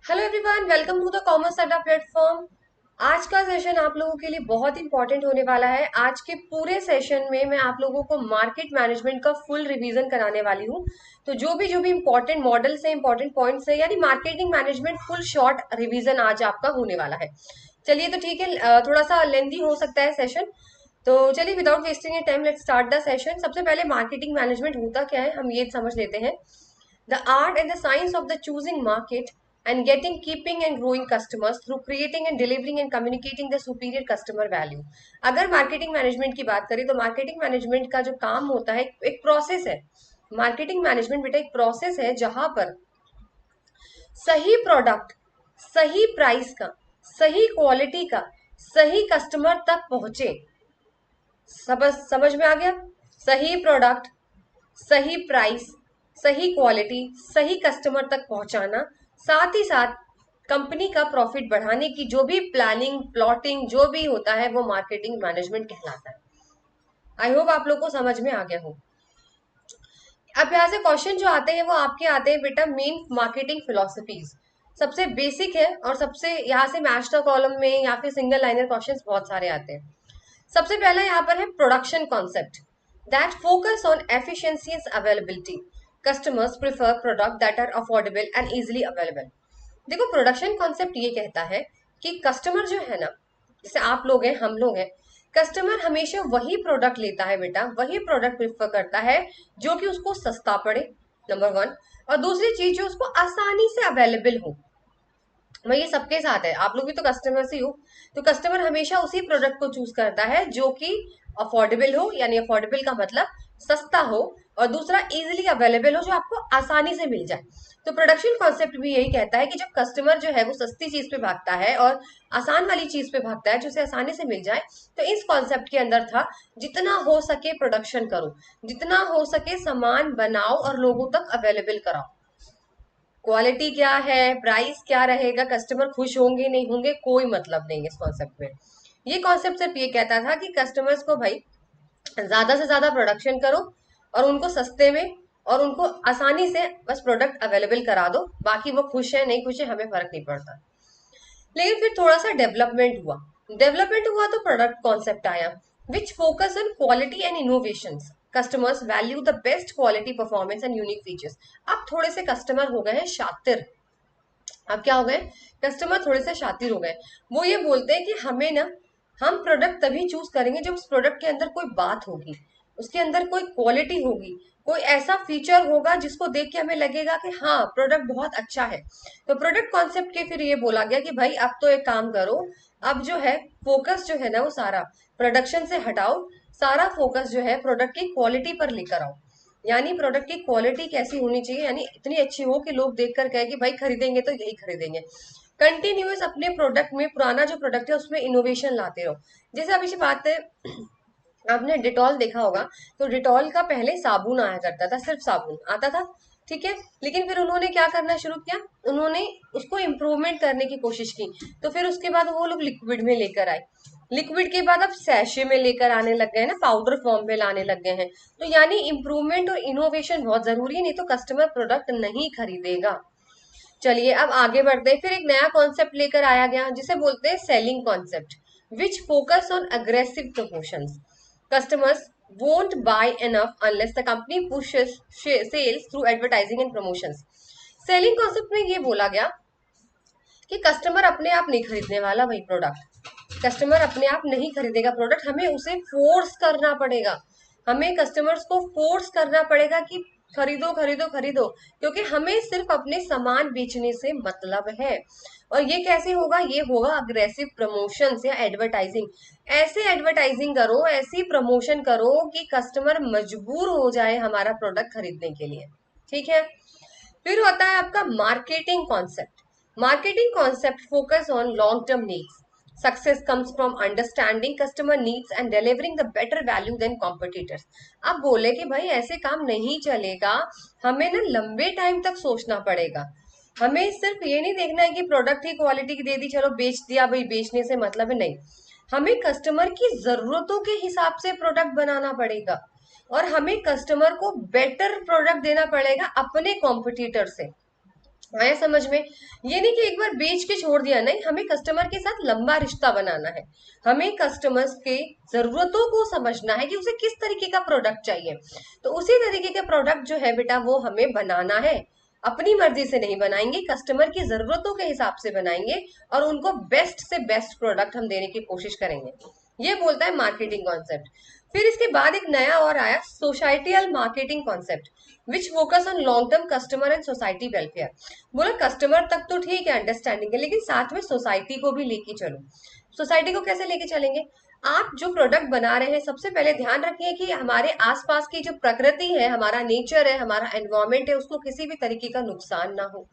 Hello everyone, welcome to the commerce Adda platform. आज का session आप लोगों के लिए बहुत इंपॉर्टेंट होने वाला है। आज के पूरे सेशन में मैं आप लोगों को मार्केट मैनेजमेंट का फुल रिवीजन कराने वाली हूँ। तो जो भी इंपॉर्टेंट मॉडल्स है, इंपॉर्टेंट पॉइंट्स है, यानी marketing management full short revision आज आपका होने वाला है। चलिए तो ठीक है, थोड़ा सा लेंदी हो सकता है सेशन। तो चलिए without wasting A time let's start the session. सबसे पहले मार्केटिंग मैनेजमेंट होता क्या है हम ये समझ लेते हैं। The art and the science of the choosing market and getting, keeping and growing customers through creating and delivering and communicating the superior customer value। अगर मार्केटिंग मैनेजमेंट की बात करें तो मार्केटिंग मैनेजमेंट का जो काम होता है एक प्रोसेस है। मार्केटिंग मैनेजमेंट बेटा एक प्रोसेस है जहां पर सही प्रोडक्ट, सही प्राइस का, सही क्वालिटी का, सही कस्टमर तक पहुंचे। समझ में आ गया? सही प्रोडक्ट, सही प्राइस, सही क्वालिटी, सही कस्टमर तक पहुंचाना, साथ ही साथ कंपनी का प्रॉफिट बढ़ाने की जो भी प्लानिंग प्लॉटिंग जो भी होता है वो मार्केटिंग मैनेजमेंट कहलाता है। आई होप आप लोग को समझ में आ गया हो। अब यहाँ से क्वेश्चन जो आते हैं वो आपके आते हैं बेटा मेन मार्केटिंग फिलोसफीज। सबसे बेसिक है और सबसे यहाँ से मैच द कॉलम में या फिर सिंगल लाइनर क्वेश्चंस बहुत सारे आते हैं। सबसे पहला यहाँ पर है production concept that focus on efficiency and availability. Customers prefer product that are affordable and easily available. देखो प्रोडक्शन कॉन्सेप्ट ये कहता है कि कस्टमर जो है ना, जैसे आप लोग हैं, हम लोग हैं, कस्टमर हमेशा वही प्रोडक्ट लेता है बेटा, वही प्रोडक्ट प्रिफर करता है जो कि उसको सस्ता पड़े, नंबर वन। और दूसरी चीज जो उसको आसानी से अवेलेबल हो। वही सबके साथ है, आप लोग भी तो कस्टमर ही हो। तो कस्टमर हमेशा उसी प्रोडक्ट को चूज करता है जो कि अफोर्डेबल हो, यानी अफोर्डेबल का मतलब सस्ता हो, और दूसरा इजीली अवेलेबल हो, जो आपको आसानी से मिल जाए। तो प्रोडक्शन कॉन्सेप्ट भी यही कहता है कि जब कस्टमर जो है वो सस्ती चीज पे भागता है और आसान वाली चीज पे भागता है जो उसे आसानी से मिल जाए, तो इस कॉन्सेप्ट के अंदर था जितना हो सके प्रोडक्शन करो, जितना हो सके सामान बनाओ और लोगों तक अवेलेबल कराओ। क्वालिटी क्या है, प्राइस क्या रहेगा, कस्टमर खुश होंगे नहीं होंगे, कोई मतलब नहीं इस कॉन्सेप्ट में। ये कॉन्सेप्ट सिर्फ ये कहता था कि कस्टमर्स को भाई ज्यादा से ज्यादा प्रोडक्शन करो और उनको सस्ते में और उनको आसानी से बस प्रोडक्ट अवेलेबल करा दो, बाकी वो खुश है नहीं खुश है हमें फर्क नहीं पड़ता। लेकिन फिर थोड़ा सा डेवलपमेंट हुआ तो प्रोडक्ट कॉन्सेप्ट आया which focus on quality and innovation. Customers value the best quality performance and unique features. अब थोड़े से कस्टमर हो गए हैं शातिर। अब क्या हो गए, कस्टमर थोड़े से शातिर हो गए। वो ये बोलते हैं कि हमें ना, हम प्रोडक्ट तभी चूज करेंगे जब उस प्रोडक्ट के अंदर कोई बात होगी, उसके अंदर कोई क्वालिटी होगी, कोई ऐसा फीचर होगा जिसको देख के हमें लगेगा कि हाँ प्रोडक्ट बहुत अच्छा है। तो प्रोडक्ट कॉन्सेप्ट के फिर ये बोला गया कि भाई अब तो एक काम करो, अब जो है फोकस जो है ना वो सारा प्रोडक्शन से हटाओ, सारा फोकस जो है प्रोडक्ट की क्वालिटी पर लेकर आओ। यानी प्रोडक्ट की क्वालिटी कैसी होनी चाहिए, यानी इतनी अच्छी हो कि लोग देखकर कहे कि भाई खरीदेंगे तो यही खरीदेंगे। कंटिन्यूअस अपने प्रोडक्ट में, पुराना जो प्रोडक्ट है उसमें इनोवेशन लाते रहो। जैसे अभी से बात है, आपने डिटॉल देखा होगा, तो डिटॉल का पहले साबुन आया करता था, सिर्फ साबुन आता था, ठीक है। लेकिन फिर उन्होंने क्या करना शुरू किया, उन्होंने उसको इम्प्रूवमेंट करने की कोशिश की। तो फिर उसके बाद वो लोग लिक्विड में लेकर आए, लिक्विड के बाद अब सैशे में लेकर आने लग गए ना, पाउडर फॉर्म में लाने लग गए हैं। तो यानी इम्प्रूवमेंट और इनोवेशन बहुत जरूरी है, नहीं तो कस्टमर प्रोडक्ट नहीं खरीदेगा। चलिए अब आगे बढ़ते हैं। फिर एक नया कॉन्सेप्ट लेकर आया गया जिसे बोलते हैं selling concept which focus on aggressive promotions. Customers won't buy enough unless the company pushes sales through advertising and promotions। Selling concept में ये बोला गया कि कस्टमर अपने आप नहीं खरीदने वाला वही प्रोडक्ट, कस्टमर अपने आप नहीं खरीदेगा प्रोडक्ट, हमें उसे फोर्स करना पड़ेगा। हमें कस्टमर्स को फोर्स करना पड़ेगा कि खरीदो खरीदो खरीदो, क्योंकि हमें सिर्फ अपने सामान बेचने से मतलब है। और ये कैसे होगा, ये होगा अग्रेसिव प्रमोशंस या एडवर्टाइजिंग। ऐसे एडवर्टाइजिंग करो, ऐसी प्रमोशन करो कि कस्टमर मजबूर हो जाए हमारा प्रोडक्ट खरीदने के लिए, ठीक है। फिर होता है आपका marketing concept. Marketing concept focus on long term needs. Success comes from understanding customer needs and delivering the better value than competitors. अब बोले कि भाई ऐसे काम नहीं चलेगा, हमें ना लंबे टाइम तक सोचना पड़ेगा। हमें सिर्फ ये नहीं देखना है कि प्रोडक्ट ही क्वालिटी की दे दी चलो बेच दिया, भाई बेचने से मतलब है नहीं। हमें कस्टमर की जरूरतों के हिसाब से प्रोडक्ट बनाना पड़ेगा और हमें कस्टमर को बेटर प्रोडक्ट देना पड़ेगा अपने कॉम्पिटिटर से। आया समझ में? ये नहीं कि एक बार बेच के छोड़ दिया, नहीं, हमें कस्टमर के साथ लंबा रिश्ता बनाना है। हमें कस्टमर्स के जरूरतों को समझना है कि उसे किस तरीके का प्रोडक्ट चाहिए, तो उसी तरीके का प्रोडक्ट जो है बेटा वो हमें बनाना है। अपनी मर्जी से नहीं बनाएंगे, कस्टमर की जरूरतों के हिसाब से बनाएंगे और उनको बेस्ट से बेस्ट प्रोडक्ट हम देने की कोशिश करेंगे। ये बोलता है मार्केटिंग कॉन्सेप्ट। फिर इसके बाद एक नया और आया, societal marketing concept, which focus on long term customer and society welfare. बोला कस्टमर तक तो ठीक है, अंडरस्टैंडिंग है, लेकिन साथ में सोसाइटी को भी लेके चलो। सोसाइटी को कैसे लेके चलेंगे? आप जो प्रोडक्ट बना रहे हैं, सबसे पहले ध्यान रखिए कि हमारे आसपास की जो प्रकृति है, हमारा नेचर है, हमारा एनवायरमेंट है, उसको किसी भी तरीके का नुकसान ना हो।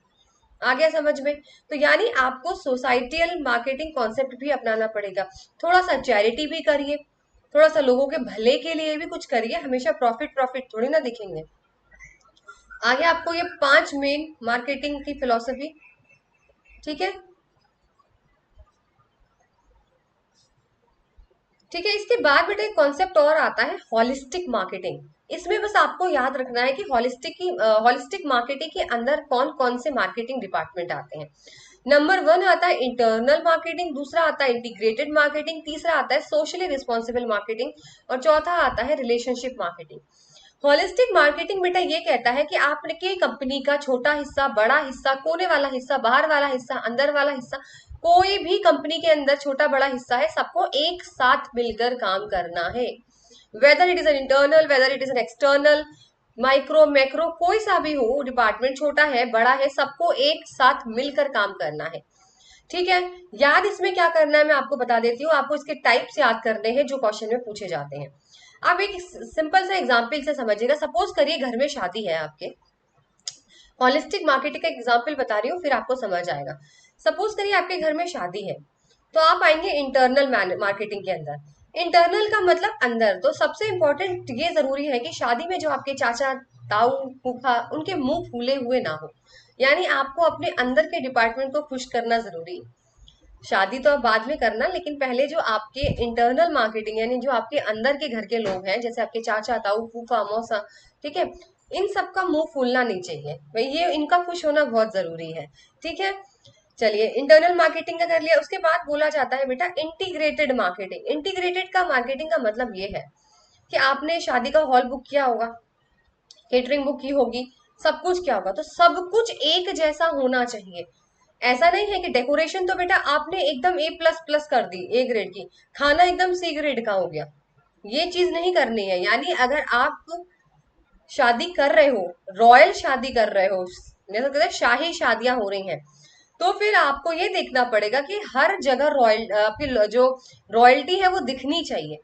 आ गया समझ में? तो यानी आपको सोसाइटियल मार्केटिंग कॉन्सेप्ट भी अपनाना पड़ेगा। थोड़ा सा चैरिटी भी करिए, थोड़ा सा लोगों के भले के लिए भी कुछ करिए, हमेशा प्रॉफिट प्रॉफिट थोड़ी ना दिखेंगे। आगे आपको ये 5 मेन मार्केटिंग की फिलॉसफी, ठीक है? ठीक है, इसके बाद बेटा एक कॉन्सेप्ट और आता है, हॉलिस्टिक मार्केटिंग। इसमें बस आपको याद रखना है कि हॉलिस्टिक मार्केटिंग के अंदर कौन कौन से मार्केटिंग डिपार्टमेंट आते हैं। नंबर 1 आता है इंटरनल मार्केटिंग, दूसरा आता है इंटीग्रेटेड मार्केटिंग, तीसरा आता है सोशली रिस्पॉन्सिबल मार्केटिंग और चौथा आता है रिलेशनशिप मार्केटिंग। हॉलिस्टिक मार्केटिंग बेटा ये कहता है कि आपके कंपनी का छोटा हिस्सा, बड़ा हिस्सा, कोने वाला हिस्सा, बाहर वाला हिस्सा, अंदर वाला हिस्सा, कोई भी कंपनी के अंदर छोटा बड़ा हिस्सा है, सबको एक साथ मिलकर काम करना है। Whether it is an internal, whether it is an external, micro macro, कोई सा भी हो डिपार्टमेंट, छोटा है बड़ा है, सबको एक साथ मिलकर काम करना है। ठीक है? याद इसमें क्या करना है मैं आपको बता देती हूँ, आपको इसके टाइप्स याद करने हैं जो क्वेश्चन में पूछे जाते हैं। आप एक सिंपल सा एग्जाम्पल से समझिएगा। सपोज करिए घर में शादी है आपके, हॉलिस्टिक मार्केटिंग का एग्जाम्पल बता रही हूँ फिर आपको समझ आएगा। सपोज करिए आपके घर में शादी है, तो आप आएंगे इंटरनल मार्केटिंग के अंदर। इंटरनल का मतलब अंदर, तो सबसे इंपॉर्टेंट ये जरूरी है कि शादी में जो आपके चाचा, ताऊ, फूफा, उनके मुंह फूले हुए ना हो। यानी आपको अपने अंदर के डिपार्टमेंट को खुश करना जरूरी है। शादी तो आप बाद में करना, लेकिन पहले जो आपके इंटरनल मार्केटिंग यानी जो आपके अंदर के घर के लोग हैं, जैसे आपके चाचा, ताऊ, फूफा, मौसा, ठीक है, इन सबका मुंह फूलना नहीं चाहिए भाई, ये इनका खुश होना बहुत जरूरी है। ठीक है? चलिए, इंटरनल मार्केटिंग का कर लिया। उसके बाद बोला जाता है बेटा इंटीग्रेटेड मार्केटिंग। इंटीग्रेटेड का मार्केटिंग का मतलब ये है कि आपने शादी का हॉल बुक किया होगा, केटरिंग बुक की होगी, सब कुछ क्या होगा, तो सब कुछ एक जैसा होना चाहिए। ऐसा नहीं है कि डेकोरेशन तो बेटा आपने एकदम ए प्लस प्लस कर दी, ए ग्रेड की, खाना एकदम सी ग्रेड का हो गया, ये चीज नहीं करनी है। यानी अगर आप शादी कर रहे हो, रॉयल शादी कर रहे हो, जैसे कहते हैं शाही शादियां हो रही हैं, तो फिर आपको ये देखना पड़ेगा कि हर जगह रॉयल आपकी जो रॉयल्टी है वो दिखनी चाहिए।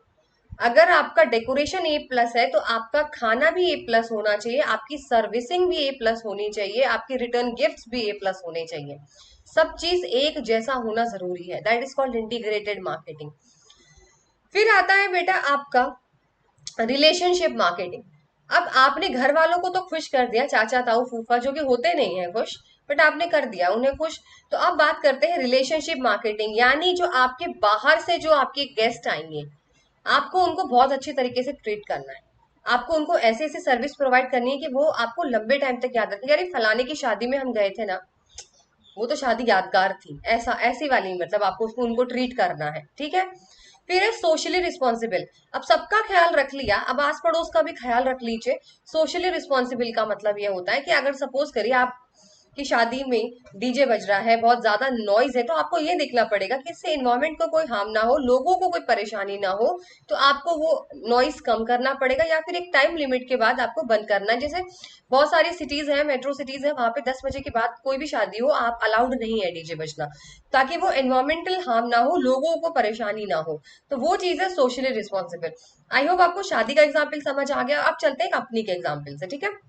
अगर आपका डेकोरेशन ए प्लस है तो आपका खाना भी ए प्लस होना चाहिए, आपकी सर्विसिंग भी ए प्लस होनी चाहिए, आपकी रिटर्न गिफ्ट्स भी ए प्लस होने चाहिए। सब चीज एक जैसा होना जरूरी है, that is called integrated marketing. फिर आता है बेटा आपका रिलेशनशिप मार्केटिंग। अब आपने घर वालों को तो खुश कर दिया, चाचा, ताऊ, फूफा, जो कि होते नहीं है खुश, बट आपने कर दिया उन्हें खुश। तो अब बात करते हैं रिलेशनशिप मार्केटिंग, यानी जो आपके बाहर से जो आपके गेस्ट आएंगे, आपको उनको बहुत अच्छी तरीके से ट्रीट करना है। आपको उनको ऐसे ऐसे सर्विस प्रोवाइड करनी है कि वो आपको लंबे टाइम तक याद रखें, यार फलाने की शादी में हम गए थे ना, वो तो शादी यादगार थी, ऐसा ऐसी वाली, मतलब आपको उसको उनको ट्रीट करना है। ठीक है? फिर है सोशली रिस्पॉन्सिबल। अब सबका ख्याल रख लिया, अब आस पड़ोस का भी ख्याल रख लीजिए। सोशली रिस्पॉन्सिबल का मतलब ये होता है कि अगर सपोज करिए आप की शादी में डीजे बज रहा है, बहुत ज्यादा नॉइज है, तो आपको ये देखना पड़ेगा कि इससे इन्वायरमेंट को कोई हार्म ना हो, लोगों को कोई परेशानी ना हो। तो आपको वो नॉइज कम करना पड़ेगा, या फिर एक टाइम लिमिट के बाद आपको बंद करना है। जैसे बहुत सारी सिटीज हैं, मेट्रो सिटीज है, वहां पे 10 बजे के बाद कोई भी शादी हो, आप अलाउड नहीं है डीजे बजना, ताकि वो एनवायरमेंटल हार्म ना हो, लोगों को परेशानी ना हो। तो वो चीज है सोशली रिस्पॉन्सिबल। आई होप आपको शादी का एग्जाम्पल समझ आ गया। अब चलते हैं कंपनी के एग्जाम्पल से, ठीक है?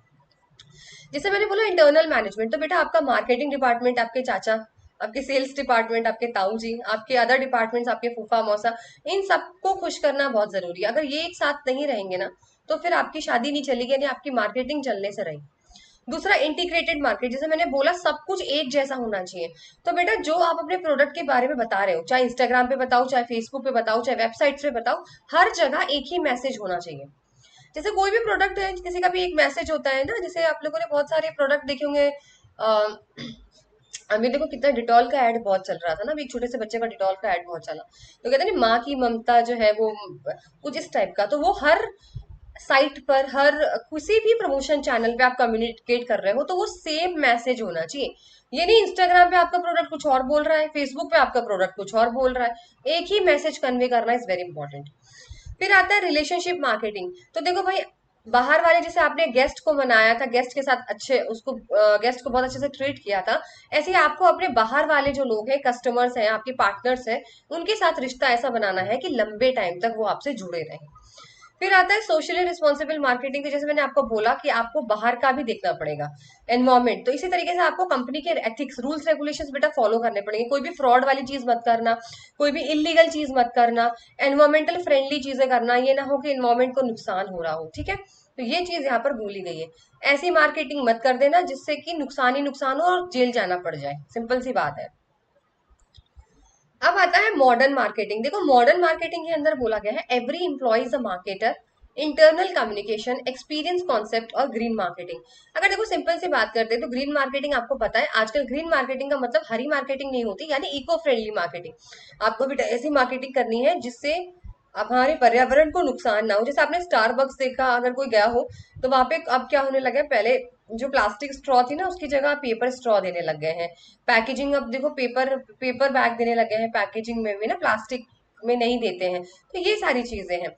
जैसे मैंने बोला इंटरनल मैनेजमेंट, तो बेटा आपका मार्केटिंग डिपार्टमेंट, आपके चाचा, आपके सेल्स डिपार्टमेंट, आपके ताऊ जी, आपके अदर डिपार्टमेंट्स, आपके फूफा मौसा, इन सबको खुश करना बहुत जरूरी है। अगर ये एक साथ नहीं रहेंगे ना, तो फिर आपकी शादी नहीं चलेगी, यानी आपकी मार्केटिंग चलने से रहेगी। दूसरा इंटीग्रेटेड मार्केट, जैसे मैंने बोला सब कुछ एक जैसा होना चाहिए। तो बेटा जो आप अपने प्रोडक्ट के बारे में बता रहे हो, चाहे इंस्टाग्राम पे बताओ, चाहे फेसबुक पे बताओ, चाहे वेबसाइट पे बताओ, हर जगह एक ही मैसेज होना चाहिए। जैसे कोई भी प्रोडक्ट है, किसी का भी एक मैसेज होता है ना, जैसे आप लोगों ने बहुत सारे प्रोडक्ट देखे होंगे, अभी देखो कितना डिटॉल का ऐड बहुत चल रहा था ना, अभी एक छोटे से बच्चे का डिटॉल का ऐड बहुत चला, तो कहते हैं ना माँ की ममता जो है वो कुछ इस टाइप का, तो वो हर साइट पर, हर किसी भी प्रमोशन चैनल पे आप कम्युनिकेट कर रहे हो तो वो सेम मैसेज होना चाहिए। ये नहीं इंस्टाग्राम पे आपका प्रोडक्ट कुछ और बोल रहा है, फेसबुक पे आपका प्रोडक्ट कुछ और बोल रहा है, एक ही मैसेज कन्वे करना इज वेरी इंपॉर्टेंट। फिर आता है रिलेशनशिप मार्केटिंग। तो देखो भाई, बाहर वाले जैसे आपने गेस्ट को मनाया था, गेस्ट के साथ अच्छे उसको, गेस्ट को बहुत अच्छे से ट्रीट किया था, ऐसे ही आपको अपने बाहर वाले जो लोग हैं, कस्टमर्स हैं, आपके पार्टनर्स हैं, उनके साथ रिश्ता ऐसा बनाना है कि लंबे टाइम तक वो आपसे जुड़े रहें। फिर आता है सोशली रिस्पॉन्सिबल मार्केटिंग, तो जैसे मैंने आपको बोला कि आपको बाहर का भी देखना पड़ेगा, एनवायरमेंट, तो इसी तरीके से आपको कंपनी के एथिक्स, रूल्स, रेगुलेशंस बेटा फॉलो करने पड़ेंगे। कोई भी फ्रॉड वाली चीज मत करना, कोई भी इलीगल चीज मत करना, एनवायरमेंटल फ्रेंडली चीजें करना, ये ना हो कि एनवायरमेंट को नुकसान हो रहा हो, ठीक है। तो ये चीज यहाँ पर बोली गई है। ऐसी मार्केटिंग मत कर देना जिससे कि नुकसान ही नुकसान हो और जेल जाना पड़ जाए, सिंपल सी बात है। अब आता है मॉडर्न मार्केटिंग। देखो मॉडर्न मार्केटिंग के अंदर बोला गया है every employ is a marketer, internal communication, experience concept और ग्रीन मार्केटिंग। अगर देखो सिंपल सी बात करते हैं तो ग्रीन मार्केटिंग आपको पता है, आजकल ग्रीन मार्केटिंग का मतलब हरी मार्केटिंग नहीं होती, यानी इको फ्रेंडली मार्केटिंग। आपको भी ऐसी मार्केटिंग करनी है जिससे अब हमारे पर्यावरण को नुकसान ना हो। जैसे आपने स्टारबक्स देखा, अगर कोई गया हो तो वहां पे अब क्या होने लगा है, पहले जो प्लास्टिक स्ट्रॉ थी ना उसकी जगह पेपर स्ट्रॉ देने लग गए हैं। पैकेजिंग अब देखो पेपर पेपर बैग देने लगे हैं, पैकेजिंग में भी ना प्लास्टिक में नहीं देते हैं। तो ये सारी चीजें हैं।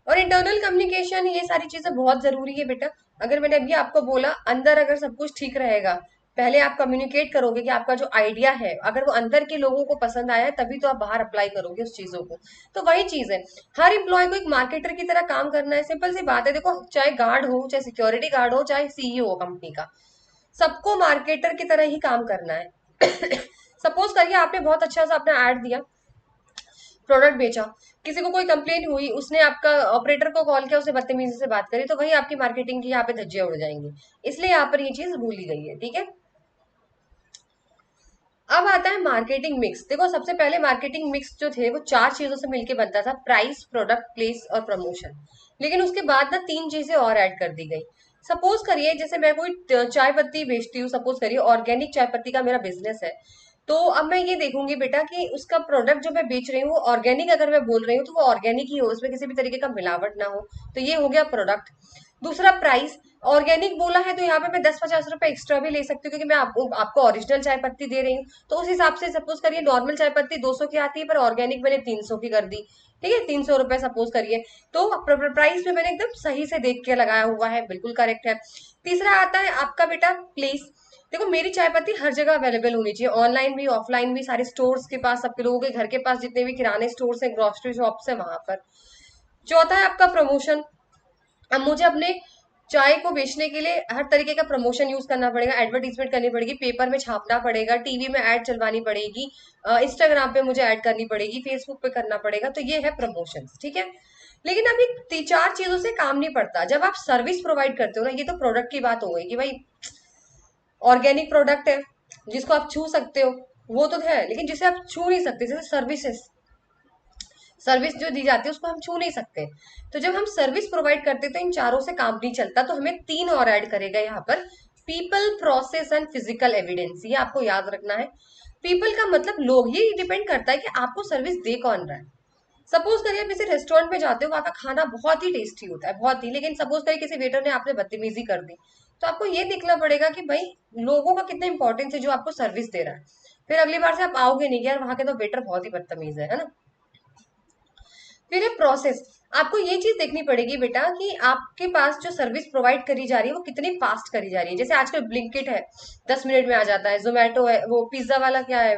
और इंटरनल कम्युनिकेशन, ये सारी चीजें बहुत जरूरी है बेटा। अगर मैंने अभी आपको बोला अंदर अगर सब कुछ ठीक रहेगा, पहले आप कम्युनिकेट करोगे कि आपका जो आइडिया है अगर वो अंदर के लोगों को पसंद आया है, तभी तो आप बाहर अप्लाई करोगे उस चीजों को। तो वही चीज है, हर एम्प्लॉय को एक मार्केटर की तरह काम करना है, सिंपल सी बात है। देखो चाहे गार्ड हो, चाहे सिक्योरिटी गार्ड हो, चाहे सीईओ हो कंपनी का, सबको मार्केटर की तरह ही काम करना है। सपोज करिए आपने बहुत अच्छा सा अपना ऐड दिया, प्रोडक्ट बेचा, किसी को कोई कंप्लेन हुई, उसने आपका ऑपरेटर को कॉल किया, उसने बदतमीजी से बात करी, तो वही आपकी मार्केटिंग की यहाँ पे धज्जियां उड़ जाएंगी। इसलिए यहाँ पर ये चीज भूली गई है, ठीक है। अब आता है मार्केटिंग मिक्स। देखो सबसे पहले मार्केटिंग मिक्स जो थे वो चार चीजों से मिलकर बनता था, प्राइस, प्रोडक्ट, प्लेस और प्रमोशन। लेकिन उसके बाद ना तीन चीजें और ऐड कर दी गई। सपोज करिए जैसे मैं कोई चाय पत्ती बेचती हूँ, सपोज करिए ऑर्गेनिक चाय पत्ती का मेरा बिजनेस है, तो अब मैं ये देखूंगी बेटा कि उसका प्रोडक्ट जो मैं बेच रही हूँ वो ऑर्गेनिक, अगर मैं बोल रही हूँ तो वो ऑर्गेनिक ही हो, उसमें किसी भी तरीके का मिलावट ना हो। तो ये हो गया प्रोडक्ट। दूसरा प्राइस, ऑर्गेनिक बोला है तो यहाँ पे मैं 10-50 रुपए एक्स्ट्रा भी ले सकती हूँ, क्योंकि मैं आपको ओरिजिनल चाय पत्ती दे रही हूँ। तो उस हिसाब से सपोज करिए नॉर्मल चाय पत्ती 200 की आती है, पर ऑर्गेनिक मैंने 300 की कर दी, ठीक है, 300 रुपए सपोज करिए। तो प्राइस में मैंने एकदम सही से देख के लगाया हुआ है, बिल्कुल करेक्ट है। तीसरा आता है आपका बेटा प्लेस। देखो मेरी चाय पत्ती हर जगह अवेलेबल होनी चाहिए, ऑनलाइन भी ऑफलाइन भी, सारे स्टोर्स के पास, सबके लोगों के घर के पास जितने भी किराने स्टोर्स है, ग्रोसरी शॉप्स है, वहां पर। चौथा है आपका प्रमोशन। अब मुझे अपने चाय को बेचने के लिए हर तरीके का प्रमोशन यूज करना पड़ेगा, एडवर्टीजमेंट करनी पड़ेगी, पेपर में छापना पड़ेगा, टीवी में ऐड चलवानी पड़ेगी, इंस्टाग्राम पे मुझे ऐड करनी पड़ेगी, फेसबुक पे करना पड़ेगा। तो ये है प्रमोशन, ठीक है। लेकिन अभी तीन चार चीजों से काम नहीं पड़ता। जब आप सर्विस प्रोवाइड करते हो ना, ये तो प्रोडक्ट की बात हो गई कि भाई ऑर्गेनिक प्रोडक्ट है जिसको आप छू सकते हो, वो तो है, लेकिन जिसे आप छू नहीं सकते, जैसे सर्विसेज, सर्विस जो दी जाती है उसको हम छू नहीं सकते। तो जब हम सर्विस प्रोवाइड करते हैं तो इन चारों से काम नहीं चलता, तो हमें तीन और ऐड करेगा यहाँ पर, people, process and physical evidence. ये आपको याद रखना है। पीपल का मतलब लोग, ये डिपेंड करता है कि आपको सर्विस दे कौन रहा है। सपोज करिए आप किसी रेस्टोरेंट में जाते हो, वहां का खाना बहुत ही टेस्टी होता है, बहुत ही, लेकिन सपोज करिए किसी वेटर ने आपने बदतमीजी कर दी, तो आपको ये देखना पड़ेगा कि भाई लोगों का कितना इंपॉर्टेंस है जो आपको सर्विस दे रहा है। फिर अगली बार से आप आओगे नहीं कि यार वहां के तो वेटर बहुत ही बदतमीज है ना। फिर है प्रोसेस। आपको ये चीज देखनी पड़ेगी बेटा कि आपके पास जो सर्विस प्रोवाइड करी जा रही है वो कितनी फास्ट करी जा रही है। जैसे आजकल ब्लिंकिट है, 10 मिनट में आ जाता है, जोमेटो है, वो पिज्जा वाला क्या है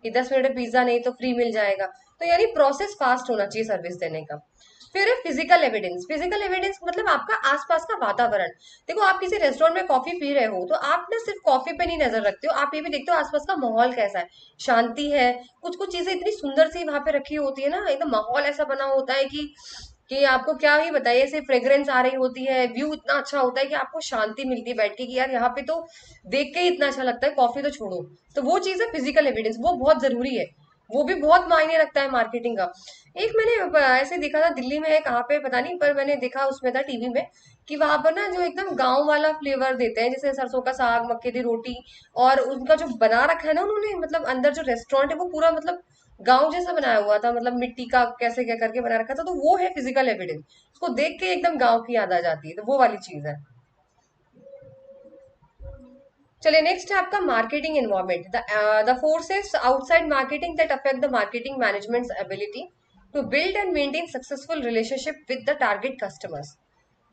कि 10 मिनट में पिज्जा नहीं तो फ्री मिल जाएगा। तो यानी प्रोसेस फास्ट होना चाहिए सर्विस देने का। फिर है फिजिकल एविडेंस। फिजिकल एविडेंस मतलब आपका आसपास का वातावरण। देखो आप किसी रेस्टोरेंट में कॉफी पी रहे हो तो आप ना सिर्फ कॉफी पे नहीं नजर रखते हो, आप ये भी देखते हो आसपास का माहौल कैसा है, शांति है। कुछ कुछ चीजें इतनी सुंदर सी वहां पे रखी होती है ना, एकदम माहौल ऐसा बना होता है कि आपको क्या ही बताइए, ऐसे फ्रेग्रेंस आ रही होती है, व्यू इतना अच्छा होता है कि आपको शांति मिलती है बैठ के कि यार यहाँ पे तो देख के ही इतना अच्छा लगता है, कॉफी तो छोड़ो। तो वो चीज है फिजिकल एविडेंस, वो बहुत जरूरी है। वो भी बहुत मायने रखता है मार्केटिंग का। एक मैंने ऐसे देखा था दिल्ली में, कहाँ पे पता नहीं, पर मैंने देखा उसमें था टीवी में कि वहां पर ना जो एकदम गांव वाला फ्लेवर देते हैं, जैसे सरसों का साग, मक्के की रोटी, और उनका जो बना रखा है ना उन्होंने, मतलब अंदर जो रेस्टोरेंट है वो पूरा मतलब गांव जैसा बनाया हुआ था, मतलब मिट्टी का कैसे क्या करके बना रखा था, तो वो है फिजिकल एविडेंस। उसको देख के एकदम गांव की याद आ जाती है, तो वो वाली चीज है। चलिए नेक्स्ट है आपका marketing environment, the forces outside marketing that affect the marketing management's ability to build and maintain successful relationship with the target customers.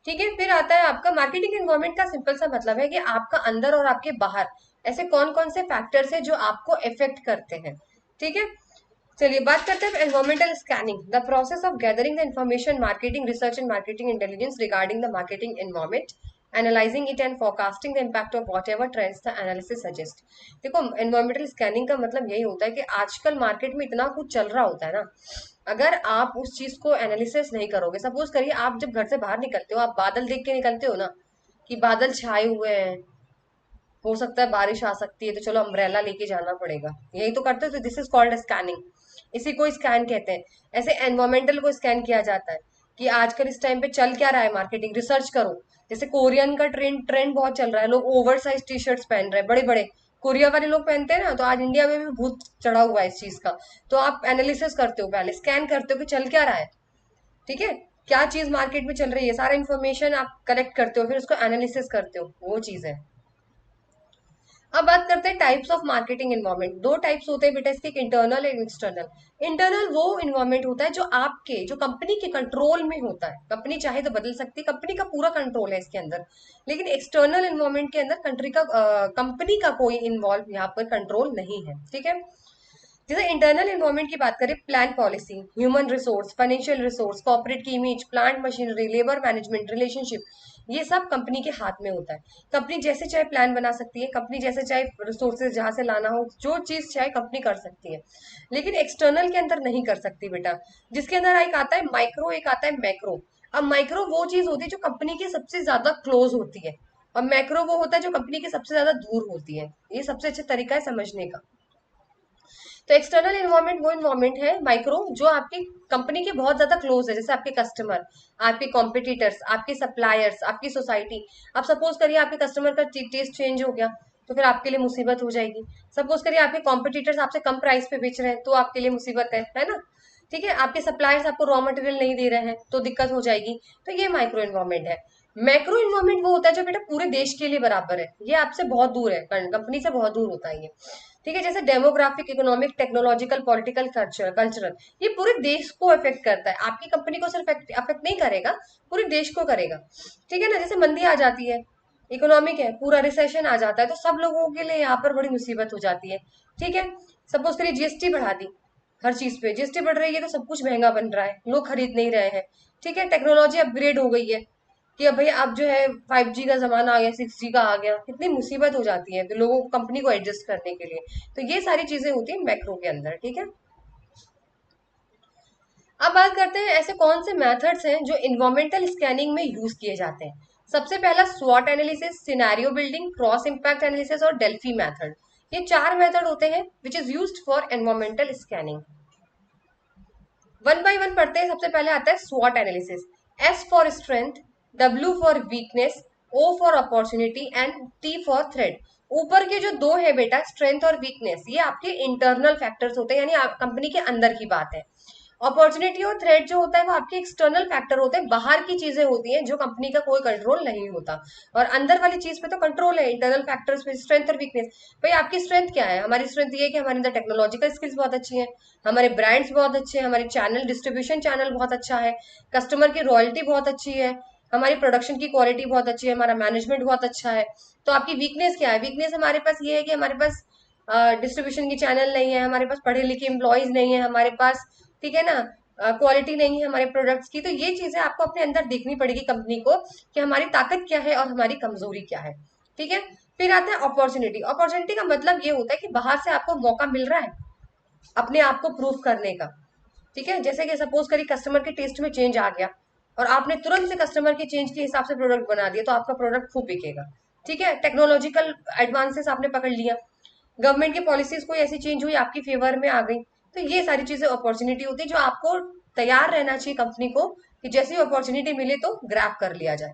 ठीक है, फिर आता है आपका मार्केटिंग एनवायरनमेंट का सिंपल सा मतलब है कि आपका अंदर और आपके बाहर ऐसे कौन कौन से फैक्टर्स है जो आपको इफेक्ट करते हैं। ठीक है, चलिए बात करते हैं environmental scanning, the process of gathering the information, marketing research and marketing intelligence regarding the marketing environment, analysing it and forecasting the impact of what ever trends the analysis suggest. देखो environmental scanning का मतलब यही होता है कि आजकल market में इतना कुछ चल रहा होता है ना, अगर आप उस चीज को एनालिसिस नहीं करोगे, सपोज करिए आप जब घर से बाहर निकलते हो, आप बादल देख के निकलते हो ना, कि बादल छाए हुए हैं, हो सकता है बारिश आ सकती है, तो चलो अम्ब्रेला लेके जाना पड़ेगा, यही तो करते हो, तो दिस इज कॉल्ड स्कैनिंग। इसी को स्कैन कहते हैं। ऐसे एनवायरमेंटल को स्कैन किया जाता है कि आजकल इस टाइम पे चल क्या रहा है, मार्केटिंग रिसर्च करो। जैसे कोरियन का ट्रेंड ट्रेंड बहुत चल रहा है, लोग ओवर साइज टी शर्ट्स पहन रहे हैं, बड़े बड़े कोरिया वाले लोग पहनते हैं ना, तो आज इंडिया में भी भूत चढ़ा हुआ है इस चीज का। तो आप एनालिसिस करते हो, पहले स्कैन करते हो कि चल क्या रहा है। ठीक है, क्या चीज मार्केट में चल रही है, सारा इन्फॉर्मेशन आप कलेक्ट करते हो, फिर उसको एनालिसिस करते हो, वो चीज है। अब बात करते हैं टाइप्स ऑफ मार्केटिंग इन्वायरमेंट। दो टाइप्स होते हैं बेटा इसके, एक इंटरनल एंड एक्सटर्नल। इंटरनल वो इन्वायरमेंट होता है जो आपके, जो कंपनी के कंट्रोल में होता है, कंपनी चाहे तो बदल सकती है, कंपनी का पूरा कंट्रोल है इसके अंदर। लेकिन एक्सटर्नल इन्वायरमेंट के अंदर कंट्री का, कंपनी का कोई इन्वॉल्व यहाँ पर कंट्रोल नहीं है। ठीक है, जैसे इंटरनल इन्वायरमेंट की बात करें, plan policy, human resource, financial resource, corporate की image, plant machinery, labour management, relationship, ये सब कंपनी के हाथ में होता है। कंपनी जैसे चाहे प्लान बना सकती है, कंपनी जैसे चाहे रिसोर्सेज जहां से लाना हो, जो चीज चाहे कंपनी कर सकती है, लेकिन एक्सटर्नल के अंदर नहीं कर सकती बेटा। जिसके अंदर एक आता है माइक्रो, एक आता है मैक्रो। अब माइक्रो वो चीज होती है जो कंपनी के सबसे ज्यादा क्लोज होती है, और मैक्रो वो होता है जो कंपनी के सबसे ज्यादा दूर होती है। ये सबसे अच्छा तरीका है समझने का। तो एक्सटर्नल इन्वायरमेंट वो इन्वायरमेंट है माइक्रो जो आपकी कंपनी के बहुत ज्यादा क्लोज है, जैसे आपके कस्टमर, आपके कॉम्पिटिटर्स, आपके सप्लायर्स, आपकी सोसाइटी। अब सपोज करिए आपके कस्टमर का टेस्ट चेंज हो गया, तो फिर आपके लिए मुसीबत हो जाएगी। सपोज करिए आपके कॉम्पिटिटर्स आपसे कम प्राइस पे बेच रहे हैं, तो आपके लिए मुसीबत है ना। ठीक है, आपके सप्लायर्स आपको रॉ मटेरियल नहीं दे रहे हैं, तो दिक्कत हो जाएगी। तो ये माइक्रो इन्वायरमेंट है। मैक्रो इन्वायरमेंट वो होता है जो बेटा पूरे देश के लिए बराबर है, ये आपसे बहुत दूर है, कंपनी से बहुत दूर होता है ये। ठीक है, जैसे demographic, economic, technological, political, cultural, ये पूरे देश को अफेक्ट करता है, आपकी कंपनी को सिर्फ अफेक्ट नहीं करेगा, पूरे देश को करेगा। ठीक है ना, जैसे मंदी आ जाती है, इकोनॉमिक है, पूरा रिसेशन आ जाता है, तो सब लोगों के लिए यहाँ पर बड़ी मुसीबत हो जाती है। ठीक है, सपोज करिए जीएसटी बढ़ा दी, हर चीज पे जीएसटी बढ़ रही है, तो सब कुछ महंगा बन रहा है, लोग खरीद नहीं रहे हैं। ठीक है, टेक्नोलॉजी अपग्रेड हो गई है कि अब भैया अब जो है 5G का जमाना आ गया, 6G का आ गया, कितनी मुसीबत हो जाती है तो लोगों को, कंपनी को एडजस्ट करने के लिए। तो ये सारी चीजें होती है मैक्रो के अंदर। ठीक है, अब बात करते हैं ऐसे कौन से मेथड्स हैं जो इन्वायरमेंटल स्कैनिंग में यूज किए जाते हैं। सबसे पहला स्वॉट analysis, scenario building, cross impact analysis और डेल्फी मेथड। ये चार मेथड होते हैं which is used for environmental scanning. One by one पढ़ते हैं। सबसे पहले आता है स्वॉट analysis. S for strength, W for weakness, O for opportunity and T for threat. ऊपर के जो दो है बेटा, स्ट्रेंथ और वीकनेस, ये आपके इंटरनल फैक्टर्स होते हैं, यानी आप कंपनी के अंदर की बात है। अपॉर्चुनिटी और थ्रेट जो होता है वो आपके एक्सटर्नल फैक्टर होते हैं, बाहर की चीजें होती हैं जो कंपनी का कोई कंट्रोल नहीं होता। और अंदर वाली चीज पे तो कंट्रोल है, इंटरनल फैक्टर्स पे, स्ट्रेंथ और वीकनेस। भाई आपकी स्ट्रेंथ क्या है? हमारी स्ट्रेंथ ये है कि हमारे अंदर टेक्नोलॉजिकल स्किल्स बहुत अच्छी हैं, हमारे ब्रांड्स बहुत अच्छे हैं, हमारे चैनल डिस्ट्रीब्यूशन चैनल बहुत अच्छा है, कस्टमर की रॉयल्टी बहुत अच्छी है, हमारी प्रोडक्शन की क्वालिटी बहुत अच्छी है, हमारा मैनेजमेंट बहुत अच्छा है। तो आपकी वीकनेस क्या है? वीकनेस हमारे पास ये है कि हमारे पास डिस्ट्रीब्यूशन की चैनल नहीं है, हमारे पास पढ़े लिखे एम्प्लॉयज नहीं है हमारे पास, ठीक है ना, क्वालिटी नहीं है हमारे प्रोडक्ट्स की। तो ये चीजें आपको अपने अंदर देखनी पड़ेगी कंपनी को, कि हमारी ताकत क्या है और हमारी कमजोरी क्या है। ठीक है, फिर आता है अपॉर्चुनिटी। अपॉर्चुनिटी का मतलब ये होता है कि बाहर से आपको मौका मिल रहा है अपने आप को प्रूफ करने का। ठीक है, जैसे कि सपोज करिए कस्टमर के टेस्ट में चेंज आ गया, और आपने तुरंत से कस्टमर के चेंज के हिसाब से प्रोडक्ट बना दिया, तो आपका प्रोडक्ट खूब बिकेगा। ठीक है, टेक्नोलॉजिकल एडवांसेस आपने पकड़ लिया, गवर्नमेंट की पॉलिसीज कोई ऐसी चेंज हुई आपकी फेवर में आ गई, तो ये सारी चीजें अपॉर्चुनिटी होती है जो आपको तैयार रहना चाहिए कंपनी को कि जैसी अपॉर्चुनिटी मिले तो ग्रैब कर लिया जाए।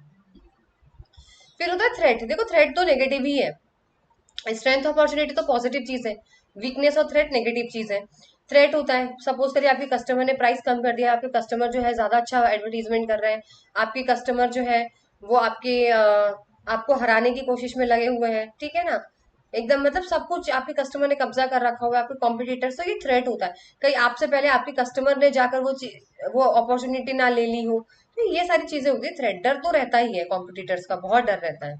फिर होता है थ्रेट। देखो थ्रेट तो नेगेटिव ही है, स्ट्रेंथ अपॉर्चुनिटी तो पॉजिटिव चीज है, वीकनेस और थ्रेट नेगेटिव चीज है। थ्रेट होता है, सपोज करिए आपके कस्टमर ने प्राइस कम कर दिया, आपके कस्टमर जो है ज्यादा अच्छा एडवर्टीजमेंट कर रहे हैं, आपके कस्टमर जो है वो आपको हराने की कोशिश में लगे हुए हैं, ठीक है ना, एकदम मतलब सब कुछ आपके कस्टमर ने कब्जा कर रखा हुआ है, आपके कॉम्पिटिटर। तो ये थ्रेट होता है, कहीं आपसे पहले आपके कस्टमर ने जाकर वो अपॉर्चुनिटी ना ले ली हो। तो ये सारी चीजें होती है थ्रेट। डर तो रहता ही है, कॉम्पिटिटर्स का बहुत डर रहता है।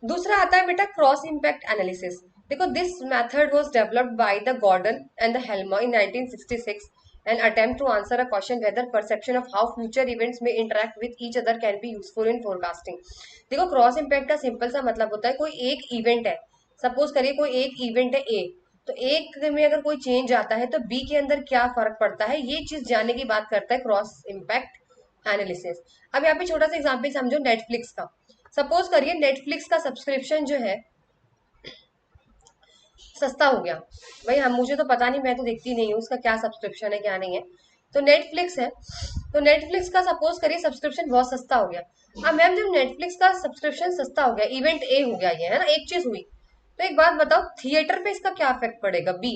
दूसरा आता है बेटा क्रॉस इम्पैक्ट एनालिसिस। देखो this method was developed by the Gordon and the Helmer in 1966 an attempt to answer a question whether perception of how future events may interact with each other can be useful in forecasting। देखो cross impact का simple सा मतलब होता है, कोई एक event है, suppose करिए कोई एक इवेंट है ए, तो एक में अगर कोई चेंज आता है तो बी के अंदर क्या फर्क पड़ता है, ये चीज जानने की बात करता है क्रॉस इम्पैक्ट एनालिसिस। अब यहाँ पे छोटा सा एग्जाम्पल समझो नेटफ्लिक्स का। सपोज करिए नेटफ्लिक्स का सब्सक्रिप्शन जो है सस्ता हो गया। भाई हम मुझे तो पता नहीं, मैं तो देखती नहीं हूँ उसका क्या सब्सक्रिप्शन है क्या नहीं है। तो नेटफ्लिक्स है, तो नेटफ्लिक्स का सपोज करिए सब्सक्रिप्शन बहुत सस्ता हो गया। अब मैम जब नेटफ्लिक्स का सब्सक्रिप्शन सस्ता हो गया, इवेंट ए हो गया, ये है ना, एक चीज हुई, तो एक बात बताओ थिएटर पे इसका क्या इफेक्ट पड़ेगा, बी।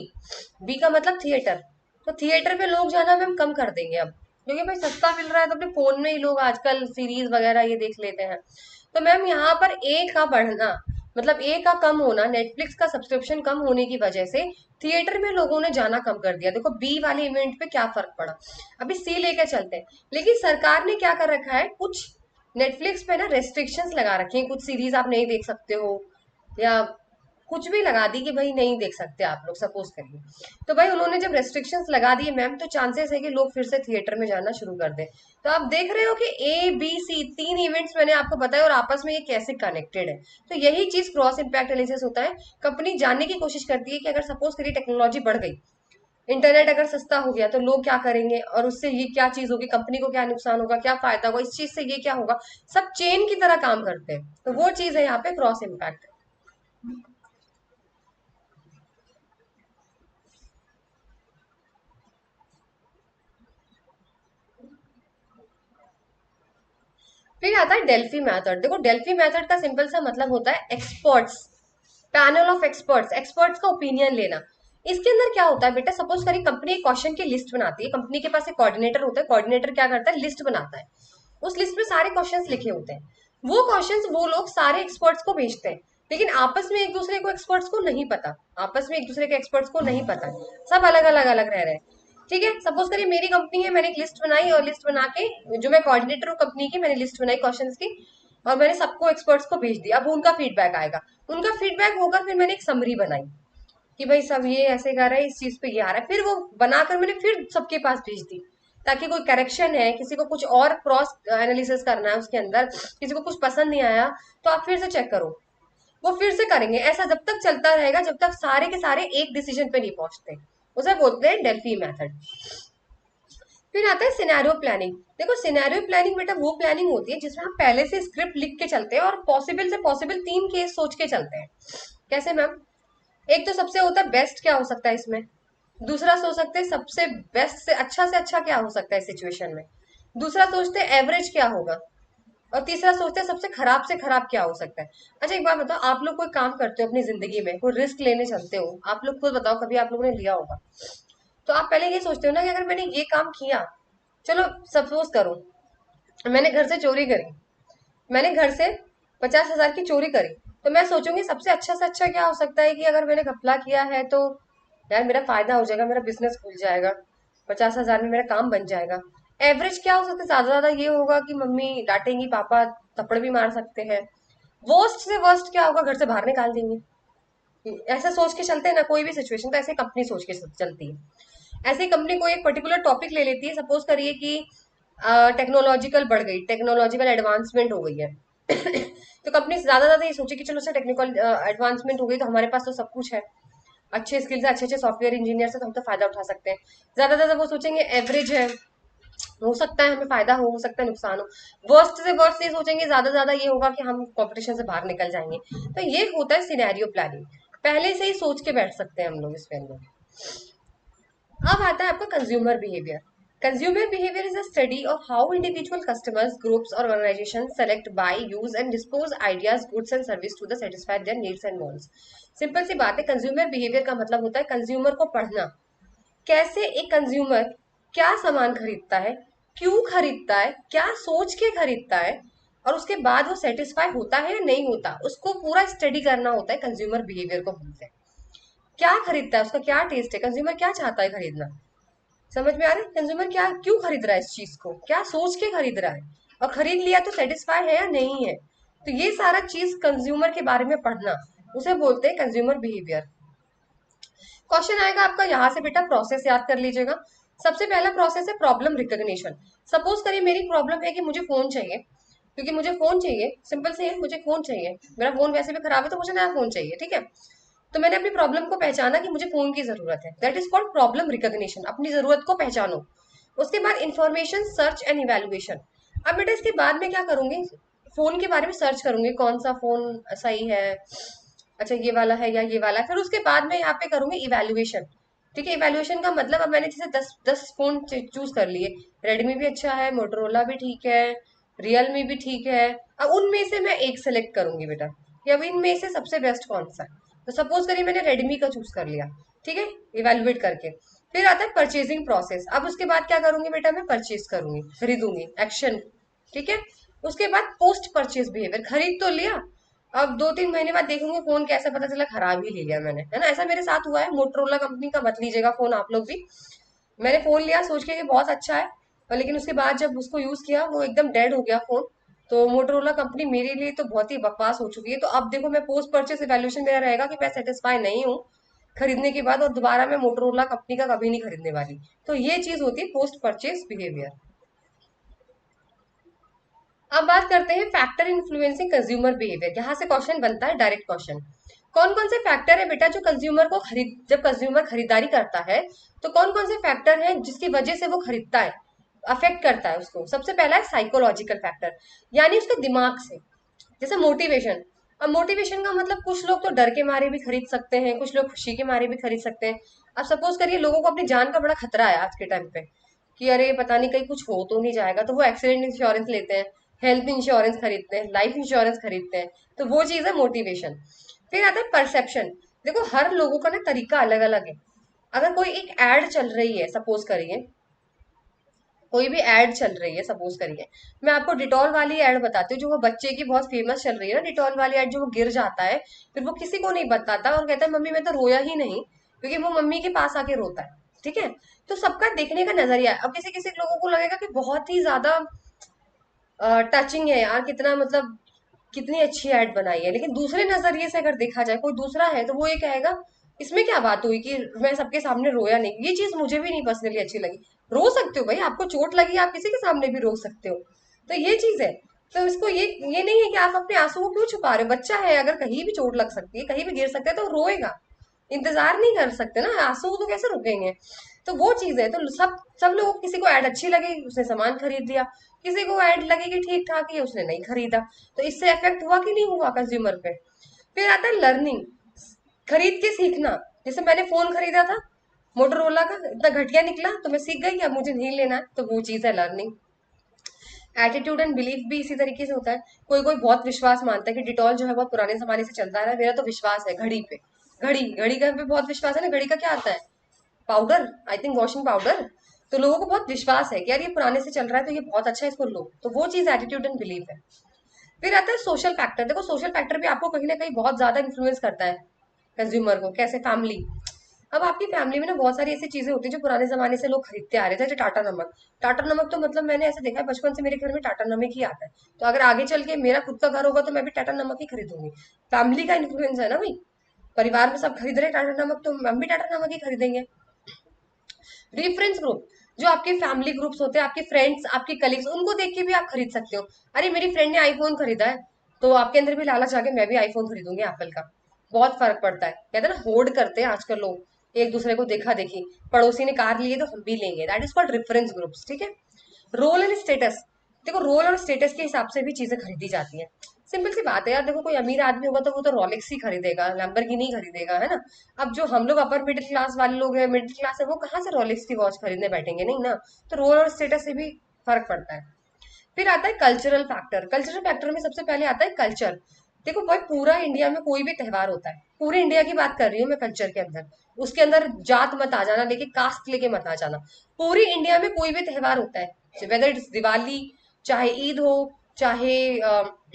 बी का मतलब थिएटर, तो थिएटर पे लोग जाना मैम कम कर देंगे अब, क्योंकि भाई सस्ता मिल रहा है तो अपने फोन में ही लोग आजकल सीरीज वगैरह ये देख लेते हैं। तो मैम यहाँ पर ए का बढ़ना, मतलब ए का कम होना, नेटफ्लिक्स का सब्सक्रिप्शन कम होने की वजह से थिएटर में लोगों ने जाना कम कर दिया। देखो बी वाले इवेंट पे क्या फर्क पड़ा। अभी सी लेके चलते हैं, लेकिन सरकार ने क्या कर रखा है, कुछ नेटफ्लिक्स पे ना रेस्ट्रिक्शंस लगा रखे हैं, कुछ सीरीज आप नहीं देख सकते हो, या कुछ भी लगा दी कि भाई नहीं देख सकते आप लोग, सपोज करिए। तो भाई उन्होंने जब रेस्ट्रिक्शंस लगा दिए मैम, तो चांसेस है कि लोग फिर से थिएटर में जाना शुरू कर दें। तो आप देख रहे हो कि ए बी सी तीन इवेंट्स मैंने आपको बताया और आपस में ये कैसे कनेक्टेड है। तो यही चीज क्रॉस इम्पैक्ट एनालिसिस होता है। कंपनी जानने की कोशिश करती है कि अगर सपोज करिए टेक्नोलॉजी बढ़ गई, इंटरनेट अगर सस्ता हो गया, तो लोग क्या करेंगे और उससे ये क्या चीज होगी, कंपनी को क्या नुकसान होगा, क्या फायदा होगा, इस चीज से ये क्या होगा, सब चेन की तरह काम करते हैं। तो वो चीज है यहाँ पे क्रॉस इम्पैक्ट। फिर आता है डेल्फी मेथड। देखो डेल्फी मेथड का सिंपल सा मतलब होता है experts, panel of experts, experts का ओपिनियन लेना। इसके अंदर क्या होता है बेटा, सपोज करिए कंपनी एक क्वेश्चन की लिस्ट बनाती है, कंपनी के पास एक कोऑर्डिनेटर होता है, कोऑर्डिनेटर क्या करता है, लिस्ट बनाता है, उस लिस्ट में सारे क्वेश्चंस लिखे होते हैं। वो क्वेश्चंस वो लोग सारे एक्सपर्ट्स को भेजते हैं, लेकिन आपस में एक दूसरे को एक्सपर्ट्स को नहीं पता, आपस में एक दूसरे के एक्सपर्ट्स को नहीं पता है, सब अलग अलग अलग रह रहे हैं। ठीक है, सपोज करिए मेरी कंपनी है, मैंने एक लिस्ट बनाई और लिस्ट बना के, जो मैं कोऑर्डिनेटर हूँ कंपनी की, मैंने लिस्ट बनाई क्वेश्चंस की और मैंने सबको एक्सपर्ट्स को भेज दिया। अब उनका फीडबैक आएगा, उनका फीडबैक होगा, फिर मैंने एक समरी बनाई कि भाई सब ये ऐसे कर रहा है, इस चीज पे ये आ रहा है, फिर वो बनाकर मैंने फिर सबके पास भेज दी, ताकि कोई करेक्शन है, किसी को कुछ और क्रॉस एनालिसिस करना है उसके अंदर, किसी को कुछ पसंद नहीं आया, तो आप फिर से चेक करो, वो फिर से करेंगे। ऐसा जब तक चलता रहेगा जब तक सारे के सारे एक डिसीजन पे नहीं पहुंचते, उसे बोलते हैं डेल्फी मेथड। फिर आता है सिनेरियो प्लानिंग। देखो सिनेरियो प्लानिंग बेटा वो प्लानिंग होती है जिसमें हम पहले से स्क्रिप्ट लिख के चलते हैं और पॉसिबल से पॉसिबल तीन केस सोच के चलते हैं। कैसे मैम, एक तो सबसे होता है बेस्ट क्या हो सकता है इसमें, दूसरा सोच सकते हैं सबसे बेस्ट से अच्छा क्या हो सकता है सिचुएशन में, दूसरा सोचते हैं एवरेज क्या होगा, और तीसरा सोचते हैं सबसे खराब से खराब क्या हो सकता है। अच्छा एक बात बताओ, आप लोग कोई काम करते हो अपनी जिंदगी में, कोई रिस्क लेने चलते हो, आप लोग खुद बताओ कभी आप लोगों ने लिया होगा, तो आप पहले ये सोचते हो ना कि अगर मैंने ये काम किया, चलो सपोज करो मैंने घर से चोरी करी, मैंने घर से 50,000 की चोरी करी, तो मैं सोचूंगी सबसे अच्छा से अच्छा क्या हो सकता है कि अगर मैंने घपला किया है तो यार मेरा फायदा हो जाएगा, मेरा बिजनेस खुल जाएगा, 50,000 में मेरा काम बन जाएगा। एवरेज क्या हो सकता है, ज्यादा ज्यादा ये होगा कि मम्मी डांटेंगी, पापा थप्पड़ भी मार सकते हैं, वर्स्ट से वर्स्ट क्या होगा, घर से बाहर निकाल देंगे। ऐसा सोच के चलते हैं ना कोई भी सिचुएशन, तो ऐसे कंपनी सोच के चलती है। ऐसे कंपनी कोई एक पर्टिकुलर टॉपिक ले लेती है, सपोज करिए कि टेक्नोलॉजिकल बढ़ गई, टेक्नोलॉजिकल एडवांसमेंट हो गई है तो कंपनी ज्यादा ज्यादा ये सोचे कि चलो सर टेक्निकल एडवांसमेंट हो गई तो हमारे पास तो सब कुछ है, अच्छे स्किल्स है, अच्छे अच्छे सॉफ्टवेयर इंजीनियर से, तो हम तो फायदा उठा सकते हैं। ज्यादा ज्यादा वो सोचेंगे एवरेज है, हो सकता है हमें फायदा हो सकता है नुकसान हो। वर्स्ट से वर्स्ट ये सोचेंगे, ज्यादा ज्यादा ये होगा कि हम कॉम्पिटिशन से बाहर निकल जाएंगे। तो ये होता है सिनेरियो प्लानिंग, पहले से ही सोच के बैठ सकते हैं हम लोग इसके अंदर। अब आता है आपका consumer behaviour. Consumer behaviour is a study of how individual customers, groups और organisation select, buy, use and dispose ideas, goods and service to the satisfy their needs and wants. Simple सी बात है, कंज्यूमर बिहेवियर का मतलब होता है consumer को पढ़ना। कैसे एक कंज्यूमर क्या सामान खरीदता है, क्यों खरीदता है, क्या सोच के खरीदता है, और उसके बाद वो सेटिस्फाई होता है या नहीं होता, उसको पूरा स्टडी करना होता है, कंज्यूमर बिहेवियर को बोलते हैं। क्या खरीदता है, उसका क्या टेस्ट है, कंज्यूमर क्या चाहता है खरीदना। समझ में आ रहा है कंज्यूमर क्या क्यों खरीद रहा है, इस चीज को क्या सोच के खरीद रहा है, और खरीद लिया तो सेटिस्फाई है या नहीं है। तो ये सारा चीज कंज्यूमर के बारे में पढ़ना, उसे बोलते हैं कंज्यूमर बिहेवियर। क्वेश्चन आएगा आपका यहाँ से बेटा, प्रोसेस याद कर लीजिएगा। सबसे पहला प्रोसेस है प्रॉब्लम रिकॉग्निशन। सपोज करिए मेरी प्रॉब्लम है कि मुझे फोन चाहिए, क्योंकि मुझे फोन चाहिए, सिंपल से है, मुझे फोन चाहिए, मेरा फोन वैसे भी खराब है तो मुझे नया फोन चाहिए, ठीक है। तो मैंने अपनी प्रॉब्लम को पहचाना कि मुझे फोन की जरूरत है, that is called problem recognition. अपनी जरूरत को पहचानो। उसके बाद इंफॉर्मेशन सर्च एंड इवेल्युएशन। अब बेटा इसके बाद में क्या करूंगी, फोन के बारे में सर्च करूंगी, कौन सा फोन सही है, अच्छा ये वाला है या ये वाला है। फिर उसके बाद में यहाँ पे करूंगी इवेल्युएशन। ठीक है, इवेल्युएशन का मतलब, अब मैंने जैसे 10 फोन चूज कर लिए, रेडमी भी अच्छा है, मोटरोला भी ठीक है, रियलमी भी ठीक है। अब उनमें से मैं एक सेलेक्ट करूंगी बेटा कि अब इनमें से सबसे बेस्ट कौन सा है। तो सपोज करिए मैंने रेडमी का चूज कर लिया, ठीक है, इवेल्युएट करके। फिर आता है परचेजिंग प्रोसेस। अब उसके बाद क्या करूंगी बेटा, मैं परचेज करूंगी, खरीदूंगी, एक्शन। ठीक है। उसके बाद पोस्ट परचेज बिहेवियर, खरीद तो लिया, अब 2-3 महीने बाद देखूंगी फोन कैसा, पता चला खराब ही ले लिया मैंने, है ना। ऐसा मेरे साथ हुआ है, मोटरोला कंपनी का मत लीजिएगा फोन आप लोग भी। मैंने फोन लिया सोच के कि बहुत अच्छा है, और लेकिन उसके बाद जब उसको यूज किया वो एकदम डेड हो गया फोन। तो मोटरोला कंपनी मेरे लिए तो बहुत ही बकवास हो चुकी है। तो अब देखो, मैं पोस्ट परचेस इवैल्यूएशन मेरा रहेगा कि मैं सेटिस्फाई नहीं हूँ खरीदने के बाद, और दोबारा मैं मोटरोला कंपनी का कभी नहीं खरीदने वाली। तो ये चीज होती है पोस्ट परचेस बिहेवियर। अब बात करते हैं फैक्टर इन्फ्लुएंसिंग कंज्यूमर बिहेवियर। यहाँ से क्वेश्चन बनता है, डायरेक्ट क्वेश्चन। कौन कौन से फैक्टर है बेटा जो कंज्यूमर को खरीद, जब कंज्यूमर खरीदारी करता है तो कौन कौन से फैक्टर हैं जिसकी वजह से वो खरीदता है, अफेक्ट करता है उसको। सबसे पहला है साइकोलॉजिकल फैक्टर, यानी उसके दिमाग से। जैसे मोटिवेशन। अब मोटिवेशन का मतलब, कुछ लोग तो डर के मारे भी खरीद सकते हैं, कुछ लोग खुशी के मारे भी खरीद सकते हैं। अब सपोज करिए लोगों को अपनी जान का बड़ा खतरा है आज के टाइम पे, कि अरे पता नहीं कहीं कुछ हो तो नहीं जाएगा, तो वो एक्सीडेंट इंश्योरेंस लेते हैं, हेल्थ इंश्योरेंस खरीदते हैं, लाइफ इंश्योरेंस खरीदते हैं। तो वो चीज है मोटिवेशन। फिर आता है परसेप्शन। देखो हर लोगों का ना तरीका अलग अलग है। अगर कोई एक एड चल रही है, सपोज करिए कोई भी एड चल रही है, सपोज करिए, मैं आपको डिटॉल वाली एड बताती हूँ, जो वो बच्चे की बहुत फेमस चल रही है ना, डिटॉल वाली एड, जो वो गिर जाता है, फिर वो किसी को नहीं बताता और कहता है मम्मी मैं तो रोया ही नहीं, क्योंकि वो मम्मी के पास आके रोता है। ठीक है। तो सबका देखने का नजरिया है। अब किसी किसी लोगों को लगेगा कि बहुत ही ज्यादा टचिंग है यार, कितना मतलब कितनी अच्छी एड बनाई है, लेकिन दूसरे नजरिए से अगर देखा जाए, कोई दूसरा है तो वो ये कहेगा इसमें क्या बात हुई कि मैं सबके सामने रोया नहीं। ये चीज मुझे भी नहीं पर्सनली अच्छी लगी। रो सकते हो भाई, आपको चोट लगी आप किसी के सामने भी रो सकते हो, तो ये चीज है। तो इसको ये नहीं है कि आप अपने आंसू को क्यों छुपा रहे हो, बच्चा है, अगर कहीं भी चोट लग सकती है, कहीं भी गिर सकता है तो रोएगा। इंतजार नहीं कर सकते ना, आंसू तो कैसे रुकेंगे। तो वो चीज है। तो सब सब लोगों को, किसी को ऐड अच्छी लगी उसने सामान खरीद लिया, किसी को ऐड लगी कि ठीक ठाक ही, उसने नहीं खरीदा। तो इससे इफेक्ट हुआ कि नहीं हुआ कंज्यूमर पे। फिर आता है लर्निंग, खरीद के सीखना। जैसे मैंने फोन खरीदा था मोटरोला का, इतना घटिया निकला तो मैं सीख गई कि अब मुझे नहीं लेना है, तो वो चीज है लर्निंग। एटीट्यूड एंड बिलीफ भी इसी तरीके से होता है। कोई कोई बहुत विश्वास मानता है कि डिटॉल जो है बहुत पुराने जमाने से चलता आ रहा है, मेरा तो विश्वास है घड़ी पे। घड़ी घड़ी का पे बहुत विश्वास है ना। घड़ी का क्या आता है, powder, I think washing powder. तो लोगों को बहुत विश्वास है कि यार ये पुराने से चल रहा है तो ये बहुत अच्छा है, इसको लो। तो वो चीज एटीट्यूड एंड बिलीफ है। फिर आता है सोशल फैक्टर। देखो सोशल फैक्टर भी आपको कहीं ना कहीं बहुत ज्यादा इन्फ्लुएंस करता है कंज्यूमर को। कैसे, फैमिली। अब आपकी फैमिली में ना बहुत सारी ऐसी चीजें होती है जो पुराने जमाने से लोग खरीदते आ रहे थे, जैसे टाटा नमक। टाटा नमक तो मतलब मैंने ऐसे देखा है, बचपन से मेरे घर में टाटा नमक ही आता है। तो अगर आगे चल के मेरा खुद का घर होगा तो मैं भी टाटा नमक ही खरीदूंगी। फैमिली का इन्फ्लुएंस है ना भाई, परिवार में सब खरीद रहे हैं टाटा नमक, तो हम भी टाटा नमक ही खरीदेंगे। रेफरेंस ग्रुप, जो आपके फैमिली ग्रुप्स होते हैं, आपके फ्रेंड्स, आपके कलीग्स, उनको देख के भी आप खरीद सकते हो। अरे मेरी फ्रेंड ने आईफोन खरीदा है, तो आपके अंदर भी लालच आ गया मैं भी आईफोन खरीदूंगी एप्पल का। बहुत फर्क पड़ता है। कहते हैं ना, होर्ड करते हैं आजकल लोग, एक दूसरे को देखा देखी, पड़ोसी ने कार ली है तो हम भी लेंगे, that is called reference groups. ठीक है। रोल एंड स्टेटस, देखो रोल और स्टेटस के हिसाब से भी चीजें खरीदी जाती हैं। सिंपल सी बात है यार, देखो कोई अमीर आदमी होगा तो वो तो रोलेक्स ही खरीदेगा, लैम्बोर्गिनी नहीं खरीदेगा, है ना। अब जो हम लोग अपर मिडिल क्लास वाले लोग हैं, मिडिल क्लास है, वो कहाँ से रोलेक्स की वॉच खरीदने बैठेंगे, नहीं ना। तो रोल और स्टेटस से भी फर्क पड़ता है। फिर आता है कल्चरल फैक्टर। कल्चरल फैक्टर में सबसे पहले आता है कल्चर। देखो भाई, पूरा इंडिया में कोई भी त्योहार होता है, पूरे इंडिया की बात कर रही हूँ मैं कल्चर के अंदर, उसके अंदर जात मत आ जाना, लेके कास्ट लेके मत आ जाना। पूरी इंडिया में कोई भी त्योहार होता है, वेदर इट्स दिवाली, चाहे ईद हो, चाहे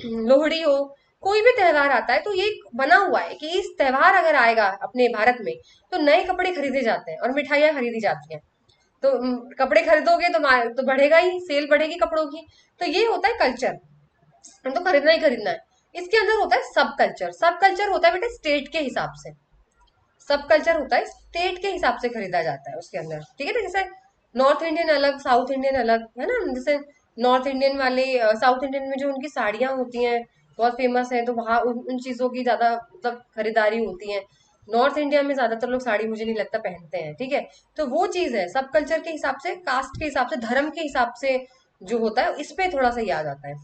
लोहड़ी हो, कोई भी त्योहार आता है तो ये बना हुआ है कि इस त्योहार अगर आएगा अपने भारत में तो नए कपड़े खरीदे जाते हैं और मिठाइयाँ खरीदी जाती हैं। तो कपड़े खरीदोगे तो तो बढ़ेगा ही, सेल बढ़ेगी कपड़ों की। तो ये होता है कल्चर, तो खरीदना ही खरीदना है। इसके अंदर होता है सब कल्चर। सब कल्चर होता है बेटा स्टेट के हिसाब से। सब कल्चर होता है स्टेट के हिसाब से खरीदा जाता है उसके अंदर, ठीक है ना। जैसे नॉर्थ इंडियन अलग, साउथ इंडियन अलग, है ना। जैसे नॉर्थ इंडियन वाले, साउथ इंडियन में जो उनकी साड़ियां होती हैं बहुत फेमस है, तो वहाँ उन चीजों की ज्यादा मतलब खरीदारी होती है। नॉर्थ इंडिया में ज्यादातर लोग साड़ी मुझे नहीं लगता पहनते हैं, ठीक है। तो वो चीज है सब कल्चर के हिसाब से, कास्ट के हिसाब से, धर्म के हिसाब से जो होता है, इस पे थोड़ा सा ये आ जाता है।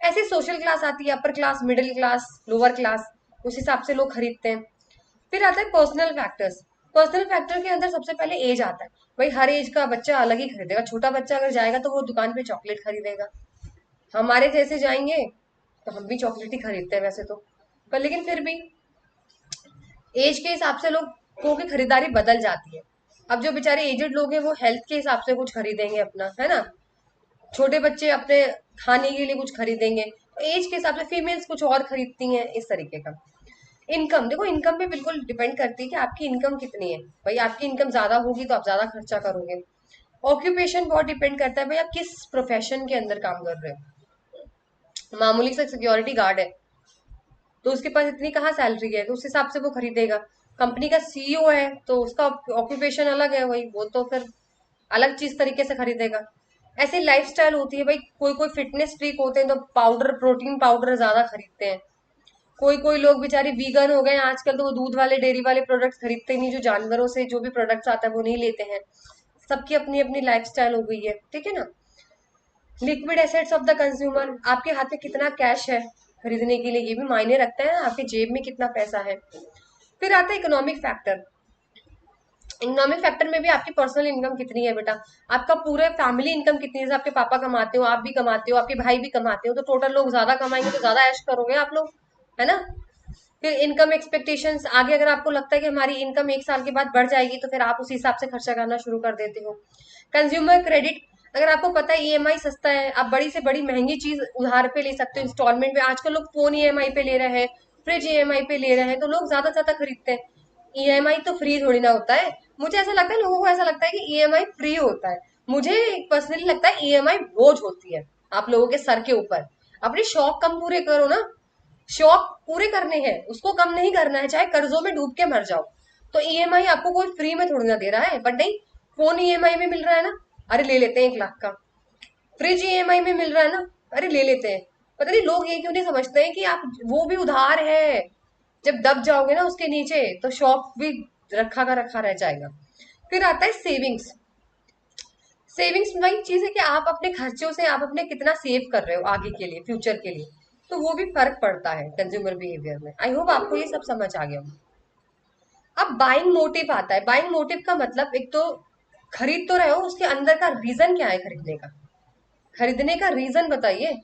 ऐसे सोशल क्लास आती है, upper class, middle class, lower class, उस हिसाब से लोग खरीदते हैं। फिर आता है पर्सनल फैक्टर्स। पर्सनल फैक्टर के अंदर सबसे पहले एज आता है। भाई हर एज का बच्चा अलग ही खरीदेगा। छोटा बच्चा अगर जाएगा तो वो दुकान पे चॉकलेट खरीदेगा, हमारे जैसे जाएंगे तो हम भी चॉकलेट ही खरीदते हैं वैसे तो, पर लेकिन फिर भी एज के हिसाब से लोगों की खरीदारी बदल जाती है। अब जो बेचारे एजेड लोग हैं वो हेल्थ के हिसाब से कुछ खरीदेंगे अपना, है ना। छोटे बच्चे अपने खाने के लिए कुछ खरीदेंगे, एज के हिसाब से फीमेल्स कुछ और खरीदती हैं, इस तरीके का। इनकम, देखो इनकम पे बिल्कुल डिपेंड करती है कि आपकी इनकम कितनी है। भाई आपकी इनकम ज्यादा होगी तो आप ज्यादा खर्चा करोगे। ऑक्यूपेशन बहुत डिपेंड करता है, भाई आप किस प्रोफेशन के अंदर काम कर रहे हो। मामूली से सिक्योरिटी गार्ड है तो उसके पास इतनी कहाँ सैलरी है, तो उस हिसाब से वो खरीदेगा। कंपनी का सीईओ है तो उसका ऑक्यूपेशन अलग है, वही वो तो फिर अलग चीज तरीके से खरीदेगा। ऐसे लाइफस्टाइल होती है भाई, कोई कोई फिटनेस फ्रीक होते हैं तो पाउडर, प्रोटीन पाउडर ज्यादा खरीदते हैं। कोई कोई लोग बेचारे वीगन हो गए हैं आजकल, तो वो दूध वाले डेयरी वाले प्रोडक्ट्स खरीदते ही नहीं, जो जानवरों से जो भी प्रोडक्ट्स आता है वो नहीं लेते हैं। सबकी अपनी अपनी लाइफस्टाइल हो गई है, ठीक है ना। Liquid assets of the consumer, आपके हाथ में कितना कैश है खरीदने के लिए, ये भी मायने रखता है, आपके जेब में कितना पैसा है। फिर आता है इकोनॉमिक फैक्टर। इकोनॉमिक फैक्टर में भी आपकी पर्सनल इनकम कितनी है बेटा, आपका पूरे फैमिली इनकम कितनी है। जैसे आपके पापा कमाते हो, आप भी कमाते हो, आपके भाई भी कमाते हो, तो टोटल लोग ज्यादा कमाएंगे तो ज्यादा ऐश करोगे आप लोग, है ना। फिर इनकम एक्सपेक्टेशंस, आगे अगर आपको लगता है कि हमारी इनकम 1 साल के बाद बढ़ जाएगी तो फिर आप उसी हिसाब से खर्चा करना शुरू कर देते हो। कंज्यूमर क्रेडिट, अगर आपको पता है ईएमआई सस्ता है, आप बड़ी से बड़ी महंगी चीज उधार पे ले सकते हो, इंस्टॉलमेंट पे। आजकल लोग फोन ईएमआई पे ले रहे हैं, फ्रिज ईएमआई पे ले रहे हैं, तो लोग ज्यादा से ज्यादा खरीदते हैं। ईएमआई तो फ्री थोड़ी ना होता है। मुझे ऐसा लगता है, लोगों को ऐसा लगता है कि ईएमआई फ्री होता है। मुझे पर्सनली लगता है ईएमआई बोझ होती है आप लोगों के सर के ऊपर। अपने शौक कम पूरे करो ना, शौक पूरे करने हैं, उसको कम नहीं करना है, चाहे कर्जों में डूब के मर जाओ। तो ईएमआई आपको कोई फ्री में थोड़ी ना दे रहा है, बट नहीं, फोन ईएमआई में मिल रहा है ना, अरे ले लेते हैं 1 लाख का। फ्रिज ईएमआई में मिल रहा है ना, अरे ले लेते हैं। पता नहीं लोग ये क्यों नहीं समझते हैं कि आप वो भी उधार है, जब दब जाओगे ना उसके नीचे तो शौक भी रखा का रखा रह जाएगा। फिर आता है सेविंग्स। सेविंग्स वही चीज है कि आप अपने खर्चों से आप अपने कितना सेव कर रहे हो आगे के लिए, फ्यूचर के लिए। तो वो भी फर्क पड़ता है कंज्यूमर बिहेवियर में। आई होप आपको ये सब समझ आ गया हो। अब बाइंग मोटिव आता है। बाइंग मोटिव का मतलब, एक तो खरीद तो रहे हो, उसके अंदर का रीजन क्या है खरीदने का, खरीदने का रीजन बताइए।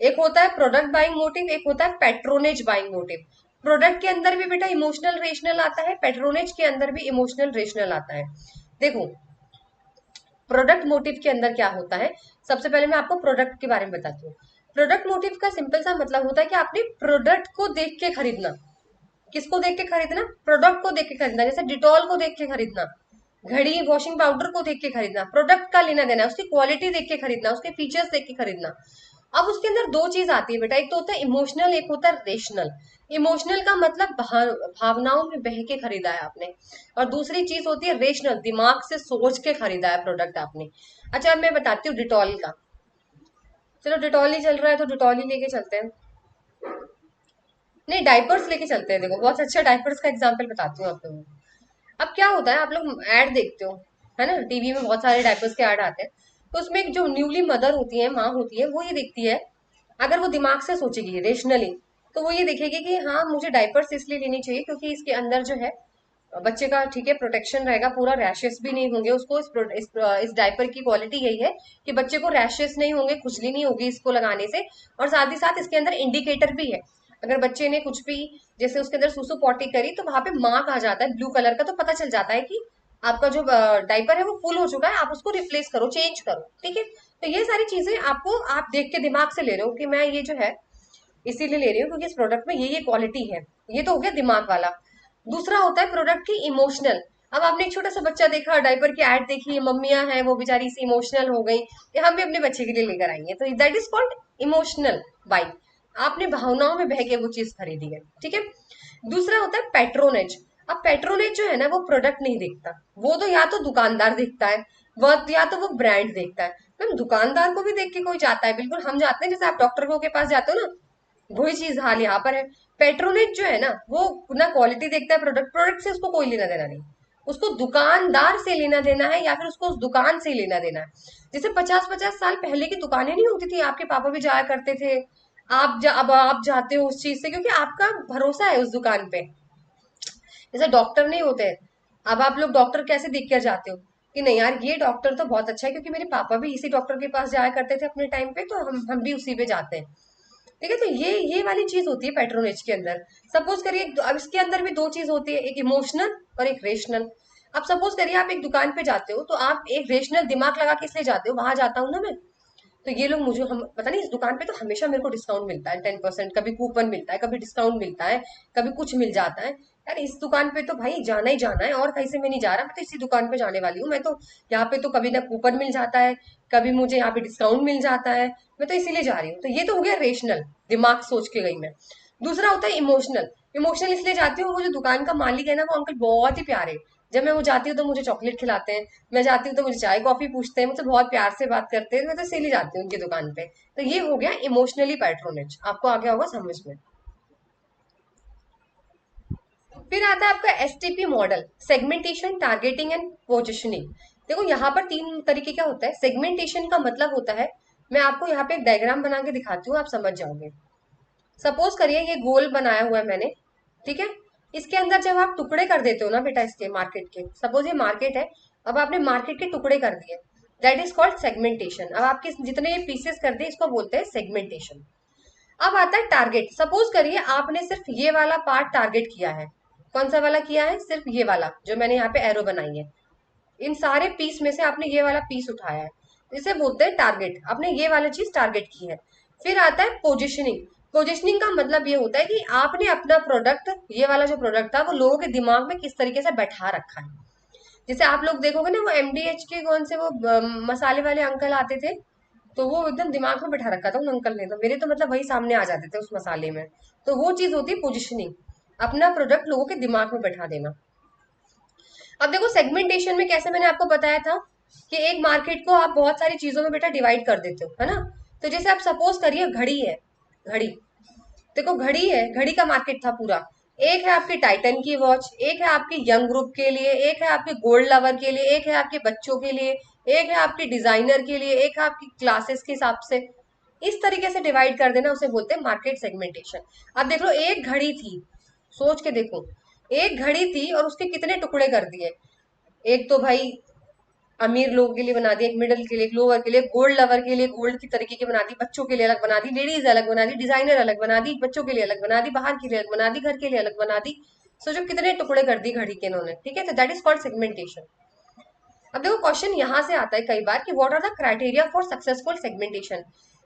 एक होता है प्रोडक्ट बाइंग मोटिव, एक होता है पेट्रोनेज बाइंग मोटिव। प्रोडक्ट के अंदर भी बेटा इमोशनल रेशनल आता है, पेट्रोनेज के अंदर भी इमोशनल रेशनल आता है। देखो प्रोडक्ट मोटिव के अंदर क्या होता है, सबसे पहले मैं आपको प्रोडक्ट के बारे में बताती हूँ। प्रोडक्ट मोटिव का सिंपल सा मतलब होता है कि आपने प्रोडक्ट को देख के खरीदना। किसको देख के खरीदना, प्रोडक्ट को देख के खरीदना। जैसे डिटॉल को देख के खरीदना, घड़ी, वॉशिंग पाउडर को देख के खरीदना, प्रोडक्ट का लेना देना, उसकी क्वालिटी देख के खरीदना, उसके फीचर्स देख के खरीदना। अब उसके अंदर दो चीज आती है बेटा, एक तो होता है इमोशनल, एक होता है रेशनल। इमोशनल का मतलब भावनाओं में बह के खरीदा है आपने, और दूसरी चीज होती है रेशनल, दिमाग से सोच के खरीदा है प्रोडक्ट आपने। अच्छा अब मैं बताती हूँ डिटॉल का। चलो डिटॉल ही चल रहा है तो डिटॉल ही लेके चलते हैं। नहीं, डाइपर्स लेके चलते हैं। देखो बहुत अच्छा डाइपर्स का एग्जाम्पल बताती हूँ आप लोगों को। अब क्या होता है, आप लोग ऐड देखते हो, है ना, टीवी में बहुत सारे डायपर्स के ऐड आते हैं। तो उसमें एक जो न्यूली मदर होती है, माँ होती है, वो ये देखती है, अगर वो दिमाग से सोचेगी रेशनली, तो वो ये देखेगी कि हाँ मुझे डायपर्स इसलिए लेनी चाहिए क्योंकि इसके अंदर जो है बच्चे का ठीक है प्रोटेक्शन रहेगा, पूरा रैशेस भी नहीं होंगे उसको। इस डायपर की क्वालिटी यही है कि बच्चे को रैशेस नहीं होंगे, खुजली नहीं होगी इसको लगाने से। और साथ ही साथ इसके अंदर इंडिकेटर भी है, अगर बच्चे ने कुछ भी जैसे उसके अंदर सुसु पॉटी करी तो वहां पे मार्क आ जाता है ब्लू कलर का, तो पता चल जाता है कि आपका जो डायपर है वो फुल हो चुका है, आप उसको रिप्लेस करो, चेंज करो। ठीक है, तो ये सारी चीजें आपको आप देख के दिमाग से ले रहे हो कि मैं ये जो है इसीलिए ले रही हूँ क्योंकि इस प्रोडक्ट में ये क्वालिटी है। ये तो हो गया दिमाग वाला। दूसरा होता है प्रोडक्ट की इमोशनल। अब आपने एक छोटा सा बच्चा देखा, डायपर की एड देखी, मम्मियां हैं वो बेचारी सी इमोशनल हो गई कि हम भी अपने बच्चे के लिए लेकर आएंगे, तो that is called emotional buying. आपने भावनाओं में बह के वो चीज खरीदी है। ठीक है, दूसरा होता है पेट्रोनेज। अब पेट्रोनेज जो है ना वो प्रोडक्ट नहीं देखता, वो तो या तो दुकानदार देखता है, वह या तो वो ब्रांड देखता है। मैम दुकानदार को भी देख के कोई जाता है, बिल्कुल हम जाते हैं जैसे आप डॉक्टर के पास जाते हो ना, वही चीज हाल यहाँ पर है। पेट्रोनेट जो है ना वो ना क्वालिटी देखता है, प्रोडक्ट प्रोडक्ट से उसको कोई लेना देना नहीं, उसको दुकानदार से लेना देना है या फिर उसको उस दुकान से ही लेना देना है। जैसे 50-50 साल पहले की दुकानें नहीं होती थी, आपके पापा भी जाया करते थे, अब आप जाते हो उस चीज से क्योंकि आपका भरोसा है उस दुकान पे। जैसे डॉक्टर नहीं होते, अब आप लोग डॉक्टर कैसे देख कर जाते हो कि नहीं यार ये डॉक्टर तो बहुत अच्छा है क्योंकि मेरे पापा भी इसी डॉक्टर के पास जाया करते थे अपने टाइम पे, तो हम भी उसी पे जाते हैं। ठीक है, तो ये वाली चीज होती है पेट्रोनेज के अंदर। सपोज करिए अब इसके अंदर भी दो चीज होती है, एक इमोशनल और एक रेशनल। अब सपोज करिए आप एक दुकान पे जाते हो तो आप एक रेशनल दिमाग लगा के इसलिए जाते हो, वहां जाता हूँ ना मैं, तो ये लोग मुझे हम पता नहीं इस दुकान पे तो हमेशा मेरे को डिस्काउंट मिलता है 10%, कभी कूपन मिलता है, कभी डिस्काउंट मिलता है, कभी कुछ मिल जाता है। यार इस दुकान पे तो भाई जाना ही जाना है, और कहीं से मैं नहीं जा रहा, मैं तो इसी दुकान पे जाने वाली हूँ। मैं तो यहाँ पे तो कभी ना कूपन मिल जाता है, कभी मुझे यहाँ पे डिस्काउंट मिल जाता है, मैं तो इसीलिए जा रही हूँ। तो ये तो हो गया रेशनल, दिमाग सोच के गई मैं। दूसरा होता है इमोशनल। इमोशनल इसलिए जाती हूँ, वो जो दुकान का मालिक है ना वो अंकल बहुत ही प्यारे, जब मैं वो जाती हूँ तो मुझे चॉकलेट खिलाते हैं, मैं जाती हूँ तो मुझे चाय कॉफी पूछते हैं, मुझसे बहुत प्यार से बात करते हैं, मैं तो इसीलिए जाती हूँ उनकी दुकान पे। तो ये हो गया इमोशनली पैट्रोनेज, आपको आ गया होगा समझ में। फिर आता है आपका STP model, segmentation, targeting and positioning. देखो यहाँ पर तीन तरीके का होता है। सेगमेंटेशन का मतलब होता है, मैं आपको यहाँ पे एक डायग्राम बना के दिखाती हूँ, आप समझ जाओगे। सपोज करिए ये गोल बनाया हुआ है मैंने, ठीक है, इसके अंदर जब आप टुकड़े कर देते हो ना बेटा इसके मार्केट के, सपोज ये मार्केट है, अब आपने मार्केट के टुकड़े कर दिए, दैट इज कॉल्ड सेगमेंटेशन। अब आपके जितने ये पीसेस कर दिए इसको बोलते हैं सेगमेंटेशन। अब आता है टारगेट। सपोज करिए आपने सिर्फ ये वाला पार्ट टारगेट किया है। कौन सा वाला किया है? सिर्फ ये वाला जो मैंने यहाँ पे एरो बनाई है, इन सारे पीस में से आपने ये वाला पीस उठाया है, इसे बोलते हैं टारगेट। आपने ये वाली चीज टारगेट की है। फिर आता है पोजिशनिंग। पोजिशनिंग का मतलब ये होता है कि आपने अपना प्रोडक्ट, ये वाला जो प्रोडक्ट था वो लोगों के दिमाग में किस तरीके से बैठा रखा है। जैसे आप लोग देखोगे ना वो एमडीएच के कौन से वो मसाले वाले अंकल आते थे, तो वो एकदम दिमाग में बैठा रखा था उन अंकल ने, तो मेरे तो मतलब वही सामने आ जाते थे उस मसाले में। तो वो चीज होती है पोजिशनिंग, अपना प्रोडक्ट लोगों के दिमाग में बैठा देना। अब देखो सेगमेंटेशन में कैसे मैंने आपको बताया था कि एक मार्केट को आप बहुत सारी चीजों में बेटा डिवाइड कर देते हो, है ना। तो जैसे आप सपोज करिए घड़ी है, घड़ी, देखो घड़ी है, घड़ी का मार्केट था पूरा। एक है आपकी टाइटन की वॉच, एक है आपकी यंग ग्रुप के लिए, एक है आपके गोल्ड लवर के लिए, एक है आपके बच्चों के लिए, एक है आपके डिजाइनर के लिए, एक है आपकी क्लासेस के हिसाब से। इस तरीके से डिवाइड कर देना उसे बोलते हैं मार्केट सेगमेंटेशन। अब देख लो एक घड़ी थी, सोच के देखो, एक घड़ी थी और उसके कितने टुकड़े कर दिए। एक तो भाई अमीर लोगों के लिए बना दी, एक मिडिल के लिए, एक लोअर के लिए, गोल्ड लवर के लिए गोल्ड की तरीके की बना दी, बच्चों के लिए अलग बना दी, लेडीज अलग बना दी, डिजाइनर अलग बना दी, बच्चों के लिए अलग बना दी, बाहर के लिए अलग बना दी, घर के लिए अलग बना दी। सोचो कितने टुकड़े कर दी घड़ी के इन्होंने। ठीक है, तो दैट इज कॉल्ड सेगमेंटेशन। अब देखो क्वेश्चन यहाँ से आता है कई बार कि what are the criteria for successful segmentation.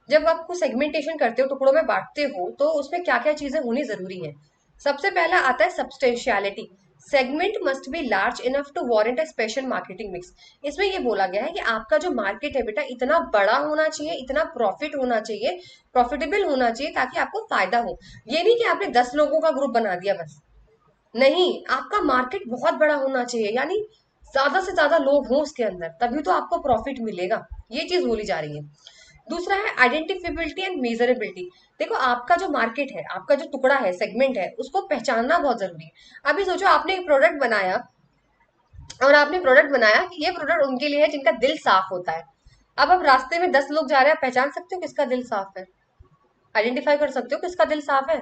जब आप कुछ सेगमेंटेशन करते हो, टुकड़ों में बांटते हो, तो उसमें क्या क्या चीजें होनी जरूरी है। सबसे पहला आता है substantiality. Segment must be large enough to warrant a special marketing mix. इसमें ये बोला गया है कि आपका जो मार्केट है बेटा इतना बड़ा होना चाहिए, इतना प्रॉफिट होना चाहिए, प्रॉफिटेबल होना चाहिए ताकि आपको फायदा हो। ये नहीं कि आपने 10 लोगों का ग्रुप बना दिया बस, नहीं, आपका मार्केट बहुत बड़ा होना चाहिए, यानी ज्यादा से ज्यादा लोग हों उसके अंदर, तभी तो आपको प्रॉफिट मिलेगा। ये चीज बोली जा रही है। दूसरा है आइडेंटिफिबिलिटी एंड मेजरेबिलिटी। देखो आपका जो मार्केट है, आपका जो टुकड़ा है, सेगमेंट है, उसको पहचानना बहुत जरूरी है। अभी सोचो आपने एक प्रोडक्ट बनाया, और आपने प्रोडक्ट बनाया कि ये प्रोडक्ट उनके लिए है जिनका दिल साफ होता है। अब आप रास्ते में 10 लोग जा रहे हैं, आप पहचान सकते हो किसका दिल साफ है? आइडेंटिफाई कर सकते हो किसका दिल साफ है?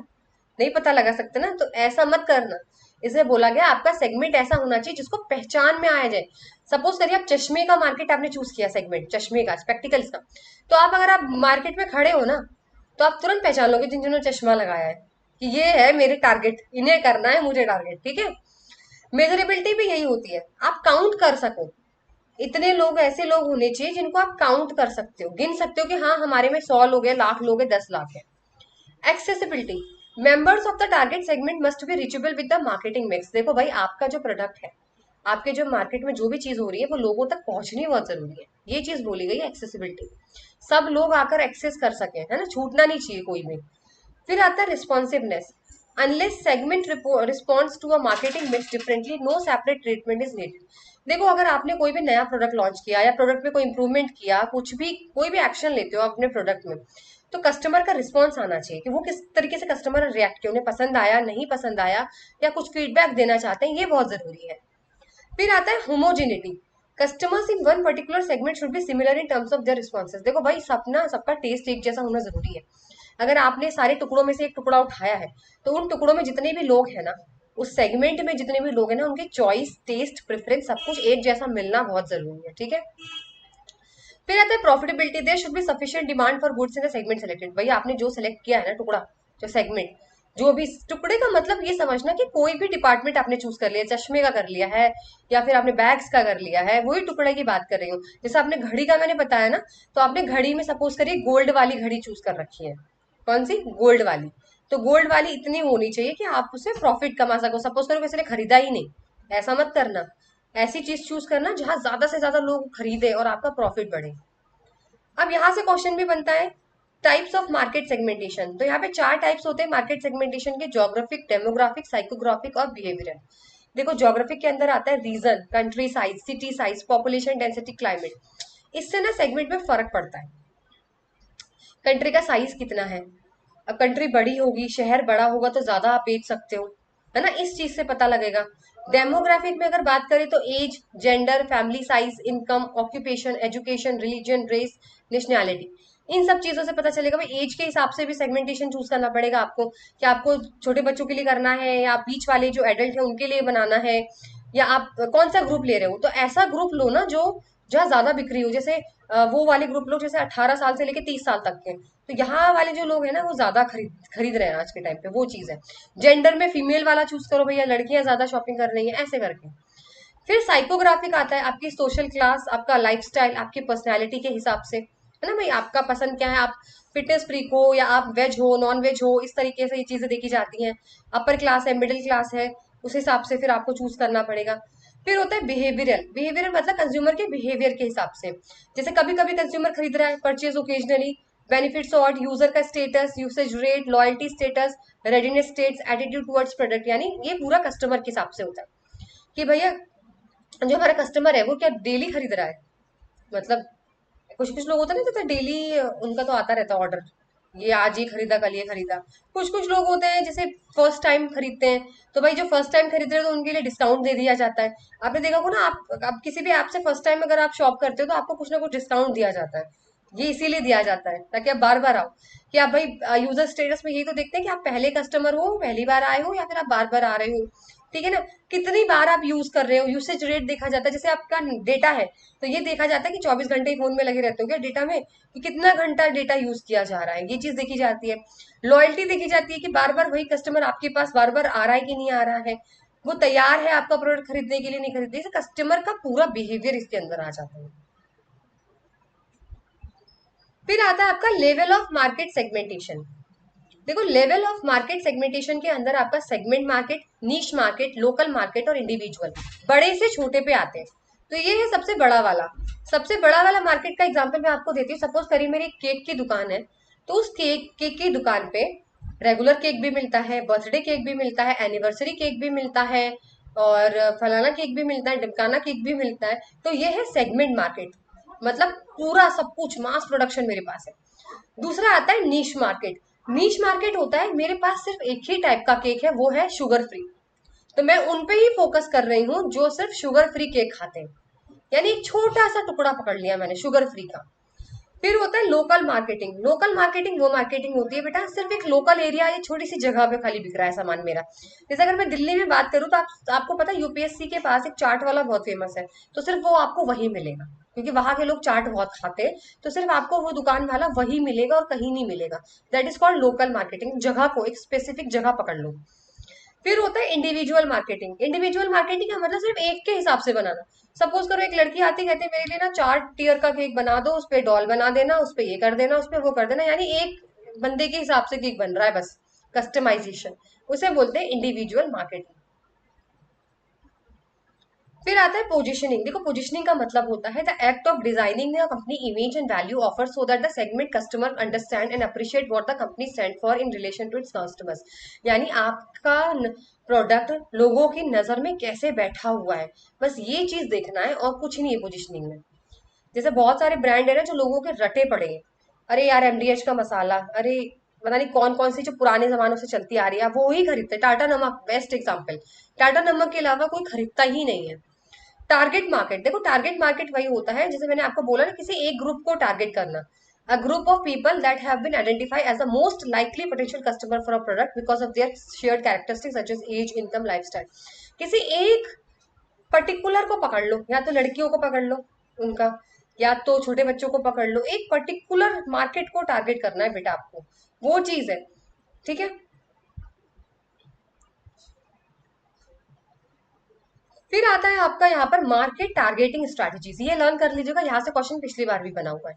नहीं पता लगा सकते ना, तो ऐसा मत करना। इसमें बोला गया आपका सेगमेंट ऐसा होना चाहिए जिसको पहचान में आया जाए। सपोज करिए आप चश्मे का मार्केट आपने चूज किया, सेगमेंट चश्मे का, स्पेक्टिकल्स का। तो आप अगर आप मार्केट में खड़े हो ना, तो आप तुरंत पहचान लोगे जिन जिन्होंने चश्मा लगाया है कि ये है मेरे टारगेट, इन्हें करना है मुझे टारगेट, ठीक है। मेजरेबिलिटी भी यही होती है, आप काउंट कर सको। इतने लोग, ऐसे लोग होने चाहिए जिनको आप काउंट कर सकते हो, गिन सकते हो कि हाँ हमारे में 100 लोग हैं, लाख लोग हैं, 10 लाख है। Accessibility, members of the target segment must B reachable with the marketing mix. देखो भाई, आपका जो प्रोडक्ट है, आपके जो मार्केट में जो भी चीज हो रही है, वो लोगों तक पहुंचनी बहुत जरूरी है। ये चीज बोली गई है एक्सेसिबिलिटी, सब लोग आकर एक्सेस कर सके, है ना, छूटना नहीं चाहिए कोई भी। फिर आता है responsiveness, unless segment response to a marketing mix differently no separate treatment is needed. देखो, अगर आपने कोई भी नया प्रोडक्ट लॉन्च किया या प्रोडक्ट में कोई इंप्रूवमेंट किया, कुछ भी कोई भी एक्शन लेते हो अपने प्रोडक्ट में, तो कस्टमर का रिस्पॉन्स आना चाहिए कि वो किस तरीके से कस्टमर रिएक्ट किया, उन्हें पसंद आया, नहीं पसंद आया, या कुछ फीडबैक देना चाहते हैं, ये बहुत जरूरी है। फिर आता है homogeneity, customers in one particular segment should be similar in terms of their responses. देखो भाई, सबना सबका टेस्ट एक जैसा होना जरूरी है। अगर आपने सारे टुकड़ों में से एक टुकड़ा उठाया है, तो उन टुकड़ों में जितने भी लोग हैं ना, उस सेगमेंट में जितने भी लोग हैं ना, उनके चॉइस, टेस्ट, प्रेफरेंस सब कुछ एक जैसा मिलना बहुत जरूरी है, ठीक है। फिर आता है profitability, there should be sufficient demand for goods in the segment selected. भाई आपने जो सेलेक्ट किया है ना टुकड़ा, जो सेगमेंट, जो भी टुकड़े का मतलब ये समझना कि कोई भी डिपार्टमेंट आपने चूज कर लिया, चश्मे का कर लिया है, या फिर आपने बैग्स का कर लिया है, वही टुकड़े की बात कर रही हूँ। जैसे आपने घड़ी का मैंने बताया ना, तो आपने घड़ी में सपोज करिए गोल्ड वाली घड़ी चूज कर रखी है। कौन सी? गोल्ड वाली। तो गोल्ड वाली इतनी होनी चाहिए कि आप उससे प्रॉफिट कमा सको। सपोज करो किसी ने खरीदा ही नहीं, ऐसा मत करना। ऐसी चीज चूज करना जहां ज्यादा से ज्यादा लोग खरीदे और आपका प्रॉफिट बढ़े। अब यहाँ से क्वेश्चन भी बनता है, टाइप्स ऑफ मार्केट सेगमेंटेशन। तो यहाँ पे 4 टाइप्स होते हैं मार्केट सेगमेंटेशन के, ज्योग्राफिक, डेमोग्राफिक, साइकोग्राफिक और बिहेवियरल। देखो, ज्योग्राफिक के अंदर आता है region, country size, city size, population density, climate. इससे ना सेगमेंट में फर्क पड़ता है। कंट्री का साइज कितना है, अब कंट्री बड़ी होगी, शहर बड़ा होगा, तो ज्यादा आप बेच सकते हो, है ना, इस चीज से पता लगेगा। डेमोग्राफिक में अगर बात करें तो age, gender, family size, income, occupation, education, religion, race, nationality, इन सब चीजों से पता चलेगा। भाई एज के हिसाब से भी सेगमेंटेशन चूज करना पड़ेगा आपको, कि आपको छोटे बच्चों के लिए करना है, या बीच वाले जो एडल्ट है उनके लिए बनाना है, या आप कौन सा ग्रुप ले रहे हो। तो ऐसा ग्रुप लो ना जो जहाँ ज्यादा बिक्री हो, जैसे वो वाले ग्रुप लोग जैसे 18 साल से लेके 30 साल तक के। तो यहाँ वाले जो लोग हैं ना, वो ज्यादा खरीद खरीद रहे हैं आज के टाइम पे, वो चीज है। जेंडर में फीमेल वाला चूज करो भैया, लड़कियां ज्यादा शॉपिंग कर रही हैं, ऐसे करके। फिर साइकोग्राफिक आता है, आपकी सोशल क्लास, आपका लाइफस्टाइल, आपकी पर्सनैलिटी के हिसाब से, है ना भाई, आपका पसंद क्या है, आप फिटनेस फ्रीक हो या आप वेज हो, नॉन वेज हो, इस तरीके से ये चीजें देखी जाती हैं। अपर क्लास है, मिडिल क्लास है, उस हिसाब से फिर आपको चूज करना पड़ेगा। फिर होता है बिहेवियरल, बिहेवियर मतलब कंज्यूमर के बिहेवियर के हिसाब से। जैसे कभी कभी कंज्यूमर खरीद रहा है, परचेज ओकेजनली, बेनिफिट्स और यूजर का status, usage rate, loyalty status, readiness states, attitude towards product, यानी ये पूरा कस्टमर के हिसाब से होता है कि भैया जो हमारा कस्टमर है वो क्या डेली खरीद रहा है। मतलब कुछ कुछ लोग होते हैं ना, जैसे डेली उनका तो आता रहता है ऑर्डर, ये आज ये खरीदा, कल ये खरीदा। कुछ कुछ लोग होते हैं जैसे फर्स्ट टाइम खरीदते हैं, तो भाई जो फर्स्ट टाइम खरीद रहे हैं तो उनके लिए डिस्काउंट दे दिया जाता है। आपने देखा हो ना, आप किसी भी ऐप से फर्स्ट टाइम अगर आप शॉप करते हो तो आपको कुछ ना कुछ डिस्काउंट दिया जाता है। ये इसीलिए दिया जाता है ताकि आप बार बार आओ, कि आप भाई यूजर स्टेटस में यही तो देखते हैं कि आप पहले कस्टमर हो, पहली बार आए हो, या फिर आप बार बार आ रहे हो, ठीक है ना। कितनी बार आप यूज कर रहे हो, यूसेज रेट देखा जाता है। जैसे आपका डेटा है, तो ये देखा जाता है कि 24 घंटे ही फोन में लगे रहते हो क्या डेटा में, कि कितना घंटा डेटा यूज किया जा रहा है, ये चीज देखी जाती है। लॉयल्टी देखी जाती है कि बार बार वही कस्टमर आपके पास बार बार आ रहा है कि नहीं आ रहा है, वो तैयार है आपका प्रोडक्ट खरीदने के लिए, नहीं खरीदने। कस्टमर का पूरा बिहेवियर इसके अंदर आ जाता है। फिर आता है आपका लेवल ऑफ मार्केट सेगमेंटेशन। देखो, लेवल ऑफ मार्केट सेगमेंटेशन के अंदर आपका segment market, niche market, local market और इंडिविजुअल, बड़े से छोटे पे आते हैं। तो ये है सबसे बड़ा वाला। सबसे बड़ा वाला मार्केट का एग्जांपल मैं आपको देती हूँ। सपोज करिए मेरी केक की दुकान है, तो उस केक केक की दुकान पे रेगुलर केक भी मिलता है, बर्थडे केक भी मिलता है, एनिवर्सरी केक भी मिलता है, और फलाना केक भी मिलता है, ढिमकाना केक भी मिलता है। तो ये है सेगमेंट मार्केट, मतलब पूरा सब कुछ मास प्रोडक्शन मेरे पास है। दूसरा आता है नीश मार्केट। नीश मार्केट होता है मेरे पास सिर्फ एक ही टाइप का केक है, वो है शुगर फ्री। तो मैं उन पे ही फोकस कर रही हूँ जो सिर्फ शुगर फ्री केक खाते हैं, यानी एक छोटा सा टुकड़ा पकड़ लिया मैंने शुगर फ्री का। फिर होता है लोकल मार्केटिंग। लोकल मार्केटिंग वो मार्केटिंग होती है बेटा, सिर्फ एक लोकल एरिया या छोटी सी जगह पे खाली बिक रहा है सामान मेरा। जैसे अगर मैं दिल्ली में बात करूँ तो आपको पता है यूपीएससी के पास एक चाट वाला बहुत फेमस है, तो सिर्फ वो आपको वही मिलेगा, क्योंकि वहां के लोग चाट बहुत खाते हैं। तो सिर्फ आपको वो दुकान वाला वही मिलेगा और कहीं नहीं मिलेगा। That is called local marketing. जगह को, एक स्पेसिफिक जगह पकड़ लो। फिर होता है इंडिविजुअल मार्केटिंग। इंडिविजुअल मार्केटिंग का मतलब सिर्फ एक के हिसाब से बनाना। सपोज करो एक लड़की आती कहती है मेरे लिए ना 4 टीयर का केक बना दो, उस पे डॉल बना देना, उस पे ये कर देना, उस पे वो कर देना, यानी एक बंदे के हिसाब से केक बन रहा है बस, कस्टमाइजेशन। उसे बोलते हैं इंडिविजुअल मार्केटिंग। फिर आता है पोजिशनिंग। देखो पोजिशनिंग का मतलब होता है the act of designing company image and value offer so that the segment customer understand and appreciate what the company stand for in relation to its customers. यानी आपका प्रोडक्ट लोगों की नजर में कैसे बैठा हुआ है, बस ये चीज देखना है और कुछ नहीं है पोजिशनिंग में। जैसे बहुत सारे ब्रांड है ना जो लोगों के रटे पड़े हैं। अरे यार एमडीएच का मसाला, अरे पता नहीं कौन कौन सी जो पुराने जमानों से चलती आ रही है, वो ही खरीदते। टाटा नमक बेस्ट एग्जाम्पल। टाटा नमक के अलावा कोई खरीदता ही नहीं है। Target market. देखो टारगेट मार्केट वही होता है, जैसे मैंने आपको बोला ना, किसी एक ग्रुप को टारगेट करना। A group of people that have been identify as the most likely potential customer for a product because of their shared characteristics such as age, income, lifestyle. किसी एक पर्टिकुलर को पकड़ लो, या तो लड़कियों को पकड़ लो उनका, या तो छोटे बच्चों को पकड़ लो। एक पर्टिकुलर मार्केट को टारगेट करना है बेटा आपको, वो चीज है। ठीक है। फिर आता है आपका यहाँ पर मार्केट टारगेटिंग स्ट्रैटेजीज। ये लर्न कर लीजिएगा, यहाँ से क्वेश्चन पिछली बार भी बना हुआ है।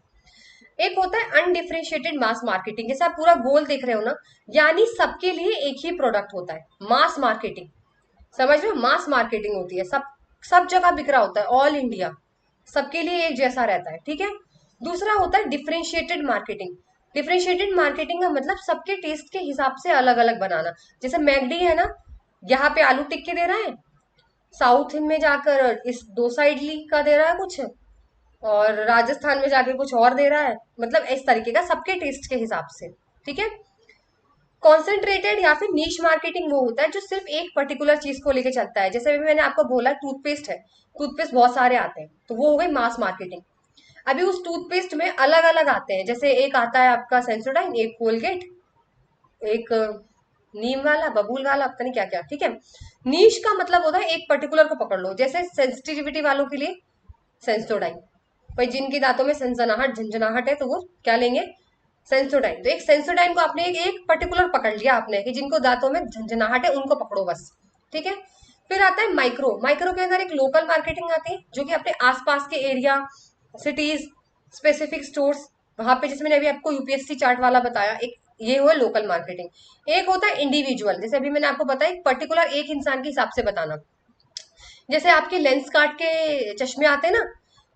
एक होता है अनडिफरेंशिएटेड मास मार्केटिंग। जैसे आप पूरा गोल देख रहे हो ना, यानी सबके लिए एक ही प्रोडक्ट होता है। मास मार्केटिंग, समझ रहे हो, मास मार्केटिंग होती है, सब सब जगह बिक रहा होता है, ऑल इंडिया, सबके लिए एक जैसा रहता है। ठीक है। दूसरा होता है डिफरेंशिएटेड मार्केटिंग। डिफरेंशिएटेड मार्केटिंग का मतलब सबके टेस्ट के हिसाब से अलग अलग बनाना। जैसे मैगडी है ना, यहाँ पे आलू टिक्के दे रहा है, साउथ में जाकर इस डोसा इडली का दे रहा है कुछ, और राजस्थान में जाके कुछ और दे रहा है। मतलब इस तरीके का सबके टेस्ट के हिसाब से। ठीक है। कॉन्सेंट्रेटेड या फिर नीश मार्केटिंग वो होता है जो सिर्फ एक पर्टिकुलर चीज को लेके चलता है। जैसे अभी मैंने आपको बोला टूथपेस्ट है, टूथपेस्ट बहुत सारे आते हैं, तो वो हो गई मास मार्केटिंग। अभी उस टूथपेस्ट में अलग अलग आते हैं, जैसे एक आता है आपका सेंसोडाइन, एक कोलगेट, एक नीम वाला, बबूल वाला, पता नहीं क्या क्या। ठीक है। नीश का मतलब होता है एक पर्टिकुलर को पकड़ लो, जैसे सेंसिटिविटी वालों के लिए सेंसोडाइन। भाई जिनके दांतों में सनसनाहट झंझनाहट है तो वो क्या लेंगे, सेंसोडाइन। तो एक सेंसोडाइन को आपने एक पर्टिकुलर पकड़ लिया आपने, कि जिनको दांतों में झंझनाहट है उनको पकड़ो बस। ठीक है। फिर आता है माइक्रो। माइक्रो के अंदर एक लोकल मार्केटिंग आती है, जो कि अपने आसपास के एरिया, सिटीज, स्पेसिफिक स्टोर्स, वहां पे, जैसे मैंने अभी आपको यूपीएससी चार्ट वाला बताया, एक ये हुआ लोकल मार्केटिंग। एक होता है इंडिविजुअल, जैसे अभी मैंने आपको बताया एक पर्टिकुलर एक इंसान के हिसाब से बताना। जैसे आपके लेंस काट के चश्मे आते हैं ना,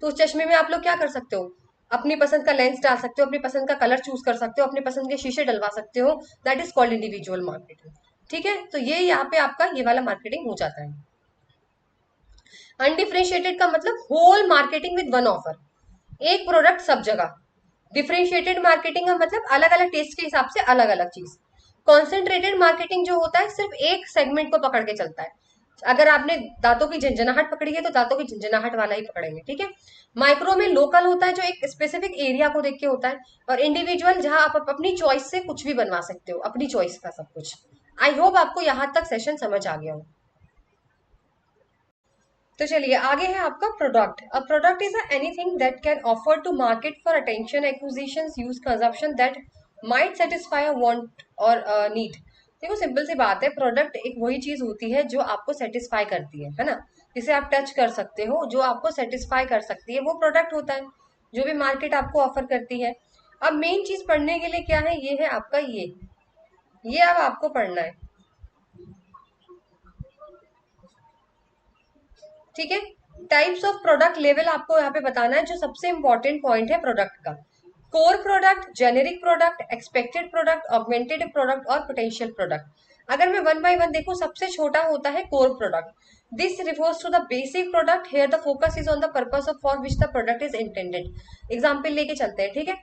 तो उस चश्मे में आप लोग क्या कर सकते हो, अपनी पसंद का लेंस डाल सकते हो, अपनी पसंद का कलर चूज कर सकते हो, अपनी पसंद के शीशे डलवा सकते हो। That is called individual marketing. ठीक है। तो ये यहाँ पे आपका ये वाला मार्केटिंग हो जाता है। अनडिफरेंशिएटेड का मतलब whole marketing with one offer, एक प्रोडक्ट सब जगह। डिफरेंशिएटेड मार्केटिंग का मतलब अलग अलग टेस्ट के हिसाब से अलग अलग चीज। कॉन्सेंट्रेटेड मार्केटिंग जो होता है सिर्फ एक सेगमेंट को पकड़ के चलता है। अगर आपने दांतों की झंझनाहट पकड़ी है तो दांतों की झंझनाहट वाला ही पकड़ेंगे। ठीक है। माइक्रो में लोकल होता है जो एक स्पेसिफिक एरिया को देख के होता है, और इंडिविजुअल जहां आप अपनी चॉइस से कुछ भी बनवा सकते हो, अपनी चॉइस का सब कुछ। आई होप आपको यहाँ तक सेशन समझ आ गया हो। तो चलिए आगे है आपका product. A product is anything that can offer to market for attention, acquisition, use, consumption that might satisfy a want or need. देखो सिंपल सी बात है, प्रोडक्ट एक वही चीज होती है जो आपको सेटिस्फाई करती है ना, जिसे आप टच कर सकते हो, जो आपको सेटिस्फाई कर सकती है, वो प्रोडक्ट होता है जो भी मार्केट आपको ऑफर करती है। अब मेन चीज पढ़ने के लिए क्या है, ये है आपका ये अब आपको पढ़ना है। ठीक है। टाइप्स ऑफ प्रोडक्ट लेवल आपको यहाँ पे बताना है, जो सबसे इंपॉर्टेंट पॉइंट है प्रोडक्ट का। Core product, generic product, expected product, augmented product और पोटेंशियल प्रोडक्ट। अगर मैं वन बाय वन देखूं, सबसे छोटा होता है core product. This refers to the basic product, here the focus is on the purpose of for which the product is intended. Example लेके चलते हैं। ठीक है।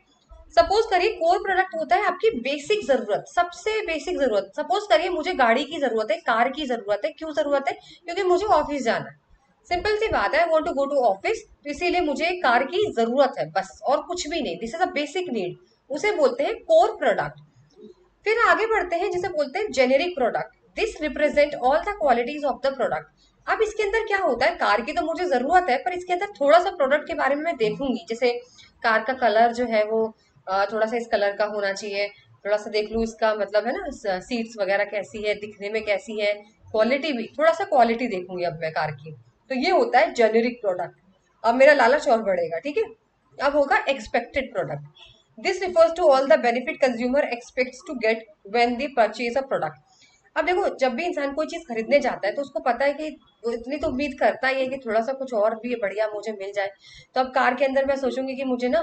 सपोज करिए कोर प्रोडक्ट होता है आपकी बेसिक जरूरत, सबसे बेसिक जरूरत। सपोज करिए मुझे गाड़ी की जरूरत है, कार की जरूरत है। क्यों जरूरत है, क्योंकि मुझे ऑफिस जाना है। सिंपल सी बात है, I want to go to office, तो इसीलिए मुझे एक कार की जरूरत है, बस और कुछ भी नहीं। This is a basic need, उसे बोलते हैं कोर प्रोडक्ट। फिर आगे बढ़ते हैं जिसे बोलते हैं generic product. This represent all the qualities of the product. अब इसके अंदर क्या होता है, कार की तो मुझे जरूरत है, पर इसके अंदर थोड़ा सा प्रोडक्ट के बारे में मैं देखूंगी। जैसे कार का कलर जो है वो थोड़ा सा इस कलर का होना चाहिए, थोड़ा सा देख लूँ इसका मतलब है ना, सीट्स वगैरह कैसी है, दिखने में कैसी है, क्वालिटी भी थोड़ा सा क्वालिटी देखूंगी अब मैं कार की। तो ये होता है जेनेरिक प्रोडक्ट। अब मेरा लालच और बढ़ेगा, ठीक है। अब होगा expected product. This refers to all the benefit consumer expects to get when they purchase a product. अब देखो, जब भी इंसान कोई चीज खरीदने जाता है तो उसको पता है कि वो इतनी तो उम्मीद करता ही है कि थोड़ा सा कुछ और भी बढ़िया मुझे मिल जाए। तो अब कार के अंदर मैं सोचूंगी कि मुझे ना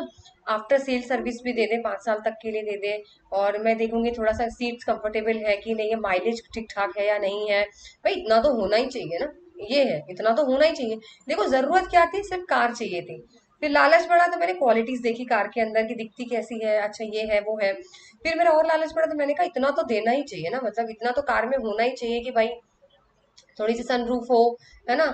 आफ्टर सेल सर्विस भी दे दे, 5 साल तक के लिए दे दे। और मैं देखूंगी थोड़ा सा सीट्स कंफर्टेबल है कि नहीं है, माइलेज ठीक ठाक है या नहीं है। भाई इतना तो होना ही चाहिए ना, ये है, इतना तो होना ही चाहिए। देखो जरूरत क्या थी, सिर्फ कार चाहिए थी। फिर लालच बढ़ा तो मैंने क्वालिटीज देखी कार के अंदर की, दिखती कैसी है, अच्छा ये है वो है। फिर मेरा और लालच पड़ा तो मैंने कहा इतना तो देना ही चाहिए ना, मतलब इतना तो कार में होना ही चाहिए कि भाई थोड़ी सी सनरूफ हो, है ना,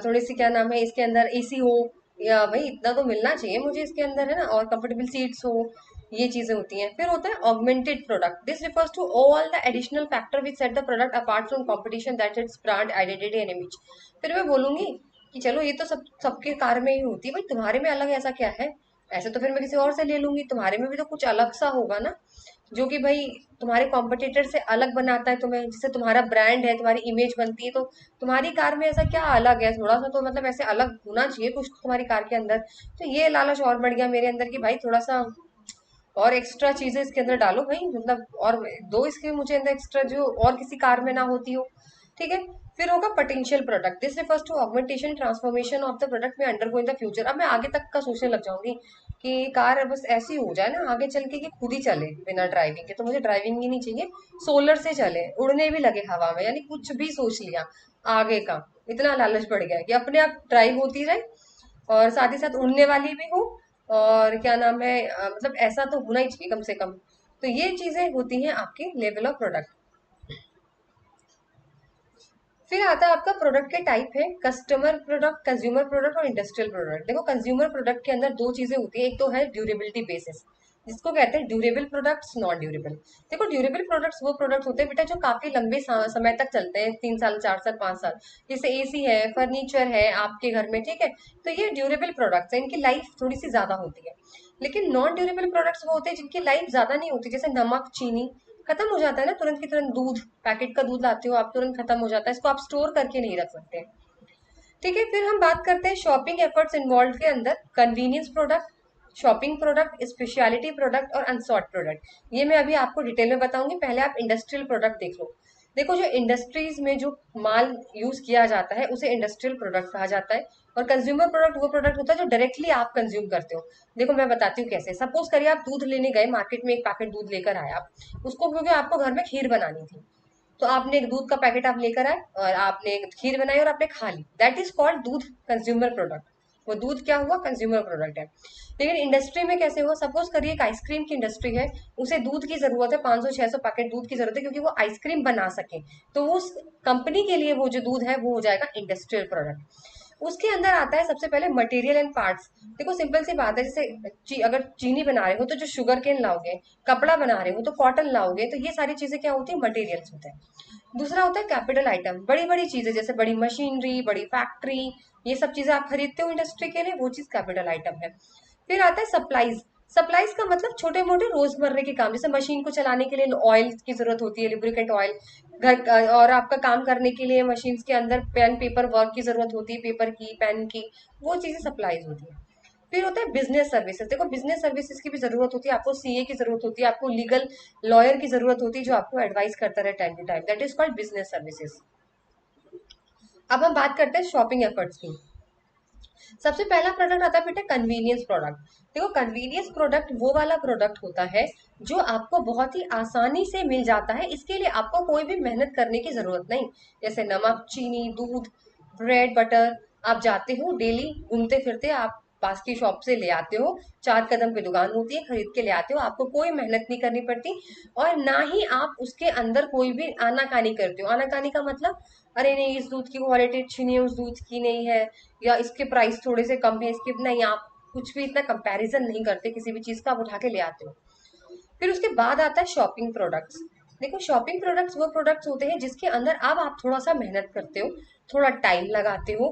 थोड़ी सी क्या नाम है इसके अंदर एसी हो, या भाई इतना तो मिलना चाहिए मुझे इसके अंदर, है ना, और कंफर्टेबल सीट्स हो। ये चीजें होती हैं। फिर होता है augmented product. This refers to all the additional factor which set the product apart from competition, that its brand identity and image. फिर मैं बोलूंगी कि चलो ये तो सबके कार में ही होती है, भाई तुम्हारे में अलग ऐसा क्या है। ऐसे तो फिर मैं किसी और से ले लूंगी, तुम्हारे में भी तो कुछ अलग सा होगा ना, जो कि भाई तुम्हारे कॉम्पिटिटर से अलग बनाता है तुम्हें, जिससे तुम्हारा ब्रांड है, तुम्हारी इमेज बनती है। तो तुम्हारी कार में ऐसा क्या अलग है, थोड़ा सा तो मतलब ऐसे अलग होना चाहिए कुछ तुम्हारी कार के अंदर। तो ये लालच और बढ़ गया मेरे अंदर कि भाई थोड़ा सा और एक्स्ट्रा चीजें इसके अंदर डालो भाई, मतलब और दो इसके मुझे अंदर एक्स्ट्रा जो और किसी कार में ना होती हो, ठीक है। फिर होगा potential product. This refers to augmentation transformation of the product में अंडरगो इन द फ्यूचर। अब मैं आगे तक का सोचने लग जाऊंगी कि कार बस ऐसी हो जाए ना आगे चल के कि खुद ही चले बिना ड्राइविंग के, तो मुझे ड्राइविंग ही नहीं चाहिए, सोलर से चले, उड़ने भी लगे हवा में, यानी कुछ भी सोच लिया आगे का। इतना लालच बढ़ गया है कि अपने आप ड्राइव होती रहे और साथ ही साथ उड़ने वाली भी हो, और क्या नाम है मतलब ऐसा तो होना ही चाहिए कम से कम। तो ये चीजें होती हैं आपके लेवल ऑफ प्रोडक्ट। फिर आता है आपका प्रोडक्ट के टाइप है, कस्टमर प्रोडक्ट, कंज्यूमर प्रोडक्ट और इंडस्ट्रियल प्रोडक्ट। देखो कंज्यूमर प्रोडक्ट के अंदर दो चीजें होती है, एक तो है ड्यूरेबिलिटी बेसिस, जिसको कहते हैं ड्यूरेबल प्रोडक्ट्स, नॉन ड्यूरेबल। देखो ड्यूरेबल प्रोडक्ट्स वो प्रोडक्ट होते हैं बेटा जो काफी लंबे समय तक चलते हैं, 3 साल, 4 साल, 5 साल। जैसे एसी है, फर्नीचर है आपके घर में, ठीक है। तो ये ड्यूरेबल प्रोडक्ट्स है, इनकी लाइफ थोड़ी सी ज्यादा होती है। लेकिन नॉन ड्यूरेबल प्रोडक्ट्स वो होते हैं जिनकी लाइफ ज्यादा नहीं होती, जैसे नमक, चीनी, खत्म हो जाता है ना तुरंत की तुरंत। दूध, पैकेट का दूध लाते हो आप, तुरंत खत्म हो जाता है, इसको आप स्टोर करके नहीं रख सकते, ठीक है। फिर हम बात करते हैं शॉपिंग एफर्ट्स इन्वॉल्व के अंदर, convenience product, shopping product, speciality product और अनसॉर्ट प्रोडक्ट। ये मैं अभी आपको डिटेल में बताऊंगी, पहले आप इंडस्ट्रियल प्रोडक्ट देख लो। देखो जो इंडस्ट्रीज में जो माल यूज किया जाता है उसे इंडस्ट्रियल प्रोडक्ट कहा जाता है। और कंज्यूमर प्रोडक्ट वो प्रोडक्ट होता है जो डायरेक्टली आप कंज्यूम करते हो। देखो मैं बताती हूँ कैसे। सपोज करिए आप दूध लेने गए मार्केट में, एक पैकेट दूध लेकर आए आप, उसको क्योंकि आपको घर में खीर बनानी थी, तो आपने एक दूध का पैकेट आप लेकर आए और आपने खीर बनाई और आपने खा ली, दैट इज कॉल्ड दूध, कंज्यूमर प्रोडक्ट। वो दूध क्या हुआ, कंज्यूमर प्रोडक्ट है। लेकिन इंडस्ट्री में कैसे हुआ, सपोज करिए एक आइसक्रीम की इंडस्ट्री है, उसे दूध की जरूरत है, 500-600 पैकेट दूध की जरूरत है क्योंकि वो आइसक्रीम बना सके। तो उस कंपनी के लिए वो जो दूध है वो हो जाएगा इंडस्ट्रियल प्रोडक्ट। उसके अंदर आता है सबसे पहले मटेरियल एंड पार्ट्स। देखो सिंपल सी बात है, जैसे अगर चीनी बना रहे हो तो जो शुगर केन लाओगे, कपड़ा बना रहे हो तो कॉटन लाओगे, तो ये सारी चीजें क्या होती है, मटेरियल्स होते हैं। दूसरा होता है कैपिटल आइटम, बड़ी बड़ी चीजें जैसे बड़ी मशीनरी, बड़ी फैक्ट्री, ये सब चीजें आप खरीदते हो इंडस्ट्री के लिए, वो चीज कैपिटल आइटम है। फिर आता है सप्लाईज। सप्लाईज का मतलब छोटे मोटे रोजमर्रे के काम, जैसे मशीन को चलाने के लिए ऑयल की जरूरत होती है, लुब्रिकेंट ऑयल। और आपका काम करने के लिए मशीन के अंदर पेन पेपर वर्क की जरूरत होती है, पेपर की, पेन की, वो चीजें सप्लाईज होती है। फिर होता है बिजनेस सर्विसेज। देखो बिजनेस सर्विसेज की भी जरूरत होती है, आपको सीए की जरूरत होती है, आपको लीगल लॉयर की जरूरत होती है जो आपको एडवाइस करता रहे time to time, that is called business services. अब हम बात करते हैं शॉपिंग एफर्ट्स की। सबसे पहला प्रोडक्ट आता है बेटा कन्वीनियंस प्रोडक्ट। देखो कन्वीनियंस प्रोडक्ट वो वाला प्रोडक्ट होता है जो आपको बहुत ही आसानी से मिल जाता है, इसके लिए आपको कोई भी मेहनत करने की जरूरत नहीं। जैसे नमक, चीनी, दूध, ब्रेड, बटर, आप जाते हो डेली घूमते फिरते, आप पास की शॉप से ले आते हो, 4 कदम पे दुकान होती है, खरीद के ले आते हो, आपको कोई मेहनत नहीं करनी पड़ती और ना ही आप उसके अंदर कोई भी आनाकानी करते हो। आनाकानी का मतलब अरे नहीं इस दूध की क्वालिटी अच्छी नहीं है, उस दूध की नहीं है, या इसके प्राइस थोड़े से कम है, इसके नहीं, आप कुछ भी इतना कंपैरिजन नहीं करते किसी भी चीज का, आप उठा के ले आते हो। फिर उसके बाद आता है शॉपिंग प्रोडक्ट्स। देखो शॉपिंग प्रोडक्ट्स वो प्रोडक्ट्स होते हैं जिसके अंदर अब आप थोड़ा सा मेहनत करते हो, थोड़ा टाइम लगाते हो,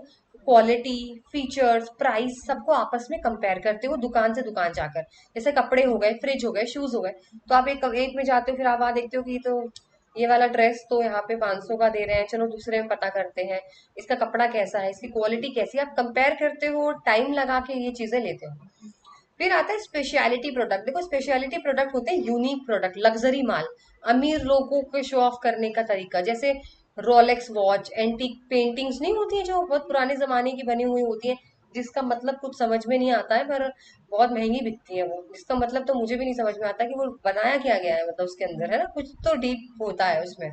क्वालिटी, फीचर्स, प्राइस सबको आपस में कंपेयर करते हो दुकान से दुकान जाकर। जैसे कपड़े हो गए, फ्रिज हो गए, शूज हो गए, तो आप एक एक में जाते हो, फिर आप वहां देखते हो कि तो ये वाला ड्रेस तो यहाँ पे 500 का दे रहे हैं, चलो दूसरे में पता करते हैं इसका कपड़ा कैसा है, इसकी क्वालिटी कैसी है, आप कंपेयर करते हो, टाइम लगा के ये चीजें लेते हो। फिर आता है स्पेशलिटी प्रोडक्ट। देखो स्पेशलिटी प्रोडक्ट होते हैं यूनिक प्रोडक्ट, लग्जरी माल, अमीर लोगों को शो ऑफ करने का तरीका। जैसे रोलेक्स वॉच, एंटीक पेंटिंग्स नहीं होती है जो बहुत पुराने जमाने की बनी हुई होती है, जिसका मतलब कुछ समझ में नहीं आता है पर बहुत महंगी बिकती है वो, जिसका मतलब तो मुझे भी नहीं समझ में आता कि वो बनाया क्या गया है, मतलब उसके अंदर है ना कुछ तो डीप होता है उसमें,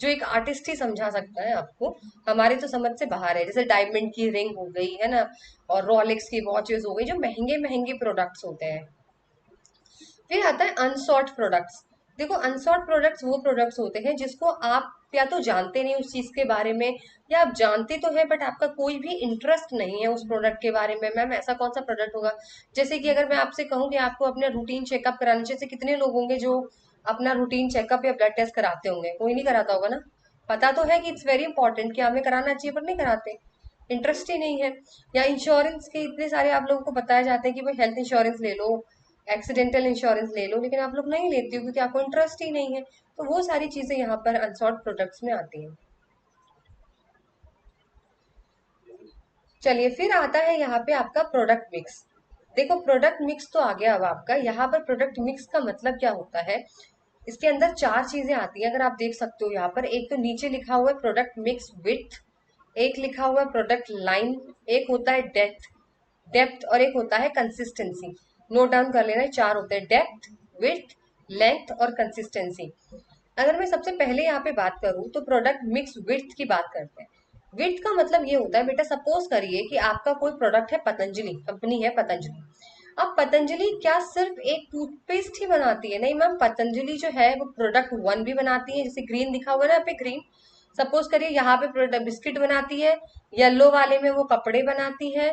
जो एक आर्टिस्ट ही समझा सकता है आपको, हमारे तो समझ से बाहर है। जैसे डायमंड की रिंग हो गई है ना, और रोलेक्स की वॉचेस हो गई, जो महंगे महंगे प्रोडक्ट्स होते हैं। फिर आता है अनसॉर्ट प्रोडक्ट्स। देखो अनसॉर्ट प्रोडक्ट्स वो प्रोडक्ट्स होते हैं जिसको आप या तो जानते नहीं उस चीज के बारे में, या आप जानते तो है बट आपका कोई भी इंटरेस्ट नहीं है उस प्रोडक्ट के बारे में। मैम ऐसा कौन सा प्रोडक्ट होगा? जैसे कि अगर मैं आपसे कहूँ कि आपको अपना रूटीन चेकअप कराना, जैसे कितने लोग होंगे जो अपना रूटीन चेकअप या ब्लड टेस्ट कराते होंगे? कोई नहीं कराता होगा ना। पता तो है कि इट्स वेरी इंपॉर्टेंट कि हमें कराना चाहिए, पर नहीं कराते, इंटरेस्ट ही नहीं है। या इंश्योरेंस के इतने सारे आप लोगों को बताया जाते हैं कि भाई हेल्थ इंश्योरेंस ले लो, एक्सीडेंटल इंश्योरेंस ले लो, लेकिन आप लोग नहीं लेते हो क्योंकि आपको इंटरेस्ट ही नहीं है। तो वो सारी चीजें यहाँ पर अनसॉर्ट प्रोडक्ट्स में आती हैं। चलिए फिर आता है यहाँ पे आपका प्रोडक्ट मिक्स। देखो प्रोडक्ट मिक्स तो आ गया, अब आपका यहाँ पर प्रोडक्ट मिक्स का मतलब क्या होता है, इसके अंदर 4 चीजें आती हैं, अगर आप देख सकते हो यहाँ पर। एक तो नीचे लिखा हुआ है प्रोडक्ट मिक्स विथ, एक लिखा हुआ है प्रोडक्ट लाइन, एक होता है डेप्थ डेप्थ और एक होता है कंसिस्टेंसी। नोट डाउन कर लेना, 4 होते हैं, डेप्थ, विड्थ, लेंथ और कंसिस्टेंसी। अगर मैं सबसे पहले यहाँ पे बात करूँ तो प्रोडक्ट मिक्स विड्थ की बात करते हैं। विड्थ का मतलब ये होता है बेटा, सपोज करिए कि आपका कोई प्रोडक्ट है, पतंजलि कंपनी है पतंजलि। अब पतंजलि क्या सिर्फ एक टूथपेस्ट ही बनाती है? नहीं मैम, पतंजलि जो है वो प्रोडक्ट वन भी बनाती है, जैसे ग्रीन दिखा हुआ है ना यहाँ पे ग्रीन। सपोज करिए यहाँ पे प्रोडक्ट बिस्किट बनाती है, येलो वाले में वो कपड़े बनाती है,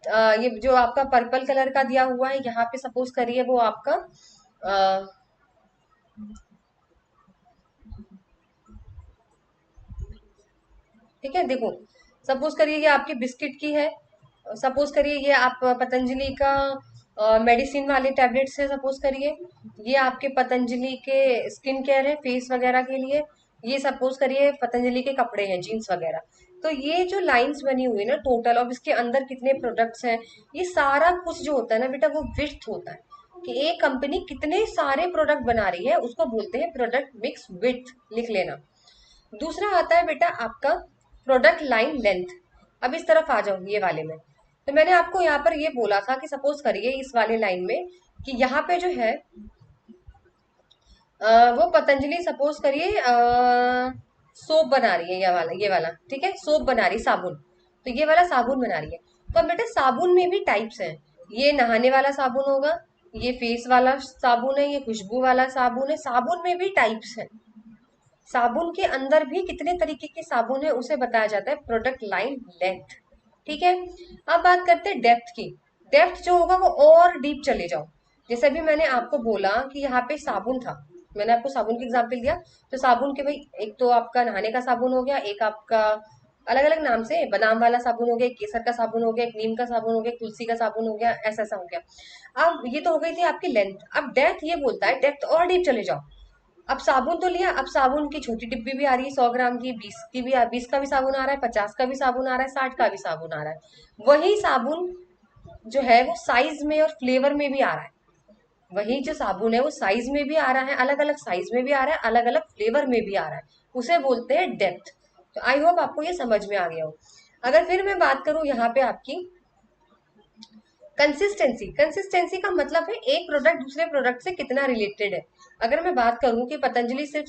ये जो आपका पर्पल कलर का दिया हुआ है यहाँ पे सपोज करिए वो आपका अ, ठीक है देखो, सपोज करिए ये आपकी बिस्किट की है, सपोज करिए ये आप पतंजलि का मेडिसिन वाले टैबलेट्स है, सपोज करिए ये आपके पतंजलि के स्किन केयर है फेस वगैरह के लिए, ये सपोज करिए पतंजलि के कपड़े हैं जीन्स वगैरह। तो ये जो लाइंस बनी हुई है ना टोटल, और इसके अंदर कितने प्रोडक्ट्स हैं, ये सारा कुछ जो होता है ना बेटा वो विड्थ होता है, कि एक कंपनी कितने सारे प्रोडक्ट बना रही है, उसको बोलते हैं प्रोडक्ट मिक्स विड्थ, लिख लेना। दूसरा आता है बेटा आपका प्रोडक्ट लाइन लेंथ। अब इस तरफ आ जाओ ये वाले में, तो मैंने आपको यहाँ पर ये बोला था कि सपोज करिए इस वाले लाइन में कि यहाँ पे जो है वो पतंजलि सपोज करिए सोप बना रही है, ये वाला ठीक है, सोप बना रही है, साबुन, तो ये वाला साबुन बना रही है। तो अब बेटा साबुन में भी टाइप्स हैं, ये नहाने वाला साबुन होगा, ये फेस वाला साबुन है, ये खुशबू वाला साबुन है, साबुन में भी टाइप्स हैं। साबुन के अंदर भी कितने तरीके के साबुन है उसे बताया जाता है प्रोडक्ट लाइन लेंथ। ठीक है, अब बात करते हैं डेप्थ की। डेप्थ जो होगा वो और डीप चले जाओ। जैसे अभी मैंने आपको बोला कि यहाँ पे साबुन था, मैंने आपको साबुन की एग्जांपल दिया, तो साबुन के भाई एक तो आपका नहाने का साबुन हो गया, एक आपका अलग अलग नाम से बादाम वाला साबुन हो गया, एक केसर का साबुन हो गया, एक नीम का साबुन हो गया, एक तुलसी का साबुन हो गया, ऐसा ऐसा हो गया। अब ये तो हो गई थी आपकी लेंथ। अब डेप्थ ये बोलता है डेप्थ और डीप चले जाओ। अब साबुन तो लिया, अब साबुन की छोटी डिब्बी भी आ रही है, 100 ग्राम की, 20 की भी, 20 का भी साबुन आ रहा है, 50 का भी साबुन आ रहा है, 60 का भी साबुन आ रहा है। वही साबुन जो है वो साइज में और फ्लेवर में भी आ रहा है। वही जो साबुन है वो साइज में भी आ रहा है, अलग अलग साइज में भी आ रहा है, अलग अलग फ्लेवर में भी आ रहा है, उसे बोलते हैं डेप्थ। तो आई होप आपको ये समझ में आ गया हो। अगर फिर मैं बात करूं यहाँ पे आपकी कंसिस्टेंसी, कंसिस्टेंसी का मतलब है एक प्रोडक्ट दूसरे प्रोडक्ट से कितना रिलेटेड है। अगर मैं बात करूं कि पतंजलि सिर्फ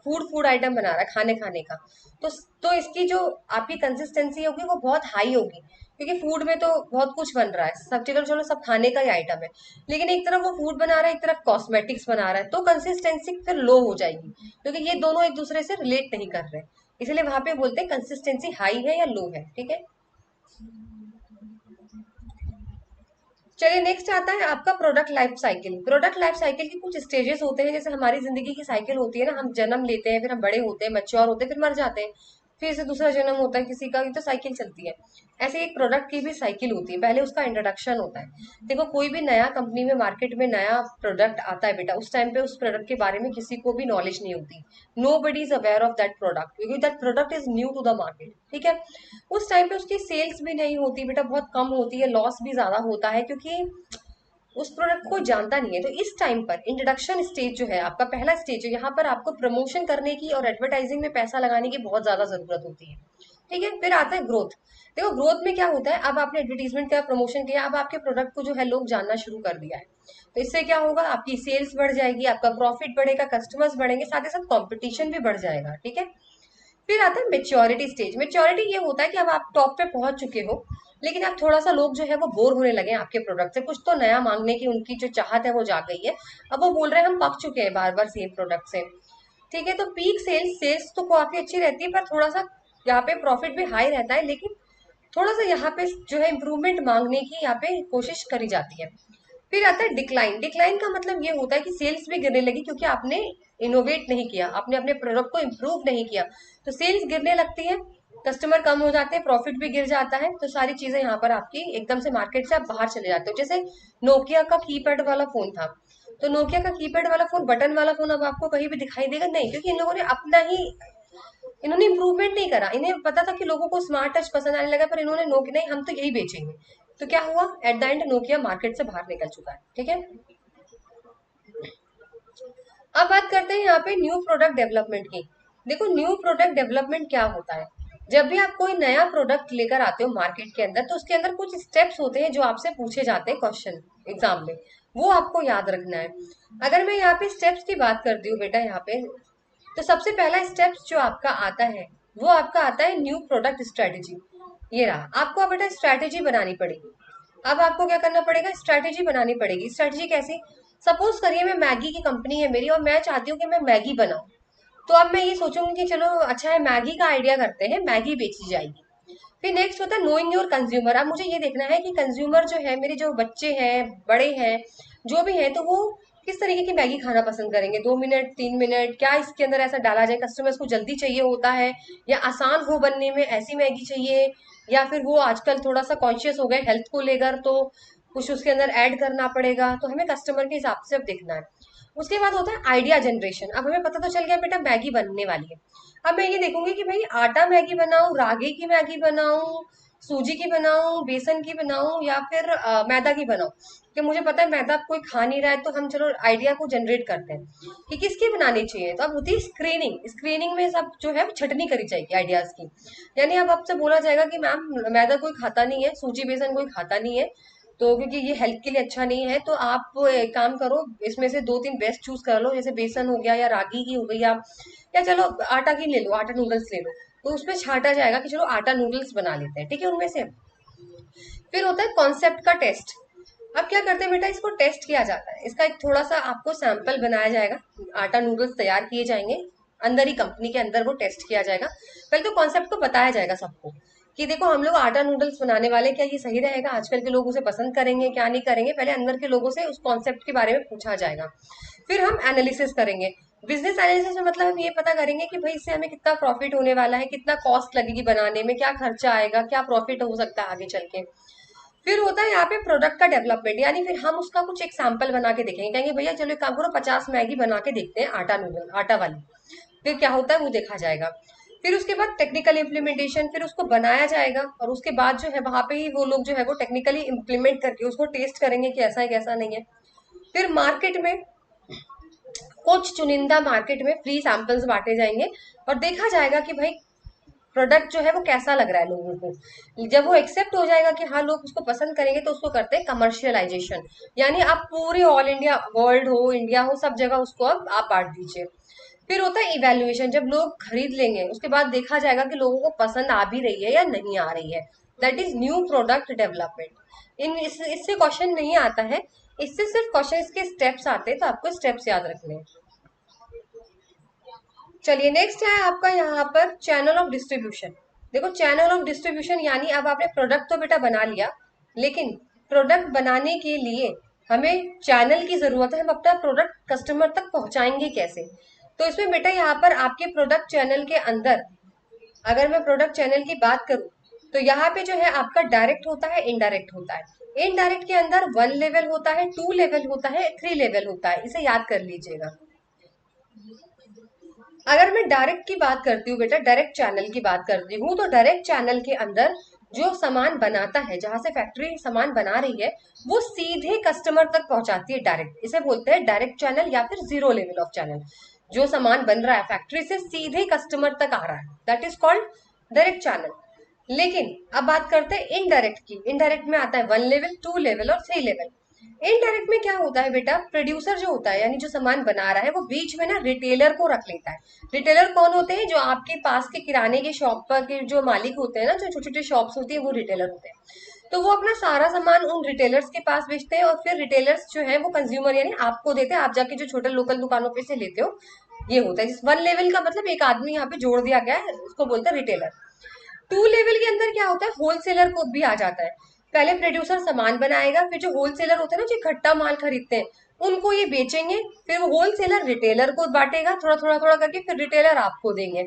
फूड फूड आइटम बना रहा है खाने खाने का, तो इसकी जो आपकी कंसिस्टेंसी होगी वो बहुत हाई होगी, क्योंकि फूड में तो बहुत कुछ बन रहा है, सब चलो चलो सब खाने का ही आइटम है, लेकिन एक तरफ वो फूड बना रहा है, एक तरफ कॉस्मेटिक्स बना रहा है, तो कंसिस्टेंसी फिर लो हो जाएगी, क्योंकि ये दोनों एक दूसरे से रिलेट नहीं कर रहे, इसलिए वहां पे बोलते हैं कंसिस्टेंसी हाई है या लो है, ठीक है। चलिए नेक्स्ट आता है आपका product life cycle. Product life cycle के कुछ स्टेजेस होते हैं, जैसे हमारी जिंदगी की साइकिल होती है ना, हम जन्म लेते हैं, फिर हम बड़े होते हैं, मैच्योर होते हैं, फिर मर जाते हैं, फिर से दूसरा जन्म होता है किसी का, ये तो साइकिल चलती है। ऐसे एक प्रोडक्ट की भी साइकिल होती है, पहले उसका इंट्रोडक्शन होता है। देखो कोई भी नया कंपनी में मार्केट में नया प्रोडक्ट आता है बेटा, उस टाइम पे उस प्रोडक्ट के बारे में किसी को भी नॉलेज नहीं होती, nobody is aware of that product, क्योंकि that product is new to the market, ठीक है। उस टाइम पे उसकी सेल्स भी नहीं होती बेटा, बहुत कम होती है, लॉस भी ज्यादा होता है, क्योंकि उस प्रोडक्ट को जानता नहीं है। तो इस टाइम पर इंट्रोडक्शन स्टेज जो है आपका पहला स्टेज है, यहाँ पर आपको प्रमोशन करने की और एडवर्टाइजिंग में पैसा लगाने की बहुत ज्यादा जरूरत होती है, ठीक है। फिर आता है ग्रोथ। देखो ग्रोथ में क्या होता है, अब आपने एडवर्टीजमेंट किया, प्रमोशन किया, अब आपके प्रोडक्ट को जो है लोग जानना शुरू कर दिया है, तो इससे क्या होगा, आपकी सेल्स बढ़ जाएगी, आपका प्रॉफिट बढ़ेगा, कस्टमर्स बढ़ेंगे, साथ ही साथ कॉम्पिटिशन भी बढ़ जाएगा, ठीक है। फिर आता है मेच्योरिटी स्टेज। मेच्योरिटी ये होता है कि अब आप टॉप पे पहुंच चुके हो, लेकिन अब थोड़ा सा लोग जो है वो बोर होने लगे हैं आपके प्रोडक्ट से, कुछ तो नया मांगने की उनकी जो चाहत है वो जाग गई है, अब वो बोल रहे हैं हम पक चुके हैं बार बार सेम प्रोडक्ट से, ठीक है। तो पीक सेल्स सेल्स तो काफी अच्छी रहती है, पर थोड़ा सा यहाँ पे प्रॉफिट भी हाई रहता है, लेकिन थोड़ा सा यहाँ पे जो है इम्प्रूवमेंट मांगने की यहाँ पे कोशिश करी जाती है। फिर आता है डिक्लाइन। डिक्लाइन का मतलब ये होता है कि सेल्स भी गिरने लगी, क्योंकि आपने इनोवेट नहीं किया, आपने अपने प्रोडक्ट को इम्प्रूव नहीं किया, तो सेल्स गिरने लगती है, कस्टमर कम हो जाते हैं, प्रॉफिट भी गिर जाता है, तो सारी चीजें यहाँ पर आपकी एकदम से मार्केट से आप बाहर चले जाते हो। जैसे नोकिया का कीपैड वाला फोन था, तो नोकिया का कीपैड वाला फोन, बटन वाला फोन अब आपको कहीं भी दिखाई देगा नहीं, क्योंकि इन लोगों ने अपना ही, इन्होंने इम्प्रूवमेंट नहीं करा, इन्हें पता था कि लोगों को स्मार्ट टच पसंद आने लगा, पर इन्होंने नोकिया नहीं, हम तो यही बेचेंगे, तो क्या हुआ, at the end Nokia market से बाहर निकल चुका है, ठीक है। अब बात करते हैं यहाँ पे न्यू प्रोडक्ट डेवलपमेंट की। देखो न्यू प्रोडक्ट डेवलपमेंट क्या होता है, जब भी आप कोई नया प्रोडक्ट लेकर आते हो मार्केट के अंदर, तो उसके अंदर कुछ स्टेप्स होते हैं जो आपसे पूछे जाते हैं क्वेश्चन एग्जाम में, वो आपको याद रखना है। अगर मैं यहाँ पे स्टेप्स की बात करती हूँ बेटा, यहाँ पे तो सबसे पहला स्टेप्स जो आपका आता है, वो आपका आता है न्यू प्रोडक्ट स्ट्रेटेजी। ये रहा, आपको अब बेटा स्ट्रेटेजी बनानी पड़ेगी। अब आपको क्या करना पड़ेगा, स्ट्रेटेजी बनानी पड़ेगी। स्ट्रेटेजी कैसे, सपोज करिए मैं मैगी की कंपनी है मेरी, और मैं चाहती हूँ कि मैं मैगी बनाऊं, तो अब मैं ये सोचूंगी कि चलो अच्छा है, मैगी का आइडिया करते हैं, मैगी बेची जाएगी। फिर नेक्स्ट होता है नोइंग योर कंज्यूमर। अब मुझे ये देखना है कि कंज्यूमर जो है, मेरे जो बच्चे हैं, बड़े हैं, जो भी हैं, तो वो किस तरीके की मैगी खाना पसंद करेंगे, 2 मिनट 3 मिनट, क्या इसके अंदर ऐसा डाला जाए, कस्टमर्स को जल्दी चाहिए होता है या आसान हो बनने में ऐसी मैगी चाहिए, या फिर वो आजकल थोड़ा सा कॉन्शियस हो गए हेल्थ को लेकर, तो कुछ उसके अंदर ऐड करना पड़ेगा, तो हमें कस्टमर के हिसाब से अब देखना है। उसके बाद होता है आइडिया जनरेशन। अब हमें पता तो चल गया बेटा मैगी बनने वाली है, अब मैं ये देखूंगी कि भाई आटा मैगी बनाऊं, रागी की मैगी बनाऊं, सूजी की बनाऊं, बेसन की बनाऊं, या फिर मैदा की बनाऊं, कि मुझे पता है मैदा कोई खा नहीं रहा है, तो हम चलो आइडिया को जनरेट करते हैं कि किसकी बनानी चाहिए। तो अब होती है स्क्रीनिंग। स्क्रीनिंग में सब जो है छटनी करी जाएगी आइडियाज की, यानी अब आपसे बोला जाएगा कि मैम मैदा कोई खाता नहीं है, सूजी बेसन कोई खाता नहीं है, तो क्योंकि ये हेल्थ के लिए अच्छा नहीं है, तो आप एक काम करो, इसमें से 2-3 बेस्ट चूज कर लो, जैसे बेसन हो गया या रागी की हो गई, या चलो आटा की ले लो, आटा नूडल्स ले लो, तो उसमें छांटा जाएगा कि चलो आटा नूडल्स बना लेते हैं, ठीक है, उनमें से। फिर होता है कॉन्सेप्ट का टेस्ट। अब क्या करते हैं बेटा, इसको टेस्ट किया जाता है, इसका एक थोड़ा सा आपको सैंपल बनाया जाएगा, आटा नूडल्स तैयार किए जाएंगे, अंदर ही कंपनी के अंदर वो टेस्ट किया जाएगा। पहले तो कॉन्सेप्ट को बताया जाएगा सबको कि देखो हम लोग आटा नूडल्स बनाने वाले, क्या ये सही रहेगा, आजकल के लोग उसे पसंद करेंगे क्या नहीं करेंगे, पहले अंदर के लोगों से उस कॉन्सेप्ट के बारे में पूछा जाएगा। फिर हम एनालिसिस करेंगे। बिजनेस एनालिसिस में मतलब हम ये पता करेंगे कि भाई इससे हमें कितना प्रॉफिट होने वाला है, कितना कॉस्ट लगेगी बनाने में, क्या खर्चा आएगा, क्या प्रॉफिट हो सकता है आगे चल के। फिर होता है यहाँ पे प्रोडक्ट का डेवलपमेंट, यानी फिर हम उसका कुछ एक सैंपल बना के देखेंगे, कहेंगे भैया चलो एक काम करो 50 मैगी बना के देखते हैं आटा नूडल आटा वाली, फिर क्या होता है वो देखा जाएगा। फिर उसके बाद टेक्निकल इम्प्लीमेंटेशन, फिर उसको बनाया जाएगा, और उसके बाद जो है वहां पे ही वो लोग जो है वो टेक्निकली इम्प्लीमेंट करके उसको टेस्ट करेंगे कि ऐसा है कैसा नहीं है। फिर मार्केट में कुछ चुनिंदा मार्केट में फ्री सैंपल्स बांटे जाएंगे, और देखा जाएगा कि भाई प्रोडक्ट जो है वो कैसा लग रहा है लोगों को। जब वो एक्सेप्ट हो जाएगा कि हाँ लोग उसको पसंद करेंगे, तो उसको करते हैं कमर्शियलाइजेशन, यानी आप पूरे ऑल इंडिया, वर्ल्ड हो इंडिया हो, सब जगह उसको अब आप बांट दीजिए। फिर होता है इवेल्युएशन, जब लोग खरीद लेंगे उसके बाद देखा जाएगा कि लोगों को पसंद आ भी रही है या नहीं आ रही है, that is new product development. इससे क्वेश्चन नहीं आता है, इससे सिर्फ क्वेश्चन के स्टेप्स आते हैं, तो आपको स्टेप्स याद रखने हैं। चलिए नेक्स्ट है आपका यहाँ पर चैनल ऑफ डिस्ट्रीब्यूशन। देखो चैनल ऑफ डिस्ट्रीब्यूशन यानी अब आपने प्रोडक्ट तो बेटा बना लिया, लेकिन प्रोडक्ट बनाने के लिए हमें चैनल की जरूरत है। हम अपना प्रोडक्ट कस्टमर तक पहुंचाएंगे कैसे? तो इसमें बेटा यहाँ पर आपके प्रोडक्ट चैनल के अंदर, अगर मैं प्रोडक्ट चैनल की बात करूं, तो यहाँ पे जो है आपका डायरेक्ट होता है, इनडायरेक्ट होता है। इनडायरेक्ट के अंदर 1 लेवल होता है, 2 लेवल होता है, 3 लेवल होता है, इसे याद कर लीजिएगा। अगर मैं डायरेक्ट की बात करती हूँ बेटा, डायरेक्ट चैनल की बात करती हूँ, तो डायरेक्ट चैनल के अंदर जो सामान बनाता है, जहां से फैक्ट्री सामान बना रही है, वो सीधे कस्टमर तक पहुंचाती है डायरेक्ट। इसे बोलते हैं डायरेक्ट चैनल या फिर जीरो लेवल ऑफ चैनल। जो सामान बन रहा है फैक्ट्री से सीधे कस्टमर तक आ रहा है, that is called direct channel. लेकिन अब बात करते हैं इनडायरेक्ट की। इनडायरेक्ट में आता है 1 लेवल, 2 लेवल और 3 लेवल। इनडायरेक्ट में क्या होता है बेटा, प्रोड्यूसर जो होता है यानी जो सामान बना रहा है, वो बीच में ना रिटेलर को रख लेता है। रिटेलर कौन होते हैं? जो आपके पास के किराने के शॉप पर के जो मालिक होते हैं ना, जो छोटी छोटी शॉप्स होती है, वो रिटेलर होते हैं। तो वो अपना सारा सामान उन रिटेलर्स के पास बेचते हैं, और फिर रिटेलर्स जो है वो कंज्यूमर यानी आपको देते हैं। आप जाके जो छोटे लोकल दुकानों पे से लेते हो, ये होता है। जिस 1 लेवल का मतलब एक आदमी यहाँ पे जोड़ दिया गया है, उसको बोलते हैं रिटेलर। 2 लेवल के अंदर क्या होता है, होलसेलर को भी आ जाता है। पहले प्रोड्यूसर सामान बनाएगा, फिर जो होलसेलर होते हैं ना, जो इकट्ठा माल खरीदते हैं, उनको ये बेचेंगे। फिर वो होलसेलर रिटेलर को बांटेगा थोड़ा थोड़ा थोड़ा करके, फिर रिटेलर आपको देंगे।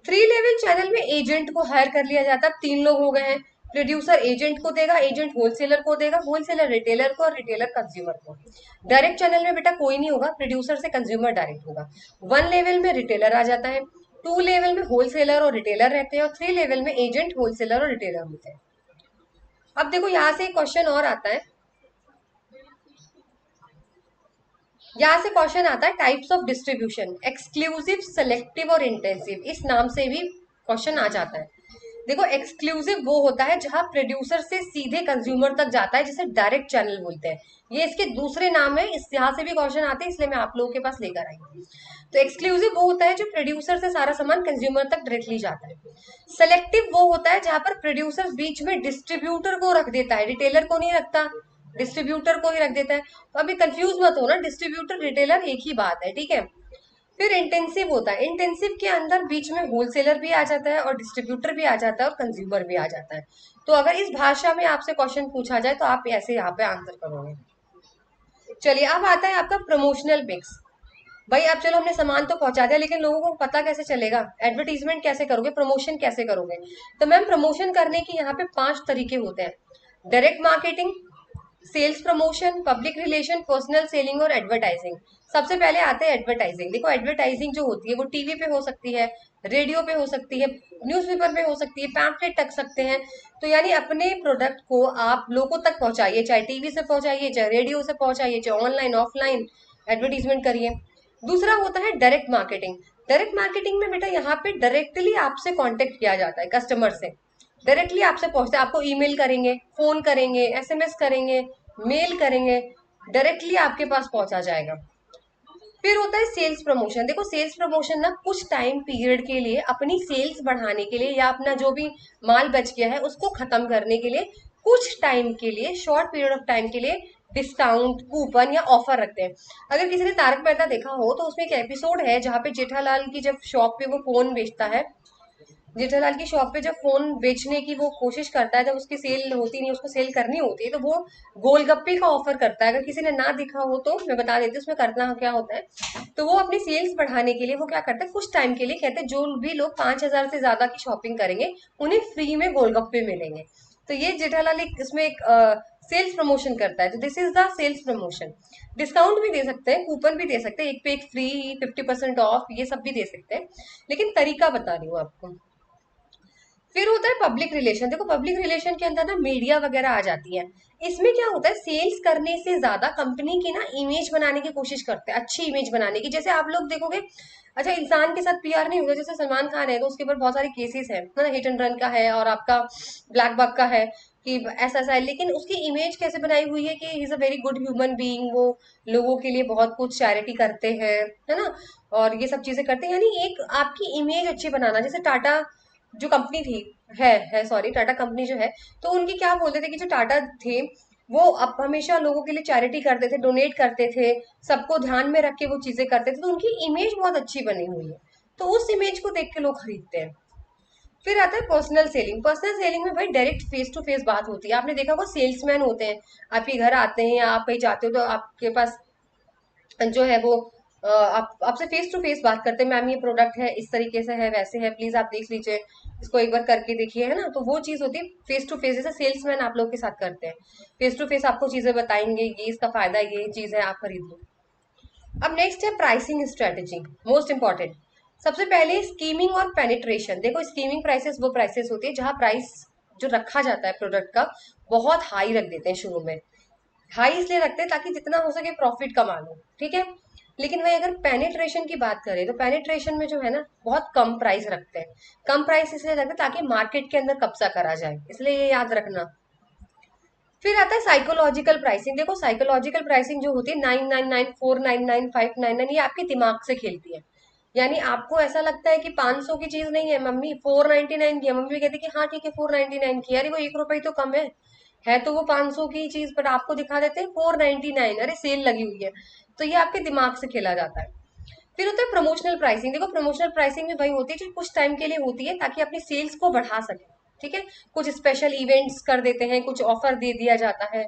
3 लेवल चैनल में एजेंट को हायर कर लिया जाता है। 3 लोग हो गए हैं। प्रोड्यूसर एजेंट को देगा, एजेंट होलसेलर को देगा, होलसेलर रिटेलर को, और रिटेलर कंज्यूमर को। डायरेक्ट चैनल में बेटा कोई नहीं होगा, प्रोड्यूसर से कंज्यूमर डायरेक्ट होगा। 1 लेवल में रिटेलर आ जाता है, 2 लेवल में होलसेलर और रिटेलर रहते हैं, और 3 लेवल में एजेंट, होलसेलर और रिटेलर होते हैं। अब देखो यहाँ से एक क्वेश्चन और आता है, यहाँ से क्वेश्चन आता है types of distribution, exclusive, selective और इंटेंसिव। इस नाम से भी क्वेश्चन आ जाता है। देखो एक्सक्लूसिव वो होता है जहां प्रोड्यूसर से सीधे कंज्यूमर तक जाता है, जिसे डायरेक्ट चैनल बोलते हैं। ये इसके दूसरे नाम है, इस यहाँ से भी क्वेश्चन आते हैं, इसलिए मैं आप लोगों के पास लेकर आई हूँ। तो एक्सक्लूसिव वो होता है जो प्रोड्यूसर से सारा सामान कंज्यूमर तक डायरेक्टली जाता है। सेलेक्टिव वो होता है जहां पर प्रोड्यूसर बीच में डिस्ट्रीब्यूटर को रख देता है, रिटेलर को नहीं रखता, डिस्ट्रीब्यूटर को ही रख देता है। तो अभी कंफ्यूज मत हो ना, डिस्ट्रीब्यूटर रिटेलर एक ही बात है, ठीक है। फिर इंटेंसिव होता है, इंटेंसिव के अंदर बीच में होलसेलर भी आ जाता है, और डिस्ट्रीब्यूटर भी आ जाता है, और कंज्यूमर भी आ जाता है। तो अगर इस भाषा में आपसे क्वेश्चन पूछा जाए, तो आप ऐसे यहाँ पे आंसर करोगे। चलिए अब आता है आपका प्रमोशनल मिक्स। भाई अब चलो हमने सामान तो पहुंचा दिया, लेकिन लोगों को पता कैसे चलेगा, एडवर्टीजमेंट कैसे करोगे, प्रमोशन कैसे करोगे? तो मैम प्रमोशन करने के यहाँ पे 5 तरीके होते हैं। Direct marketing, sales promotion, public relation, personal selling और एडवर्टाइजिंग। सबसे पहले आते हैं एडवर्टाइजिंग। देखो एडवर्टाइजिंग जो होती है वो टीवी पे हो सकती है, रेडियो पे हो सकती है, न्यूज़पेपर पे हो सकती है, पैम्फलेट टक सकते हैं। तो यानी अपने प्रोडक्ट को आप लोगों तक पहुंचाइए, चाहे टीवी से पहुंचाइए, चाहे रेडियो से पहुंचाइए, चाहे ऑनलाइन ऑफलाइन एडवर्टीजमेंट करिए। दूसरा होता है डायरेक्ट मार्केटिंग। डायरेक्ट मार्केटिंग में बेटा यहाँ पे डायरेक्टली आपसे कांटेक्ट किया जाता है, कस्टमर से डायरेक्टली आपसे पहुंचते हैं। आपको ईमेल करेंगे, फोन करेंगे, एसएमएस करेंगे, मेल करेंगे, डायरेक्टली आपके पास पहुंचा जाएगा। फिर होता है सेल्स प्रमोशन। देखो सेल्स प्रमोशन ना कुछ टाइम पीरियड के लिए अपनी सेल्स बढ़ाने के लिए, या अपना जो भी माल बच गया है उसको खत्म करने के लिए, कुछ टाइम के लिए, शॉर्ट पीरियड ऑफ टाइम के लिए डिस्काउंट, कूपन या ऑफर रखते हैं। अगर किसी ने तारक मेहता देखा हो, तो उसमें एक एपिसोड है जहाँ पे जेठालाल की जब शॉप पे वो फोन बेचता है, जेठालाल की शॉप पे जब फोन बेचने की वो कोशिश करता है, जब उसकी सेल होती नहीं, उसको सेल करनी होती है, तो वो गोलगप्पे का ऑफर करता है। अगर किसी ने ना देखा हो तो मैं बता देती हूँ उसमें करना क्या होता है। तो वो अपनी सेल्स बढ़ाने के लिए वो क्या करता है, कुछ टाइम के लिए कहते हैं जो भी लोग 5,000 से ज्यादा की शॉपिंग करेंगे, उन्हें फ्री में गोलगप्पे मिलेंगे। तो ये जेठालाल एक इसमें एक सेल्स प्रमोशन करता है। तो this is the sales promotion. Discount भी दे सकते हैं, कूपन भी दे सकते हैं, एक पे एक फ्री, 50% ऑफ, ये सब भी दे सकते हैं, लेकिन तरीका बता रही हूँ आपको। फिर होता है पब्लिक रिलेशन। देखो पब्लिक रिलेशन के अंदर ना मीडिया वगैरह आ जाती है। इसमें क्या होता है, सेल्स करने से ज्यादा कंपनी की ना इमेज बनाने की कोशिश करते हैं, अच्छी इमेज बनाने की। जैसे आप लोग देखोगे, अच्छा इंसान के साथ पीआर नहीं होगा। जैसे सलमान खान है, तो उसके ऊपर बहुत सारे केसेस हैं ना, हिट एंड रन का है, और आपका ब्लैक बक का है, कि ऐसा ऐसा है। लेकिन उसकी इमेज कैसे बनाई हुई है कि he is a very good human being, वो लोगों के लिए बहुत कुछ चैरिटी करते हैं, है ना, और ये सब चीजें करते हैं। यानी एक आपकी इमेज अच्छी बनाना। जैसे टाटा जो कंपनी थी, है सॉरी, टाटा कंपनी जो है, तो उनकी क्या बोलते थे कि जो टाटा थे वो अब हमेशा लोगों के लिए चैरिटी करते थे, डोनेट करते थे, सबको ध्यान में रख के वो चीजें करते थे, तो उनकी इमेज बहुत अच्छी बनी हुई है। तो उस इमेज को देख के लोग खरीदते हैं। फिर आता है पर्सनल सेलिंग। पर्सनल सेलिंग में भाई डायरेक्ट फेस टू फेस बात होती है। आपने देखा होगा सेल्समैन होते हैं, आपके घर आते हैं या आप कहीं जाते हो तो आपके पास जो है वो आप आपसे फेस टू फेस बात करते हैं, मैम ये प्रोडक्ट है, इस तरीके से है, वैसे है, प्लीज आप देख लीजिए, इसको एक बार करके देखिए, है ना। तो वो चीज होती है फेस टू फेस, जैसे सेल्समैन आप लोग के साथ करते हैं, फेस टू फेस आपको चीजें बताएंगे, ये इसका फायदा, ये चीज है, आप खरीद लो। अब नेक्स्ट है प्राइसिंग स्ट्रेटेजी, मोस्ट इंपॉर्टेंट। सबसे पहले स्कीमिंग और पेनिट्रेशन। देखो स्कीमिंग प्राइसेस वो प्राइसेस होती है जहां प्राइस जो रखा जाता है प्रोडक्ट का बहुत हाई रख देते हैं शुरू में। हाई इसलिए रखते हैं ताकि जितना हो सके प्रॉफिट कमा लो, ठीक है। लेकिन वही अगर पेनिट्रेशन की बात करें तो पेनिट्रेशन में जो है ना बहुत कम प्राइस रखते हैं। कम प्राइस इसलिए रखते हैं ताकि मार्केट के अंदर कब्जा करा जाए, इसलिए ये याद रखना। फिर आता है साइकोलॉजिकल प्राइसिंग। देखो साइकोलॉजिकल प्राइसिंग जो होती है 999, 499, 599, ये आपके दिमाग से खेलती है। यानी आपको ऐसा लगता है कि 500 की चीज नहीं है मम्मी, 499 की है, मम्मी कहती है कि हाँ ठीक है 499 की है, अरे वो 1 रुपए तो कम है तो वो 500 की चीज पर आपको दिखा देते हैं 499, अरे सेल लगी हुई है। तो ये आपके दिमाग से खेला जाता है। फिर होता है प्रमोशनल प्राइसिंग। देखो प्रमोशनल प्राइसिंग में वही होती है जो कुछ टाइम के लिए होती है ताकि अपनी सेल्स को बढ़ा सके, ठीक है। कुछ स्पेशल इवेंट्स कर देते हैं, कुछ ऑफर दे दिया जाता है।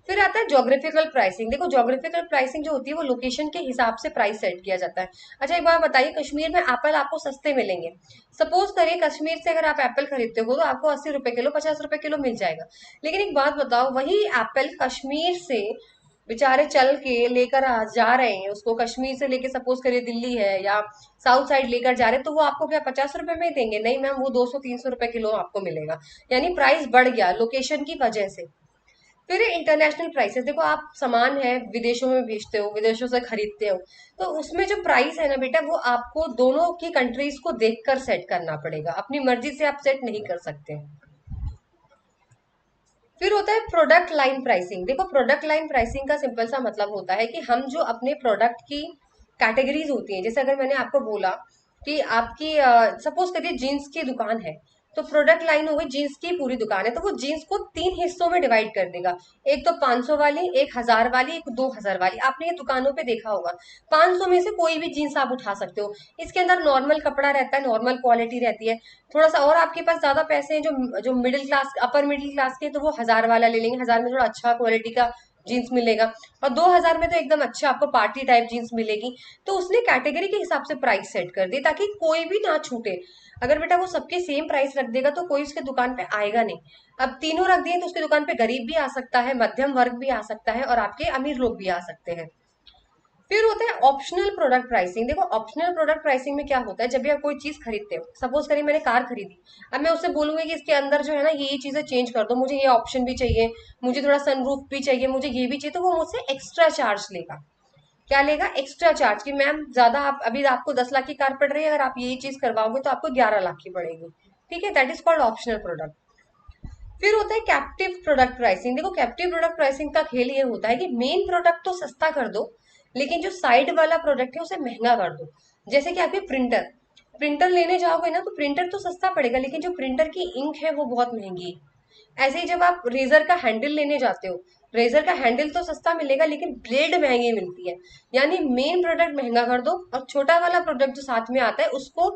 फिर आता है जोग्राफिकल प्राइसिंग। देखो जोग्राफिकल प्राइसिंग जो होती है वो लोकेशन के हिसाब से प्राइस सेट किया जाता है। अच्छा एक बात बताइए, कश्मीर में एप्पल आपको सस्ते मिलेंगे। सपोज करिए कश्मीर से अगर आप एप्पल खरीदते हो तो आपको 80 रुपए किलो, 50 रुपए किलो मिल जाएगा। लेकिन एक बात बताओ, वही एप्पल कश्मीर से बेचारे चल के लेकर जा रहे हैं उसको, कश्मीर से लेके सपोज करिए दिल्ली है या साउथ साइड लेकर जा रहे हैं, तो वो आपको क्या 50 रुपए में देंगे? नहीं मैम, वो 200-300 रुपए किलो आपको मिलेगा। यानी प्राइस बढ़ गया लोकेशन की वजह से। फिर इंटरनेशनल प्राइसेस। देखो आप सामान है विदेशों में भेजते हो, विदेशों से खरीदते हो, तो उसमें जो प्राइस है ना बेटा वो आपको दोनों की कंट्रीज को देखकर सेट करना पड़ेगा, अपनी मर्जी से आप सेट नहीं कर सकते। फिर होता है प्रोडक्ट लाइन प्राइसिंग। देखो प्रोडक्ट लाइन प्राइसिंग का सिंपल सा मतलब होता है कि हम जो अपने प्रोडक्ट की कैटेगरीज होती हैं, जैसे अगर मैंने आपको बोला कि आपकी सपोज करिए जीन्स की दुकान है, तो प्रोडक्ट लाइन हो गई जीन्स की पूरी दुकान है, तो वो जीन्स को 3 हिस्सों में डिवाइड कर देगा। एक तो 500 वाली, एक 1000 वाली, एक 2000 वाली। आपने ये दुकानों पे देखा होगा। 500 में से कोई भी जीन्स आप उठा सकते हो, इसके अंदर नॉर्मल कपड़ा रहता है, नॉर्मल क्वालिटी रहती है। थोड़ा सा और आपके पास ज्यादा पैसे हैं, जो जो middle class, upper middle class के, तो वो 1000 वाला ले लेंगे, 1000 में थोड़ा अच्छा क्वालिटी का जीन्स मिलेगा। और 2000 में तो एकदम अच्छा आपको पार्टी टाइप जीन्स मिलेगी। तो उसने कैटेगरी के हिसाब से प्राइस सेट कर दी ताकि कोई भी ना छूटे। अगर बेटा वो सबके सेम प्राइस रख देगा तो कोई उसके दुकान पे आएगा नहीं। अब तीनों रख दिए तो उसकी दुकान पे गरीब भी आ सकता है, मध्यम वर्ग भी आ सकता है और आपके अमीर लोग भी आ सकते हैं। फिर होता है ऑप्शनल प्रोडक्ट प्राइसिंग। देखो ऑप्शनल प्रोडक्ट प्राइसिंग में क्या होता है, जब भी आप कोई चीज खरीदते हो, सपोज करिए मैंने कार खरीदी, अब मैं उससे बोलूंगी कि इसके अंदर जो है ना ये चीजें चेंज कर दो, मुझे ये ऑप्शन भी चाहिए, मुझे थोड़ा सनरूफ भी चाहिए, मुझे ये भी चाहिए, तो वो मुझसे एक्स्ट्रा चार्ज लेगा। क्या लेगा? एक्स्ट्रा चार्ज, कि मैम ज्यादा आप अभी आपको 10 लाख की कार पड़ रही है, अगर आप यही चीज करवाओगे तो आपको 11 लाख की पड़ेगी, ठीक है। That is called optional product. फिर होता है कैप्टिव प्रोडक्ट प्राइसिंग। देखो कैप्टिव प्रोडक्ट प्राइसिंग का खेल ये होता है कि मेन प्रोडक्ट तो सस्ता कर दो, लेकिन जो साइड वाला प्रोडक्ट है उसे महंगा कर दो। जैसे कि आपके प्रिंटर, प्रिंटर लेने जाओगे ना तो प्रिंटर तो सस्ता पड़ेगा, लेकिन जो प्रिंटर की इंक है वो बहुत महंगी है। ऐसे ही जब आप रेजर का हैंडल लेने जाते हो, रेजर का हैंडल तो सस्ता मिलेगा लेकिन ब्लेड महंगी मिलती है। यानी मेन प्रोडक्ट महंगा कर दो और छोटा वाला प्रोडक्ट जो साथ में आता है उसको,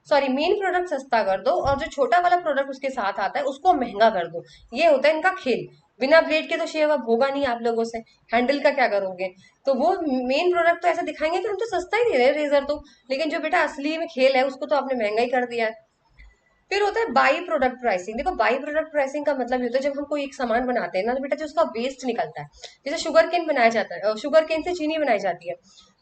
सॉरी, मेन प्रोडक्ट सस्ता कर दो और जो छोटा वाला प्रोडक्ट उसके साथ आता है उसको महंगा कर दो। ये होता है इनका खेल। बिना ब्लेड के तो शेव अब होगा नहीं आप लोगों से, हैंडल का क्या करोगे? तो वो मेन प्रोडक्ट तो ऐसा दिखाएंगे कि हम तो सस्ता ही दे रहे हैं रेजर तो, लेकिन जो बेटा असली में खेल है उसको तो आपने महंगा ही कर दिया है। फिर होता है बाई प्रोडक्ट प्राइसिंग। देखो बाई प्रोडक्ट प्राइसिंग का मतलब ये होता है जब हम कोई एक सामान बनाते हैं ना तो बेटा जो उसका वेस्ट निकलता है, जैसे शुगर केन बनाया जाता है, शुगर केन से चीनी बनाई जाती है,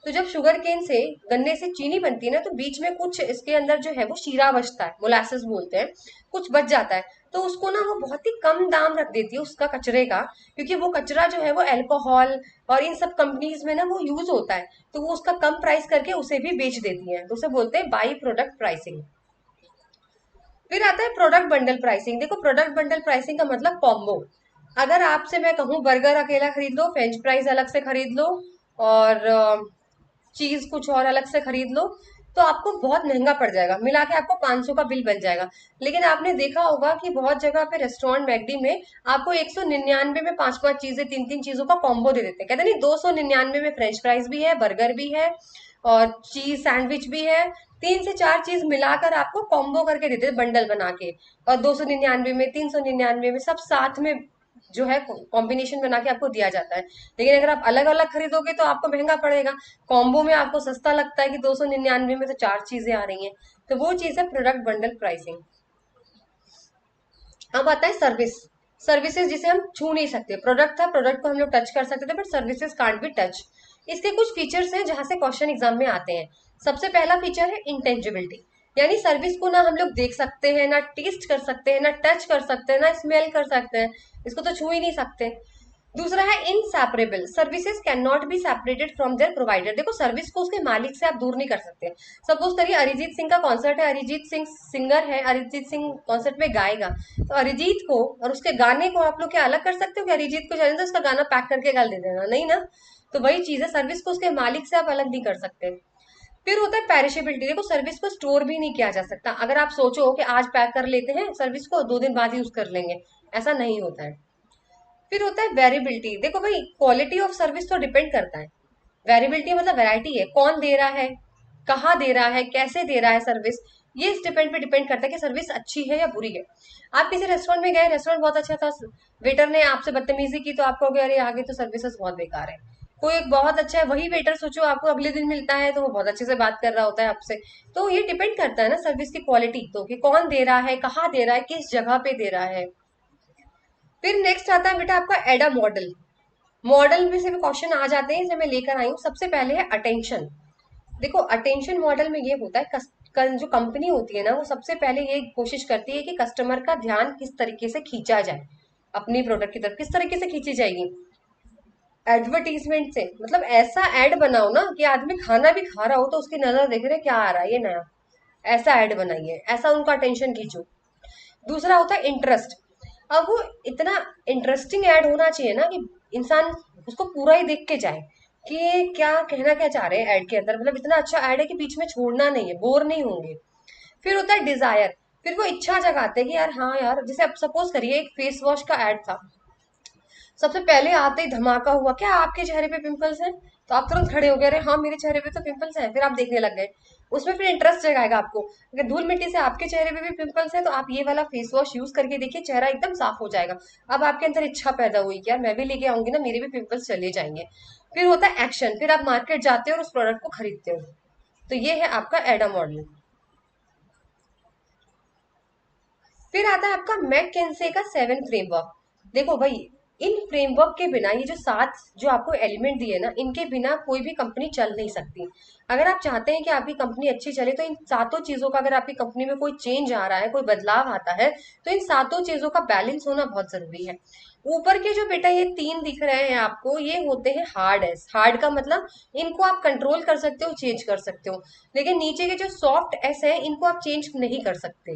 तो जब शुगर केन से, गन्ने से चीनी बनती है ना, तो बीच में कुछ इसके अंदर जो है वो शीरा बचता है, मोलासेस बोलते हैं, कुछ बच जाता है। तो उसको ना वो बहुत ही कम दाम रख देती है उसका कचरे का, क्योंकि वो कचरा जो है वो अल्कोहल और इन सब कंपनीज में ना वो यूज होता है, तो वो उसका कम प्राइस करके उसे भी बेच देती है, तो उसे बोलते हैं बाई प्रोडक्ट प्राइसिंग। फिर आता है प्रोडक्ट बंडल प्राइसिंग। देखो प्रोडक्ट बंडल प्राइसिंग का मतलब कॉम्बो। अगर आपसे मैं कहूँ बर्गर अकेला खरीद लो, फ्रेंच फ्राइज अलग से खरीद लो और चीज कुछ और अलग से खरीद लो, तो आपको बहुत महंगा पड़ जाएगा, मिला के आपको 500 का बिल बन जाएगा। लेकिन आपने देखा होगा कि बहुत जगह पे रेस्टोरेंट मैकडी में आपको 199 में 5-5 चीजें, 3-3 चीजों का कॉम्बो दे देते हैं। कहते नहीं, 299 में फ्रेंच फ्राइज भी है, बर्गर भी है और चीज सैंडविच भी है। 3 से 4 चीज मिलाकर आपको कॉम्बो करके देते हैं, बंडल बना के। और 299 में, 399 में, सब साथ में जो है कॉम्बिनेशन बना के आपको दिया जाता है। लेकिन अगर आप अलग अलग खरीदोगे तो आपको महंगा पड़ेगा। कॉम्बो में आपको सस्ता लगता है कि 299 में तो 4 चीजें आ रही हैं। तो वो चीज है प्रोडक्ट बंडल प्राइसिंग। अब आता है सर्विस। सर्विसेज जिसे हम छू नहीं सकते, प्रोडक्ट था, प्रोडक्ट को हम लोग टच कर सकते थे, but services can't be touch. इसके कुछ फीचर्स हैं जहां से क्वेश्चन एग्जाम में आते हैं। सबसे पहला फीचर है इंटेंजिबिलिटी, यानी सर्विस को ना हम लोग देख सकते हैं, ना टेस्ट कर सकते हैं, ना टच कर सकते हैं, ना स्मेल कर सकते हैं, इसको तो छू ही नहीं सकते। दूसरा है inseparable, services can not be separated from their provider. देखो, सर्विस को उसके मालिक से आप दूर नहीं कर सकते। सपोज करिए अरिजीत सिंह का कॉन्सर्ट है, अरिजीत सिंह सिंगर है, अरिजीत सिंह कॉन्सर्ट में गाएगा, तो अरिजीत को और उसके गाने को आप लोग क्या अलग कर सकते हो कि अरिजीत को चले तो उसका गाना पैक करके गाल दे देना? नहीं ना। तो वही चीज है, सर्विस को उसके मालिक से आप अलग नहीं कर सकते। फिर होता है पेरिशेबिलिटी। देखो, सर्विस को स्टोर भी नहीं किया जा सकता। अगर आप सोचो कि आज पैक कर लेते हैं सर्विस को, 2 दिन बाद यूज कर लेंगे, ऐसा नहीं होता है। फिर होता है वेरिएबिलिटी। देखो भाई, क्वालिटी ऑफ सर्विस तो डिपेंड करता है। वेरिएबिलिटी मतलब वैरायटी है, कौन दे रहा है, कहाँ दे रहा है, कैसे दे रहा है सर्विस, ये इस डिपेंड पे डिपेंड करता है कि सर्विस अच्छी है या बुरी है। आप किसी रेस्टोरेंट में गए, रेस्टोरेंट बहुत अच्छा था, वेटर ने आपसे बदतमीजी की तो आप कहोगे अरे आगे तो सर्विसेज बहुत बेकार है। कोई एक बहुत अच्छा है, वही वेटर सोचो आपको अगले दिन मिलता है तो वो बहुत अच्छे से बात कर रहा होता है आपसे। तो ये डिपेंड करता है ना सर्विस की क्वालिटी, तो कि कौन दे रहा है, कहाँ दे रहा है, किस जगह पे दे रहा है। फिर नेक्स्ट आता है बेटा आपका एडा मॉडल। मॉडल में से भी क्वेश्चन आ जाते हैं, जो मैं लेकर आई हूँ। सबसे पहले है अटेंशन। देखो, अटेंशन मॉडल में ये होता है, जो कंपनी होती है ना, वो सबसे पहले ये कोशिश करती है कि कस्टमर का ध्यान किस तरीके से खींचा जाए, अपनी प्रोडक्ट की तरफ किस तरीके से खींची जाएगी। एडवर्टीजमेंट से मतलब ऐसा एड बनाओ ना कि आदमी खाना भी खा रहा हो तो उसकी नजर देख रहे क्या आ रहा है ये नया, ऐसा एड बनाइए, ऐसा उनका अटेंशन खींचो। दूसरा होता है इंटरेस्ट। अब वो इतना इंटरेस्टिंग ऐड होना चाहिए ना कि इंसान उसको पूरा ही देख के जाए कि क्या कहना क्या चाह रहे हैं ऐड के अंदर। मतलब इतना अच्छा ऐड है कि बीच में छोड़ना नहीं है, बोर नहीं होंगे। फिर होता है डिजायर। फिर वो इच्छा जगाते हैं कि यार हाँ यार, जैसे अब सपोज करिए एक फेस वॉश का ऐड था, सबसे पहले आते ही धमाका हुआ, क्या आपके चेहरे पे पिंपल्स हैं? तो आप तुरंत खड़े हो गए, अरे हाँ मेरे चेहरे पे तो पिंपल्स हैं। फिर आप देखने लग गए, उसमें फिर इंटरेस्ट जगाएगा आपको। अगर धूल मिट्टी से आपके चेहरे पे भी पिंपल्स है तो आप ये वाला फेस वॉश यूज करके देखिए, चेहरा एकदम साफ हो जाएगा। अब आपके अंदर इच्छा पैदा हुई कि यार मैं भी लेके आऊंगी ना, मेरे भी पिंपल्स चले जाएंगे। फिर होता है एक्शन। फिर आप मार्केट जाते हो और उस प्रोडक्ट को खरीदते हो। तो ये है आपका एडा मॉडल। फिर आता है आपका मैककिंसे का 7 फ्रेमवर्क। देखो भाई, इन फ्रेमवर्क के बिना, ये जो 7 जो आपको एलिमेंट दिए ना, इनके बिना कोई भी कंपनी चल नहीं सकती। अगर आप चाहते हैं कि आपकी कंपनी अच्छी चले तो इन सातों चीजों का, अगर आपकी कंपनी में कोई चेंज आ रहा है, कोई बदलाव आता है, तो इन सातों चीजों का बैलेंस होना बहुत जरूरी है। ऊपर के जो बेटा ये 3 दिख रहे हैं आपको, ये होते हैं हार्ड एस। हार्ड का मतलब इनको आप कंट्रोल कर सकते हो, चेंज कर सकते हो। लेकिन नीचे के जो सॉफ्ट एस है, इनको आप चेंज नहीं कर सकते।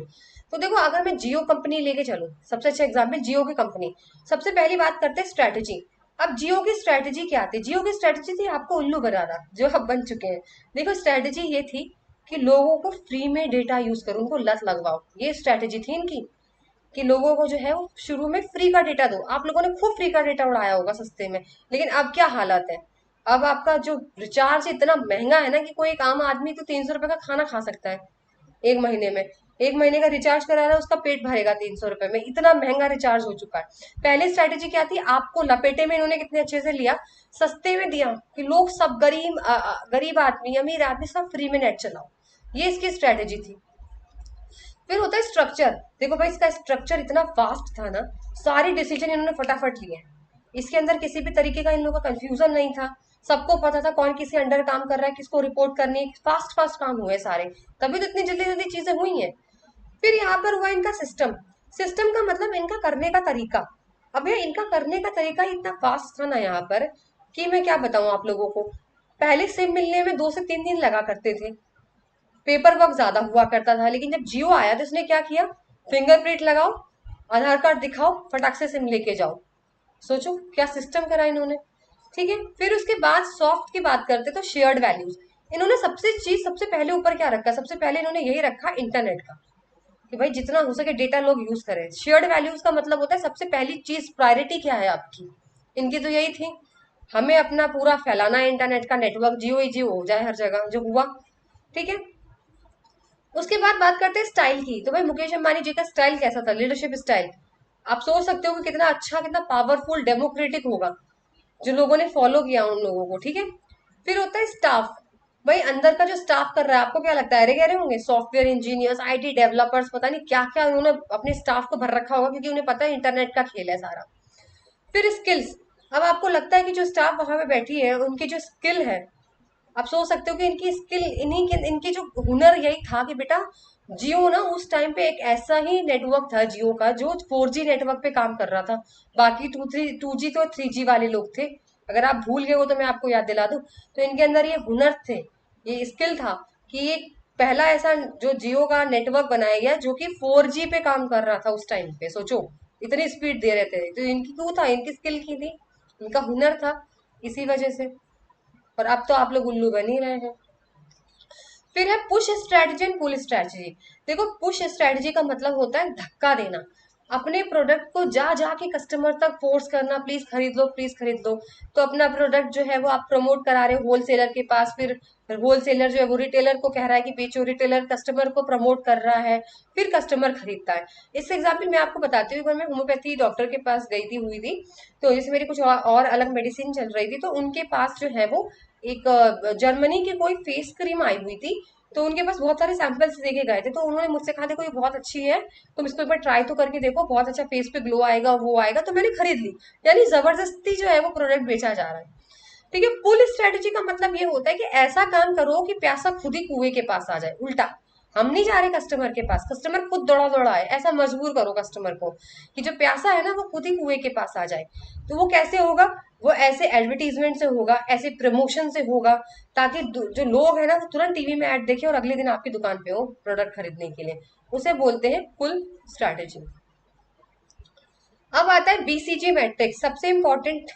तो देखो, अगर मैं जियो कंपनी लेके चलूं, सबसे अच्छा एग्जाम्पल जियो की कंपनी। सबसे पहली बात करते हैं स्ट्रैटेजी। अब जियो की स्ट्रैटेजी क्या थी? जियो की स्ट्रैटेजी थी आपको उल्लू बनाना, जो अब बन चुके हैं। देखो, स्ट्रैटेजी ये थी कि लोगों को फ्री में डेटा यूज करो, उनको लत लगवाओ। ये स्ट्रैटेजी थी इनकी, कि लोगों को जो है वो शुरू में फ्री का डेटा दो। आप लोगों ने खूब फ्री का डेटा उड़ाया होगा सस्ते में, लेकिन अब क्या हालत है? अब आपका जो रिचार्ज इतना महंगा है ना कि कोई एक आम आदमी तो 300 रुपए का खाना खा सकता है एक महीने में। एक महीने का रिचार्ज करा रहा है, उसका पेट भरेगा 300 रुपए में, इतना महंगा रिचार्ज हो चुका है। पहले स्ट्रैटेजी क्या थी? आपको लपेटे में इन्होंने कितने अच्छे से लिया, सस्ते में दिया कि लोग सब गरीब आदमी, अमीर आदमी सब फ्री में नेट चलाओ। ये इसकी स्ट्रैटेजी थी। फिर होता है स्ट्रक्चर। देखो भाई, इसका स्ट्रक्चर इतना फास्ट था ना, सारी डिसीजन इन्होंने फटाफट लिए। इसके अंदर किसी भी तरीके का इन लोगों का कंफ्यूजन नहीं था। सबको पता था कौन किसी अंडर काम कर रहा है, किसको रिपोर्ट करनी है। फास्ट फास्ट काम हुए सारे, तभी तो इतनी जल्दी जल्दी चीजें हुई हैं। फिर यहाँ पर हुआ इनका सिस्टम। सिस्टम का मतलब इनका करने का तरीका। अब भैया, इनका करने का तरीका इतना फास्ट था ना यहाँ पर, कि मैं क्या बताऊं आप लोगों को। पहले सिम मिलने में 2 से 3 दिन लगा करते थे, पेपर वर्क ज्यादा हुआ करता था। लेकिन जब जियो आया तो उसने क्या किया, फिंगरप्रिंट लगाओ, आधार कार्ड दिखाओ, फटाक से सिम लेके जाओ। सोचो क्या सिस्टम करा इन्होंने। ठीक है, फिर उसके बाद सॉफ्ट की बात करते तो शेयर्ड वैल्यूज। इन्होंने सबसे पहले ऊपर क्या रखा, सबसे पहले इन्होंने यही रखा इंटरनेट का, कि भाई जितना हो सके डेटा लोग यूज करें। शेयर्ड वैल्यूज का मतलब होता है सबसे पहली चीज प्रायोरिटी क्या है आपकी, इनकी तो यही थी, हमें अपना पूरा फैलाना है इंटरनेट का नेटवर्क, जियो ही जियो हो जाए हर जगह, जो हुआ। ठीक है। उसके बाद बात करते हैं स्टाइल की, तो भाई मुकेश अंबानी जी का स्टाइल कैसा था, लीडरशिप स्टाइल। आप सोच सकते हो कि कितना अच्छा, कितना पावरफुल, डेमोक्रेटिक होगा, जो लोगों ने फॉलो किया उन लोगों को। ठीक है। फिर होता है स्टाफ। भाई अंदर का जो स्टाफ कर रहा है, आपको क्या लगता है, अरे कह रहे होंगे सॉफ्टवेयर इंजीनियर्स, आईटी डेवलपर्स, पता नहीं क्या क्या उन्होंने अपने स्टाफ को भर रखा होगा, क्योंकि उन्हें पता है इंटरनेट का खेल है सारा। फिर स्किल्स। अब आपको लगता है कि जो स्टाफ वहां पे बैठी है उनकी जो स्किल है, आप सोच सकते हो कि इनकी स्किल, इनकी जो हुनर यही था कि बेटा, जियो ना उस टाइम पे एक ऐसा ही नेटवर्क था जियो का जो 4G नेटवर्क पे काम कर रहा था, बाकी 2G तो 3G वाले लोग थे। अगर आप भूल गए हो तो मैं आपको याद दिला दूं, तो इनके अंदर ये हुनर थे, ये स्किल था, कि ये पहला ऐसा जो जियो का नेटवर्क बनाया गया जो कि 4G पे काम कर रहा था उस टाइम पे, सोचो इतनी स्पीड दे रहे थे, तो इनकी क्यों था, इनकी स्किल की थी, इनका हुनर था, इसी वजह से। और अब तो आप लोग उल्लू बन ही रहे हैं। फिर है push strategy and pull strategy. देखो पुश स्ट्रेटजी का मतलब होता है धक्का देना, अपने प्रोडक्ट को जा जा के कस्टमर तक फोर्स करना, प्लीज खरीद लो, प्लीज खरीद लो। तो अपना प्रोडक्ट जो है वो आप प्रमोट करा रहे हो होलसेलर के पास, फिर होलसेलर जो है वो रिटेलर को कह रहा है कि बेचो, रिटेलर कस्टमर को प्रमोट कर रहा है, फिर कस्टमर खरीदता है। इससे एग्जाम्पल मैं आपको बताती हूँ, एक बार मैं होम्योपैथी डॉक्टर के पास गई थी, हुई थी, तो जैसे मेरी कुछ और अलग मेडिसिन चल रही थी, तो उनके पास जो है वो एक जर्मनी की कोई फेस क्रीम आई हुई थी, तो उनके पास बहुत सारे सैंपल्स देके गए थे, तो उन्होंने मुझसे कहा देखो ये बहुत अच्छी है, तुम इसको एक बार ट्राई तो करके देखो, बहुत अच्छा फेस पे ग्लो आएगा, वो आएगा, तो मैंने खरीद ली। यानी जबरदस्ती जो है वो प्रोडक्ट बेचा जा रहा है। ठीक है। पुल स्ट्रेटेजी का मतलब ये होता है कि ऐसा काम करो कि प्यासा खुद ही कुएं के पास आ जाए, उल्टा हम नहीं जा रहे कस्टमर के पास, कस्टमर खुद दौड़ा दौड़ा आए, ऐसा मजबूर करो कस्टमर को कि जो प्यासा है ना वो खुद ही कुएं के पास आ जाए। तो वो कैसे होगा, वो ऐसे एडवर्टीजमेंट से होगा, ऐसे प्रमोशन से होगा, ताकि जो लोग है ना वो तुरंत टीवी में ऐड देखे और अगले दिन आपकी दुकान पे हो प्रोडक्ट खरीदने के लिए। उसे बोलते हैं पुल स्ट्रैटेजी। अब आता है बीसीजी मैट्रिक्स, सबसे इंपॉर्टेंट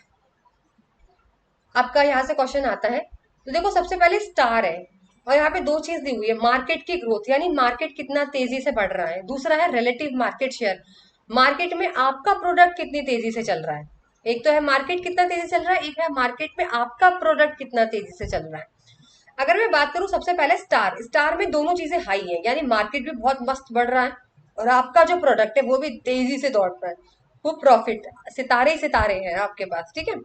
आपका यहाँ से क्वेश्चन आता है। तो देखो सबसे पहले स्टार है, और यहाँ पे दो चीज दी हुई है, मार्केट की ग्रोथ यानी मार्केट कितना तेजी से बढ़ रहा है, दूसरा है रिलेटिव मार्केट शेयर, मार्केट में आपका प्रोडक्ट कितनी तेजी से चल रहा है। एक तो है मार्केट कितना तेजी से चल रहा है, एक है मार्केट में आपका प्रोडक्ट कितना तेजी से चल रहा है। अगर मैं बात करूं सबसे पहले स्टार, स्टार में दोनों चीजें हाई है, यानी मार्केट भी बहुत मस्त बढ़ रहा है और आपका जो प्रोडक्ट है वो भी तेजी से दौड़ रहा है, वो प्रॉफिट, सितारे ही सितारे हैं आपके पास। ठीक है।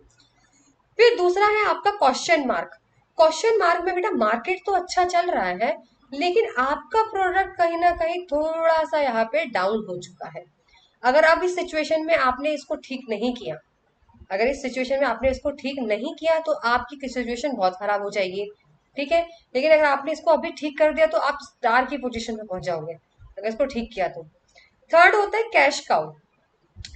फिर दूसरा है आपका क्वेश्चन मार्क, क्वेश्चन मार्क में बेटा मार्केट तो अच्छा चल रहा है, लेकिन आपका प्रोडक्ट कहीं ना कहीं थोड़ा सा यहाँ पे डाउन हो चुका है। अगर अब इस सिचुएशन में आपने इसको ठीक नहीं किया, अगर इस सिचुएशन में आपने इसको ठीक नहीं किया तो आपकी सिचुएशन बहुत खराब हो जाएगी। ठीक है। लेकिन अगर आपने इसको अभी ठीक कर दिया तो आप स्टार की पोजीशन में पहुंच जाओगे, अगर इसको ठीक किया तो। थर्ड होता है कैश काउ।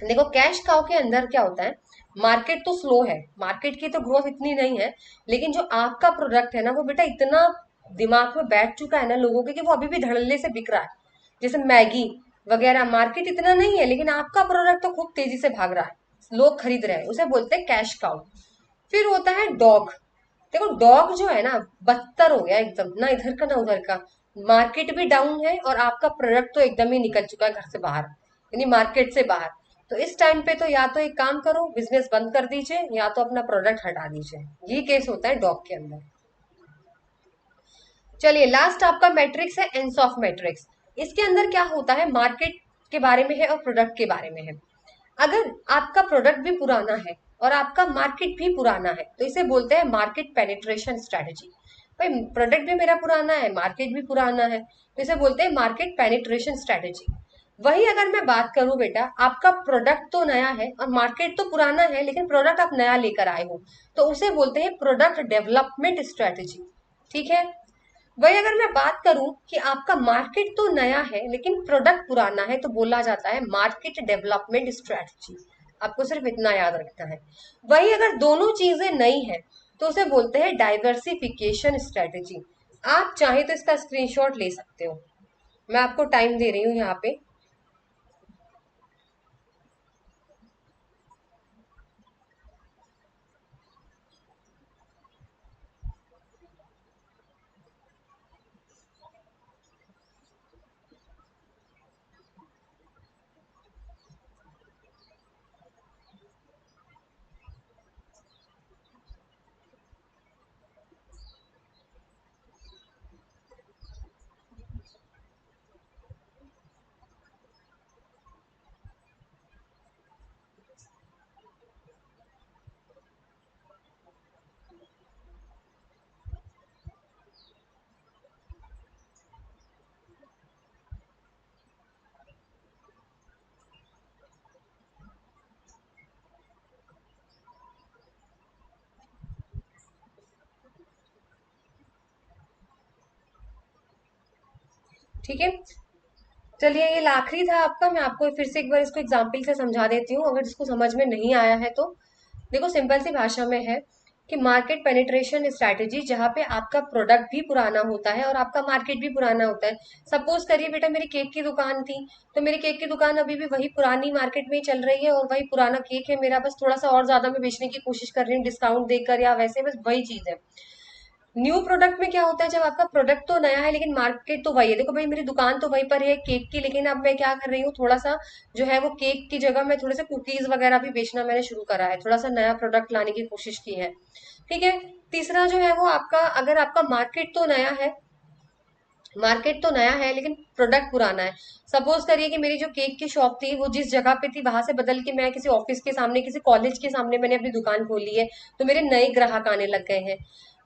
देखो कैश काउ के अंदर क्या होता है, मार्केट तो स्लो है, मार्केट की तो ग्रोथ इतनी नहीं है, लेकिन जो आपका प्रोडक्ट है ना वो बेटा इतना दिमाग में बैठ चुका है ना लोगों के, कि वो अभी भी धड़ल्ले से बिक रहा है। जैसे मैगी वगैरह, मार्केट इतना नहीं है लेकिन आपका प्रोडक्ट तो खूब तेजी से भाग रहा है, लोग खरीद रहे हैं, उसे बोलते हैं कैश काउ। फिर होता है डॉग। देखो डॉग जो है ना बदतर हो गया एकदम, ना इधर का ना उधर का, मार्केट भी डाउन है और आपका प्रोडक्ट तो एकदम ही निकल चुका है घर से बाहर, यानी मार्केट से बाहर। तो इस टाइम पे तो या तो एक काम करो, बिजनेस बंद कर दीजिए, या तो अपना प्रोडक्ट हटा दीजिए, ये केस होता है डॉग के अंदर। चलिए लास्ट आपका मैट्रिक्स है एंसॉफ मैट्रिक्स। इसके अंदर क्या होता है, मार्केट के बारे में है और प्रोडक्ट के बारे में है। अगर आपका प्रोडक्ट भी पुराना है और आपका मार्केट भी पुराना है तो इसे बोलते हैं मार्केट पेनिट्रेशन स्ट्रेटजी। भाई प्रोडक्ट भी मेरा पुराना है, मार्केट भी पुराना है, तो इसे बोलते हैं मार्केट पेनिट्रेशन स्ट्रेटजी। वही अगर मैं बात करूं बेटा, आपका प्रोडक्ट तो नया है और मार्केट तो पुराना है, लेकिन प्रोडक्ट आप नया लेकर आए हो, तो उसे बोलते हैं प्रोडक्ट डेवलपमेंट स्ट्रेटजी। ठीक है। वही अगर मैं बात करूं कि आपका मार्केट तो नया है लेकिन प्रोडक्ट पुराना है, तो बोला जाता है मार्केट डेवलपमेंट स्ट्रेटजी। आपको सिर्फ इतना याद रखना है। वही अगर दोनों चीजें नई हैं तो उसे बोलते हैं डाइवर्सिफिकेशन स्ट्रेटजी। आप चाहे तो इसका स्क्रीनशॉट ले सकते हो, मैं आपको टाइम दे रही हूँ यहाँ पे। ठीक है, चलिए ये आखिरी था आपका। मैं आपको फिर से एक बार इसको एग्जाम्पल से समझा देती हूँ, अगर जिसको समझ में नहीं आया है तो। देखो सिंपल सी भाषा में है कि मार्केट पेनिट्रेशन स्ट्रैटेजी, जहाँ पे आपका प्रोडक्ट भी पुराना होता है और आपका मार्केट भी पुराना होता है। सपोज करिए बेटा मेरी केक की दुकान थी, तो मेरी केक की दुकान अभी भी वही पुरानी मार्केट में ही चल रही है और वही पुराना केक है मेरा, बस थोड़ा सा और ज्यादा मैं बेचने की कोशिश कर रही हूँ डिस्काउंट देकर या वैसे, बस वही चीज है। न्यू प्रोडक्ट में क्या होता है, जब आपका प्रोडक्ट तो नया है लेकिन मार्केट तो वही है। देखो भाई मेरी दुकान तो वहीं पर है केक की, लेकिन अब मैं क्या कर रही हूँ, थोड़ा सा जो है वो केक की जगह मैं थोड़े से कुकीज वगैरह भी बेचना मैंने शुरू करा है, थोड़ा सा नया प्रोडक्ट लाने की कोशिश की है। ठीक है। तीसरा जो है वो आपका, अगर आपका मार्केट तो नया है लेकिन प्रोडक्ट पुराना है। सपोज करिए कि मेरी जो केक की शॉप थी वो जिस जगह पे थी वहां से बदल के मैं किसी ऑफिस के सामने, किसी कॉलेज के सामने मैंने अपनी दुकान खोली है, तो मेरे नए ग्राहक आने लग गए हैं।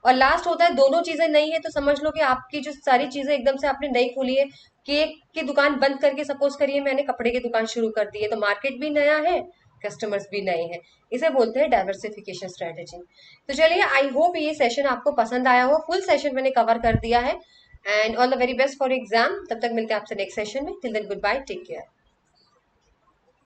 और लास्ट होता है दोनों चीजें नई है, तो समझ लो कि आपकी जो सारी चीजें एकदम से आपने नई खोली है, केक की दुकान बंद करके सपोज करिए मैंने कपड़े की दुकान शुरू कर दी है, तो मार्केट भी नया है, कस्टमर्स भी नए हैं। इसे बोलते हैं डाइवर्सिफिकेशन स्ट्रेटेजी। तो चलिए आई होप ये सेशन आपको पसंद आया हो, फुल सेशन मैंने कवर कर दिया है। And all the very best for exam. तब तक मिलते हैं आपसे नेक्स्ट सेशन में। Till then goodbye, take care.